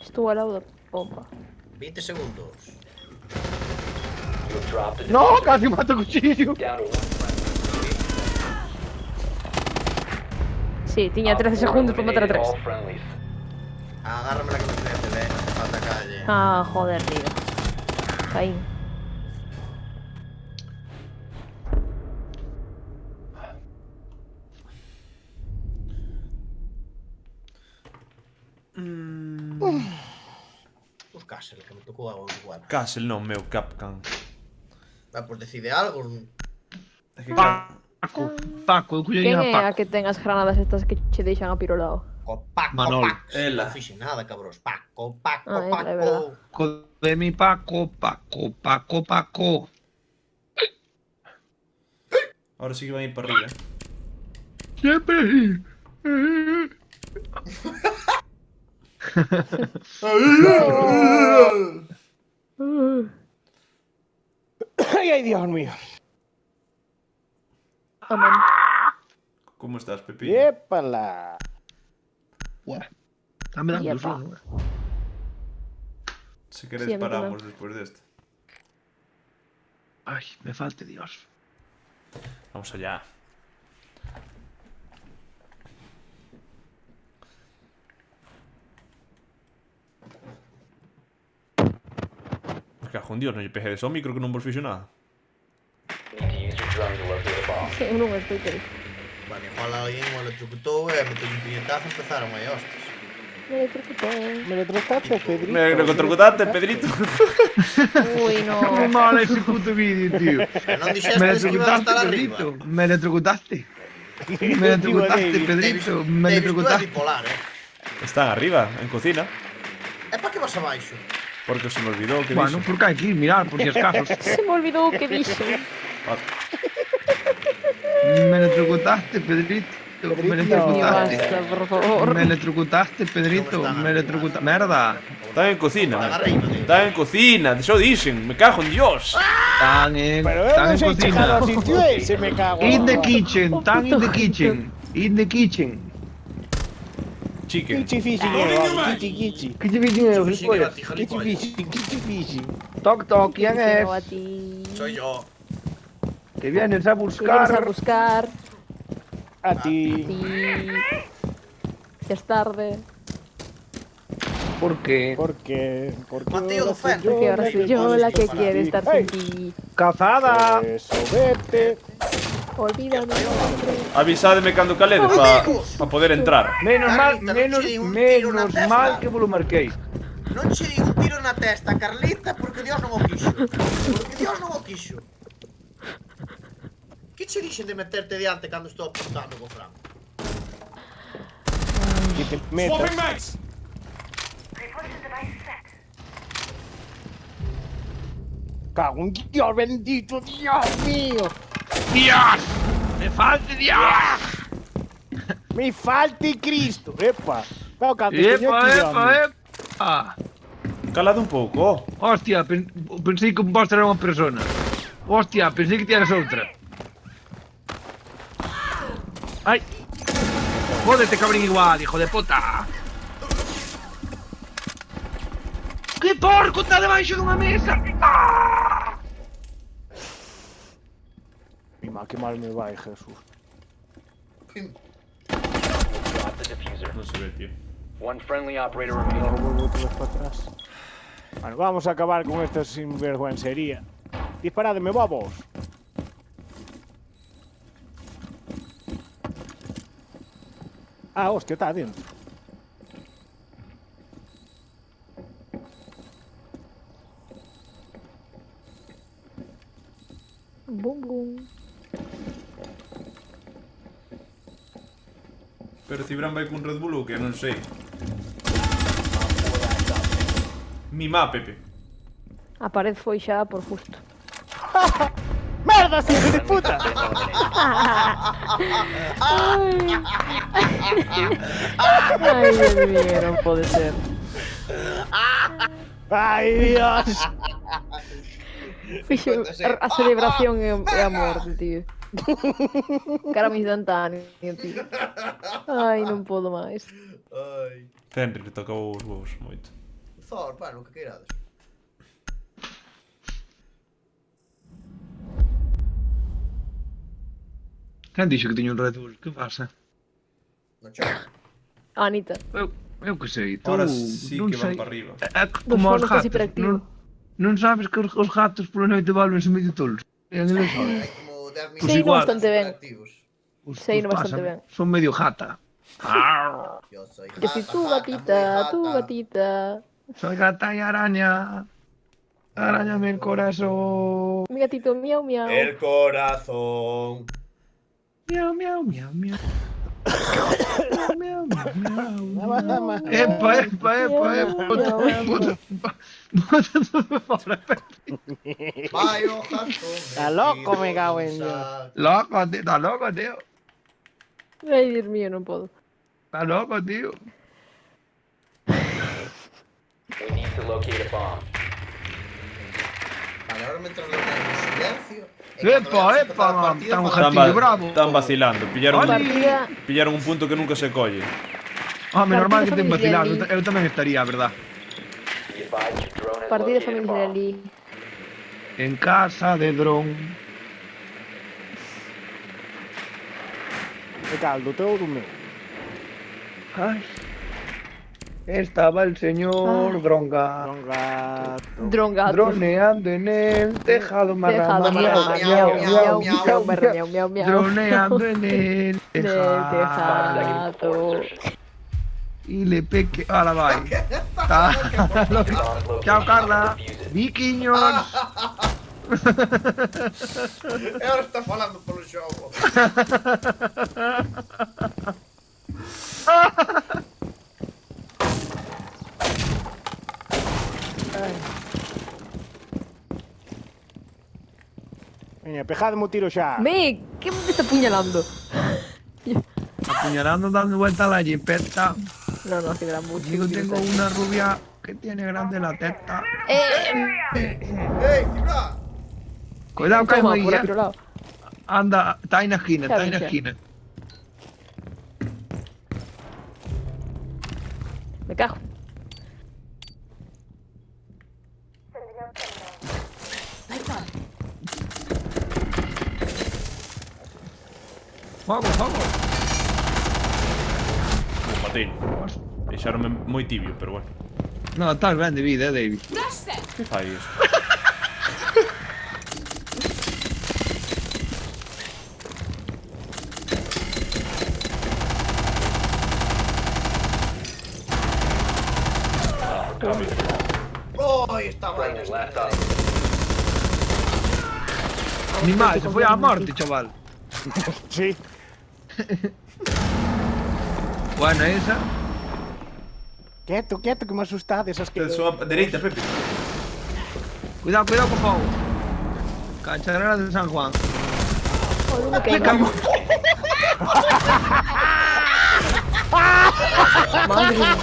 S4: Estou ao lado da pompa.
S7: 20 segundos.
S8: You have dropped a
S5: No,
S8: diffuser.
S5: casi mato cuchillo.
S8: Down to 1 friendly.
S4: Sí, tiña 13
S8: Op 4
S4: segundos para matar a 3.
S8: eliminated all friendlies.
S7: Agárrame la que me crece, ve, no te falta calle.
S4: Ah, joder, tío. Caín.
S7: Pues Castle, que me tocó algo igual.
S2: Castle non, meu, Capcan.
S7: Va, pues decide algo.
S2: É que Cap-
S5: Paco, eu
S4: Quen
S5: collía
S4: é
S5: a
S4: a
S5: Paco.
S4: que ten as granadas estas que che deixan apirolado?
S7: Co Paco,
S5: Manol.
S7: Paco.
S2: Ela.
S7: No fixe nada, cabros. Paco, Paco,
S4: Ah, ela, é
S7: Paco.
S4: verdad.
S5: Co de mi Paco, Paco, Paco, Paco.
S2: Ahora sí que van a ir para arriba,
S5: Siempre.
S9: Ay, ay, Dios mío.
S4: Amén.
S2: ¿Cómo estás, Pepi?
S9: Épala.
S5: Buah. Dame dando
S4: Yepa.
S5: sono.
S2: Si queréis
S4: Sí, a mí
S2: paramos después de esto.
S5: Ay, me falte Dios.
S2: Vamos allá. Me cago en Dios, no lle pegué de zombie, creo que non vos fixo nada.
S8: Need to use your drone to locate a bomb.
S4: Sí, non escoitei.
S7: Vale, igual alguén o electrocutou e meteu un puñetazo e empezaron aí hostias.
S4: Me electrocuté.
S9: Me lo trotaste, Pedrito.
S2: Me electrocutaste, Pedrito.
S4: Ui, no.
S5: Que mal ese puto vídeo, tío.
S7: E non dixestes
S5: Me
S7: que iban a
S5: electrocutaste,
S7: estar arriba.
S5: Pedrito. Me electrocutaste. Me electrocutaste, Pedrito. Me
S7: Davis, tú é
S5: electrocutaste.
S7: bipolar,
S2: Están arriba, en cocina.
S7: E pa que vas abaixo?
S2: Porque se me olvidó que
S5: Bueno,
S2: dixo.
S5: porque hai que ir mirar, por si acaso.
S4: Se me olvidou o que dixo.
S2: Ah,
S5: Me electrocutaste, Pedrito. Me
S4: Y
S5: electrocutaste.
S4: basta, por favor.
S5: Me electrocutaste, Pedrito. Me electrocutaste. Merda.
S2: están en cocina.
S7: Están arriba, tío.
S2: Están en cocina, eso dicen. Me cago en Dios.
S5: Están en,
S9: Pero
S5: están
S9: eu
S5: en
S9: non sei chegar
S5: cocina.
S9: ao sitio ese, me cago.
S5: In the kitchen. Están in the kitchen. In the kitchen.
S2: Chicken.
S9: Kichi fishing, kichi kichi.
S5: ¿Qué te viene de
S7: Fishing era
S5: gilipollas?
S7: ti,
S9: Kichi
S7: gilipollas.
S9: fishing, kichi fishing.
S5: Toc toc, ¿quién es?
S4: Llegó a ti.
S7: Soy yo.
S5: Que vienes a
S4: Tú vienes a
S5: buscar.
S4: buscar.
S9: A ti.
S4: Sí. Ya es tarde.
S5: ¿Por qué?
S9: Porque
S7: Mateo do Ferro.
S4: Porque ahora soy yo la que quiere estar
S9: Hey.
S4: sin ti.
S5: Cazada.
S9: Eso, vete.
S4: Olvídame.
S2: Avisadme cando calede para poder entrar.
S5: Menos mal,
S7: Carlita,
S5: menos,
S7: non che di un tiro na
S5: menos
S7: testa.
S5: mal que vos lo marquéis.
S7: Non che digo un tiro na testa, Carlita, porque Dios non o quixo. Porque Dios non o quixo. Que che dixen de meterte diante cando estou apuntando co franco?
S9: Que te metas.
S10: Repulsion device set.
S9: Cago en Dios bendito, Dios mío.
S5: ¡Dios! ¡Me falta Dios!
S9: Me falta Cristo. Epa. Claro, cando teño
S5: ¡Epa,
S9: aquí,
S5: epa,
S9: home.
S5: epa!
S2: Calado un pouco.
S5: Hostia, pensei que vos era unha persona. Hostia, pensei que tienes outra. ¡Ay! ¡Jódete, cabrón igual, hijo de puta! ¡Que porco está debaixo dunha mesa! ¡Ah!
S9: Mima, que mal me vai, Jesús.
S8: Drop the diffuser.
S2: Non se ve, tío.
S8: One friendly operator
S9: Logo
S8: remaining.
S9: volvo outra vez para atrás. Bueno, vamos a acabar con esta sinvergüencería. Disparadme, babos. Ah, hostia, está adentro.
S4: Bum, bum.
S2: Pero Cibran vai cun Red Bull ou que? Non sei. Mima, Pepe.
S4: A pared foi xa por justo.
S9: ¡Merda, hijo de puta!
S4: Ai, Dios mío, non pode ser.
S9: ¡Ay, Dios!
S4: Fixo a celebración é a morte, tío. Cara instantáneo, tío. Ai, non podo máis.
S7: Ai.
S2: Fenrir tocou os huevos moito.
S7: Thor, bueno, que queirades.
S5: Quen dixo que tiño un Red Bull? Que pasa?
S7: No chat.
S4: Anita.
S5: Eu que sei, tú...
S2: Ahora sí
S5: non
S2: que van
S5: sei.
S2: para arriba.
S5: É como
S4: Dos
S5: os
S4: fonos estás
S5: gatos,
S4: hiperactivo.
S5: non sabes que os gatos pola noite volvense medio tolos.
S7: Hai como 10 minutos
S4: Sei
S5: igual.
S4: bastante ben.
S7: activos.
S4: Sei bastante ben.
S5: Son medio jata.
S7: Yo soy
S4: Que si tú gatita, tú gatita.
S5: Soy gata y araña. Arañame el corazón.
S4: Mi gatito, miau, miau.
S7: El corazón.
S5: Miau, miau, miau, miau. Miau, miau, miau,
S9: Nada
S5: miau.
S9: más.
S5: Epa, epa, epa, epa. Bota todo fora.
S7: Vai o jato.
S9: Está loco, me cago en Dios.
S5: Loco, tío. Está loco, tío.
S4: Ai, Dios mío, non podo.
S5: Está loco, tío.
S8: We need to locate a bomb.
S7: Vale, ahora mientras lo tenemos en silencio.
S5: Epa, epa, está un jatillo bravo.
S2: Están vacilando.
S4: Partida,
S2: Pillaron un punto que nunca se colle.
S5: Home, normal que
S4: Partido
S5: ten vacilado.
S4: familiar,
S5: Eu tamén estaría, verdad.
S8: Be advised your drone has
S4: partida
S8: located a
S4: familiar
S8: bomb.
S4: ali.
S5: En casa de dron.
S9: Que caldo, teu do meu.
S5: Ay. Estaba el señor
S4: Ay.
S5: Dronga
S9: Don gato.
S4: Drongato.
S5: droneando en el tejado
S4: Tejado,
S5: marrano.
S4: miau, miau,
S7: miau,
S4: miau, miau, miau, miau, miau.
S5: Droneando en el
S4: Del
S5: tejado.
S4: tejado.
S5: Y le peque. Ahora va. Chao, Carla. Viquiños.
S7: E ahora está falando polo xogo.
S9: Veña, pejadme o tiro xa.
S4: Me, que me está apuñalando?
S5: Apuñalando, dando vuelta a la jipeta.
S4: No, no, que gran mucho.
S5: Digo, tengo una rubia que tiene grande la teta.
S7: Ei, Cibra.
S5: Cuidado, que hay
S4: Toma,
S5: ahí,
S4: por otro lado.
S5: Anda, está en la esquina, está en la
S4: Claro,
S5: esquina.
S4: Me cago.
S5: Fogo, fogo.
S2: Matín. Deixaronme moi tibio, pero bueno.
S5: No, estás ben de vida, David.
S2: Que fai isto?
S7: Oi, estaba aí na
S8: Friendly, last
S7: esquina.
S8: op.
S5: Ni mal, se foi á morte, chaval.
S9: Sí.
S5: Buena esa.
S9: Quieto, quieto, que me asustades. Esas que...
S2: Dereita, Pepe.
S5: Cuidado, cuidado, por favor. Cacharrera de San Juan.
S4: Joder, me quemo. Madre mía.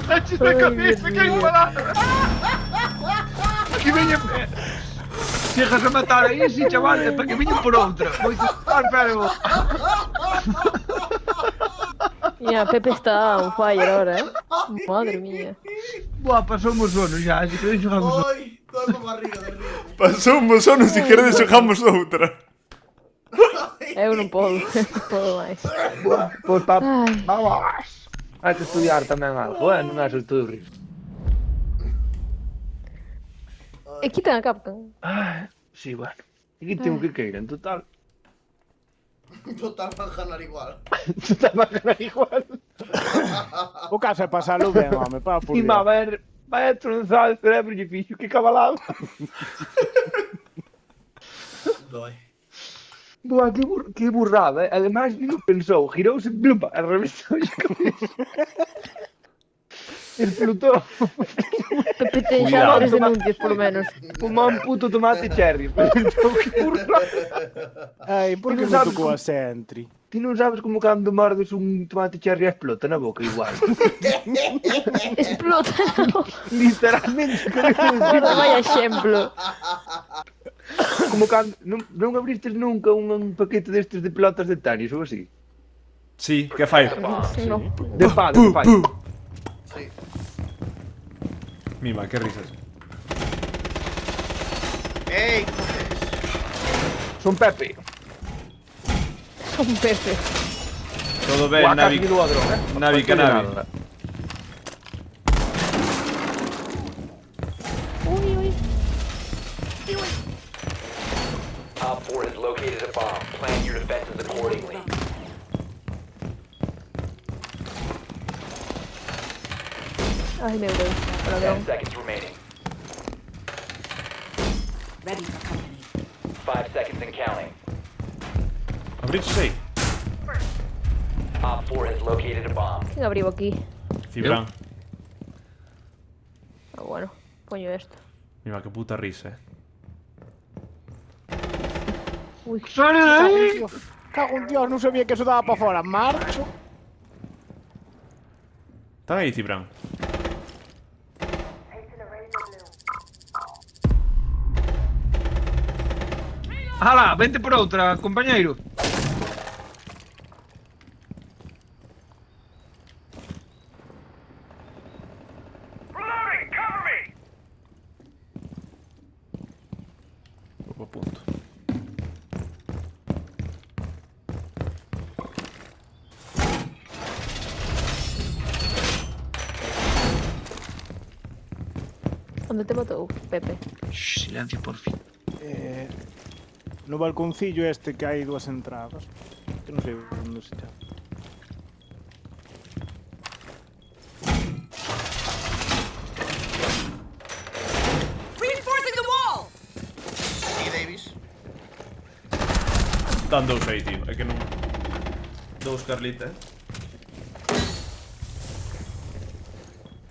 S5: Taches na cabeza, que hai unha lata. Aquí veña... Chegas a matar aí, sí, chaval, é para que veñan por outra. Moito... pero...
S4: Mira, Pepe está on fire ahora, Madre mía.
S5: Buah, pasoume o sono xa, así que deixo xogamos outra.
S7: Ai, toda a barriga de río.
S2: Pasou un sono, se queredes xogamos outra.
S4: Eu non podo, non podo máis.
S5: Buah, pois pa...
S4: Ai.
S5: Vamos. Hai que estudiar tamén algo, non é só estudo rir.
S4: E quitan a Capcom.
S5: Sí, bueno. Aquí tengo que queira, en total.
S7: Total van ganar igual.
S5: Total van ganar igual.
S9: O caso é pasalo ben, home, para por
S5: E má, vai a tronzar o cerebro e fixo, que cabalado.
S7: Doi.
S5: Buah, que burrada, además non pensou, girouse, blumpa, arremesou a cabeza. Explotou.
S4: Pepe ten xa 3 denuncias, polo menos.
S5: Fumou un puto tomate cherry. Que burrada.
S9: Ai, por que
S5: Ti non
S9: me
S5: sabes
S9: tocou
S5: como-
S9: a Sentry?
S5: Ti non sabes como cando mordes un tomate cherry explota na boca igual.
S4: Explota.
S5: Literalmente.
S4: Agora vai exemplo.
S5: Como cando... Non abristes nunca un paquete destes de pelotas de tenis ou así?
S2: Sí, que fai?
S4: No.
S5: De pádel, de pádel.
S7: Sí.
S2: Mima, que risas.
S7: Ei,
S5: Son Pepe.
S4: Son Pepe.
S2: Todo ben,
S5: Buah,
S2: Navi.
S5: casi do ladrón,
S2: Navi que
S5: Non
S2: Navi.
S5: nada.
S4: Ui, ui.
S8: Op 4 has located a bomb. Plan your defenses accordingly.
S4: Ai, meu Deus.
S8: 10
S4: Ladrón.
S8: seconds remaining.
S1: Ready for company.
S8: 5 seconds and counting.
S2: Abriches aí.
S8: Op 4 has located a bomb.
S4: Quen abriu aquí?
S2: Cibran.
S4: Ah, bueno. Poño esto.
S2: Mima, que puta risa,
S4: Ui.
S5: Sale de
S9: Cago en
S5: aí!
S9: Dios. Cago en Dios, non sabía que eso daba para fora. Marcho.
S2: Están aí, Cibran.
S5: Hala, vente por outra, compañeiro.
S10: Reloading! Cover me!
S2: Pouco a punto.
S4: Onde te matou, Pepe?
S5: Shh, silencio, por fin.
S9: No balconcillo este que hai dúas entradas. Que non sei onde se chama.
S1: Reinforcing the wall!
S7: aquí, Davis.
S2: Están dous aí, tío. É que non... Dous Carlita,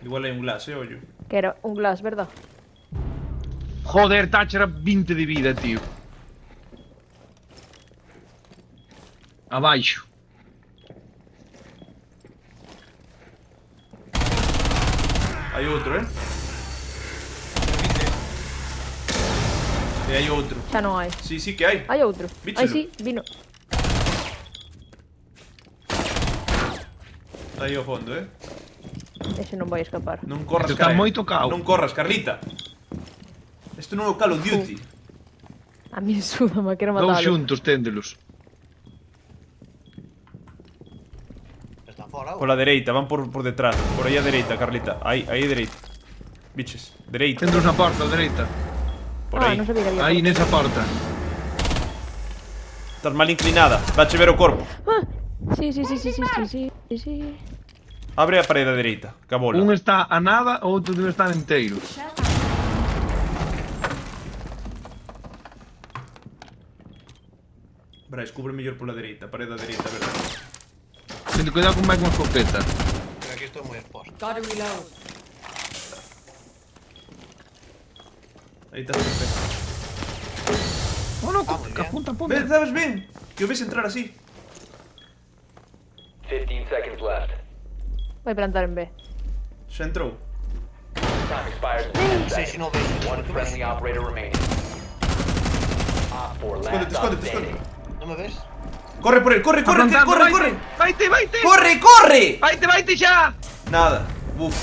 S2: Igual hai un glass, ollo.
S4: Que era un glass, verdad?
S5: Joder, Thatcher a 20 de vida, tío. Abaixo.
S2: Hai outro, E hai outro.
S4: Xa non hai.
S2: Sí, sí que hai.
S4: Hai outro.
S2: Víchelo.
S4: Ai, sí, vino.
S2: Está aí ao fondo,
S4: Ese non vai escapar.
S2: Non corras,
S5: Está
S2: cara.
S5: moito cao.
S2: Non corras, Carlita. Isto non é o Call of Duty.
S4: A mí súdame, quero
S5: Dous
S4: matalo.
S5: xuntos, téndelos.
S7: Está fora.
S2: Pola dereita, van por detrás. Por aí a dereita, Carlita. Aí a dereita. Biches, dereita.
S5: Téndelos na porta, a dereita.
S2: Por aí.
S4: Non sabía que había.
S5: Aí nesa porta.
S2: Estás mal inclinada. Vache ver o corpo.
S4: Ah, sí, sí, sí, sí, sí, sí, sí, sí, sí.
S2: Abre a parede dereita. Que a bola.
S5: Un está a nada, o outro debe estar enteiro.
S2: Brais, cubre mellor pola dereita, parede da dereita, verdade?
S5: Tendo cuidado con máis unha escopeta.
S7: Pero aquí estou moi exposto.
S2: Aí estás perfecto.
S5: Oh, no,
S7: muy
S5: que
S7: bien.
S5: apunta.
S2: Ben, sabes ben? Que o ves entrar así.
S8: 15 seconds left.
S4: Vai plantar en B.
S2: Xa entrou.
S8: Time expires in 10
S7: Sí,
S8: seconds.
S7: si no ves.
S8: One friendly operator remaining. Op 4 last
S2: Escóndete,
S8: stop standing.
S7: Non me ves?
S2: Corre por él, corre, corre,
S5: Apuntando,
S2: corre,
S5: vaite,
S2: corre.
S5: Vaite, vaite.
S2: Corre, corre.
S5: Vaite xa.
S2: Nada. Uf.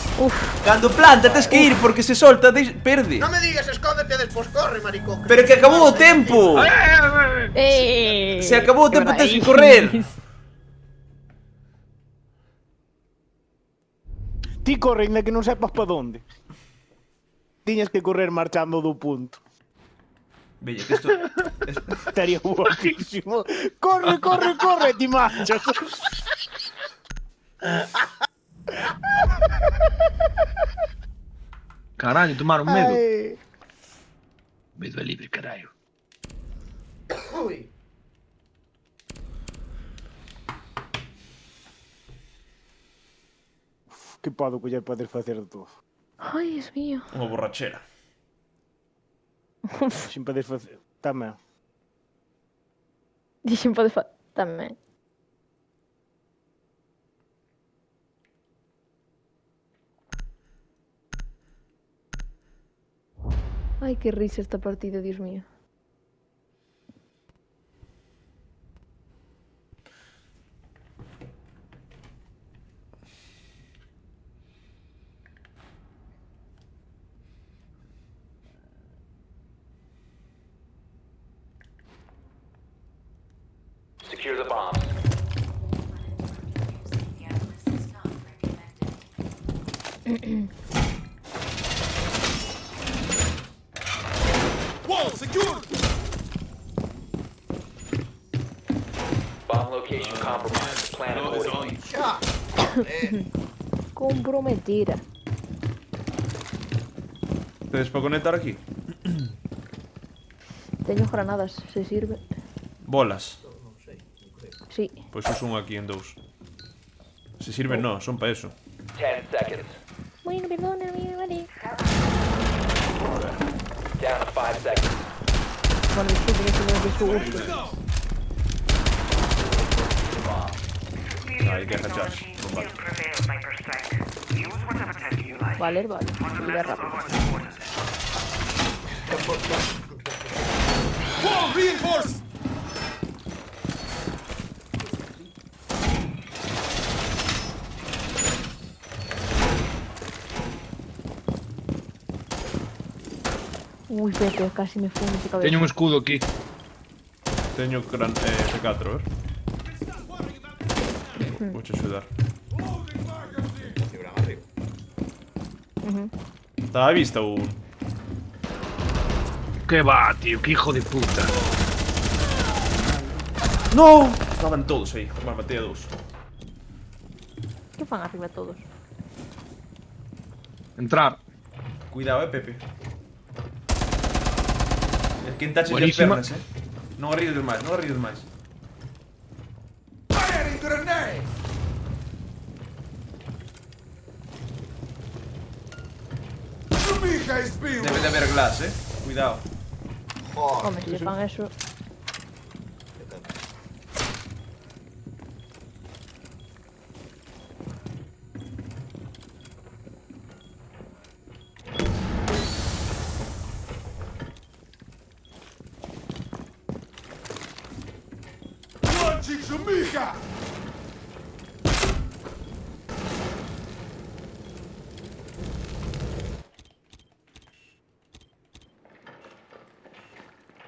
S2: Cando planta tes que ir porque se solta, perde.
S7: Non me digas escóndete e despois corre, maricón.
S2: Pero que acabou o tempo. Se acabou o tempo tes que correr.
S9: Ti corre, ainda que non sepas pa onde. Tiñas que correr marchando do punto.
S2: Bella, que isto...
S9: Estaría guapísimo. Corre, corre, corre, ti marchas.
S5: Carallo, tomaron medo.
S9: Ai.
S5: Medo é libre, carallo.
S7: Ui.
S9: Que podo coller poder facer de todo.
S4: Ai, Dios mío.
S2: Unha borrachera.
S9: Sin poder facer... Tamén.
S4: Dixen pode tamén. Ai, que risa esta partida, Dios mío.
S8: Secure the bombs. Bomb location compromised. Plan accordingly.
S7: Xa.
S4: Comprometida.
S2: Tedes para conectar aquí?
S4: Teño granadas, se sirve.
S2: Bolas.
S7: Non sei, non creo.
S4: Sí.
S2: Pois uso un aquí en dous. Se sirven, no, son para eso.
S8: 10 seconds.
S4: Bueno, perdóname, vale.
S8: Down to 5 seconds.
S4: Bueno, disculpe que se me de su gusto.
S2: Hay que agacharse. Combate.
S4: Vale, vale. Mira rápido. Uy, Pepe, casi me fumo ese cabeza.
S5: Teño un escudo aquí.
S2: Teño P4, ver. Vou te axudar.
S7: Fibran arriba.
S2: Está a vista un...
S5: Que va, tío, que hijo de puta.
S2: No! Estaban todos aí. Bueno, matei a dous.
S4: ¿Qué fan arriba todos?
S5: Entrar.
S2: Cuidado, Pepe. Es que entaches as
S5: Buenísima.
S2: pernas, Non arriesgues máis, non arriesgues máis. Debe de haber glass, Cuidado.
S7: Joder.
S4: Hombre, si le fan eso.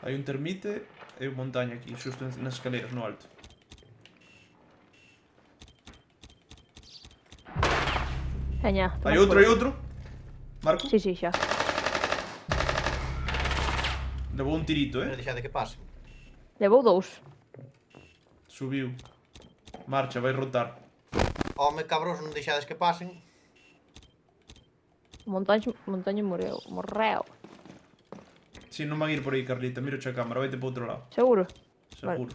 S2: Hai un termite e un montaña aquí, xusto nas escaleras no alto.
S4: Veña.
S2: Hai outro, hai outro. Marco,
S4: Sí, sí, xa.
S2: levou un tirito,
S7: Pero deixade que pase.
S4: Levou dous.
S2: Subiu. Marcha, vai rotar.
S7: Home, cabros, non deixades que pasen.
S4: Montaña morreu. Morreu.
S2: Si, non van ir por aí, Carlita. Miro a cámara, vaite para outro lado.
S4: Seguro?
S2: Seguro.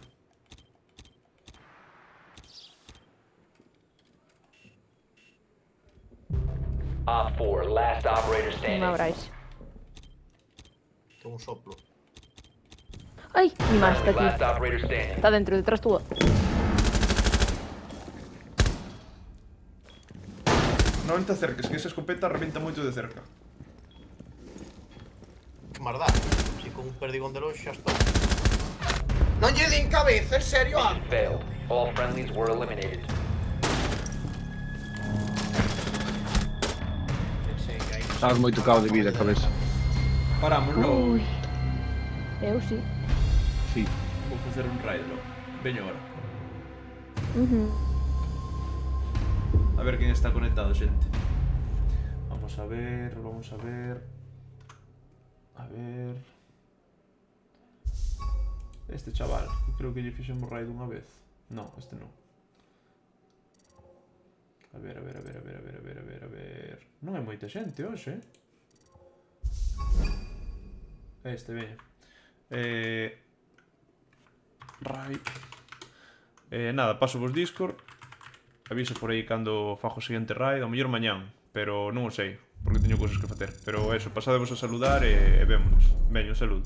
S8: Op 4, last operator
S4: Non me
S8: standing.
S4: abráis.
S7: Tengo un soplo.
S4: Ai, mi má está
S8: Friendly, last
S4: aquí.
S8: operator standing.
S4: Está dentro, detrás túa.
S2: Non te acerques, que esa escopeta revienta moito de cerca.
S7: Que máis dá? Si con un perdigón de longe xa estou. Non lle din cabeza, en serio,
S8: Mission
S7: Alto.
S8: failed. All friendlies were eliminated.
S7: Pensei que aí...
S5: Estás moito cao de vida, cabeza.
S2: Parámoslo.
S4: Ui. Eu sí.
S5: Sí.
S2: Vou facer un raid logo. Veño agora. A ver quen está conectado, xente. Vamos a ver, vamos a ver. A ver... Este chaval, que creo que lle fixemos raid unha vez. No, este non. A ver, a ver, a ver, a ver, a ver, a ver, a ver, a ver... Non hai moita xente hoxe, Este, veña. Raid. Nada, paso vos Discord. Aviso por aí cando fajo o seguinte raid. Ao mellor mañán, pero non o sei, porque teño cousas que facer. Pero eso, pasadevos a saludar e vémonos. Veño, saludo.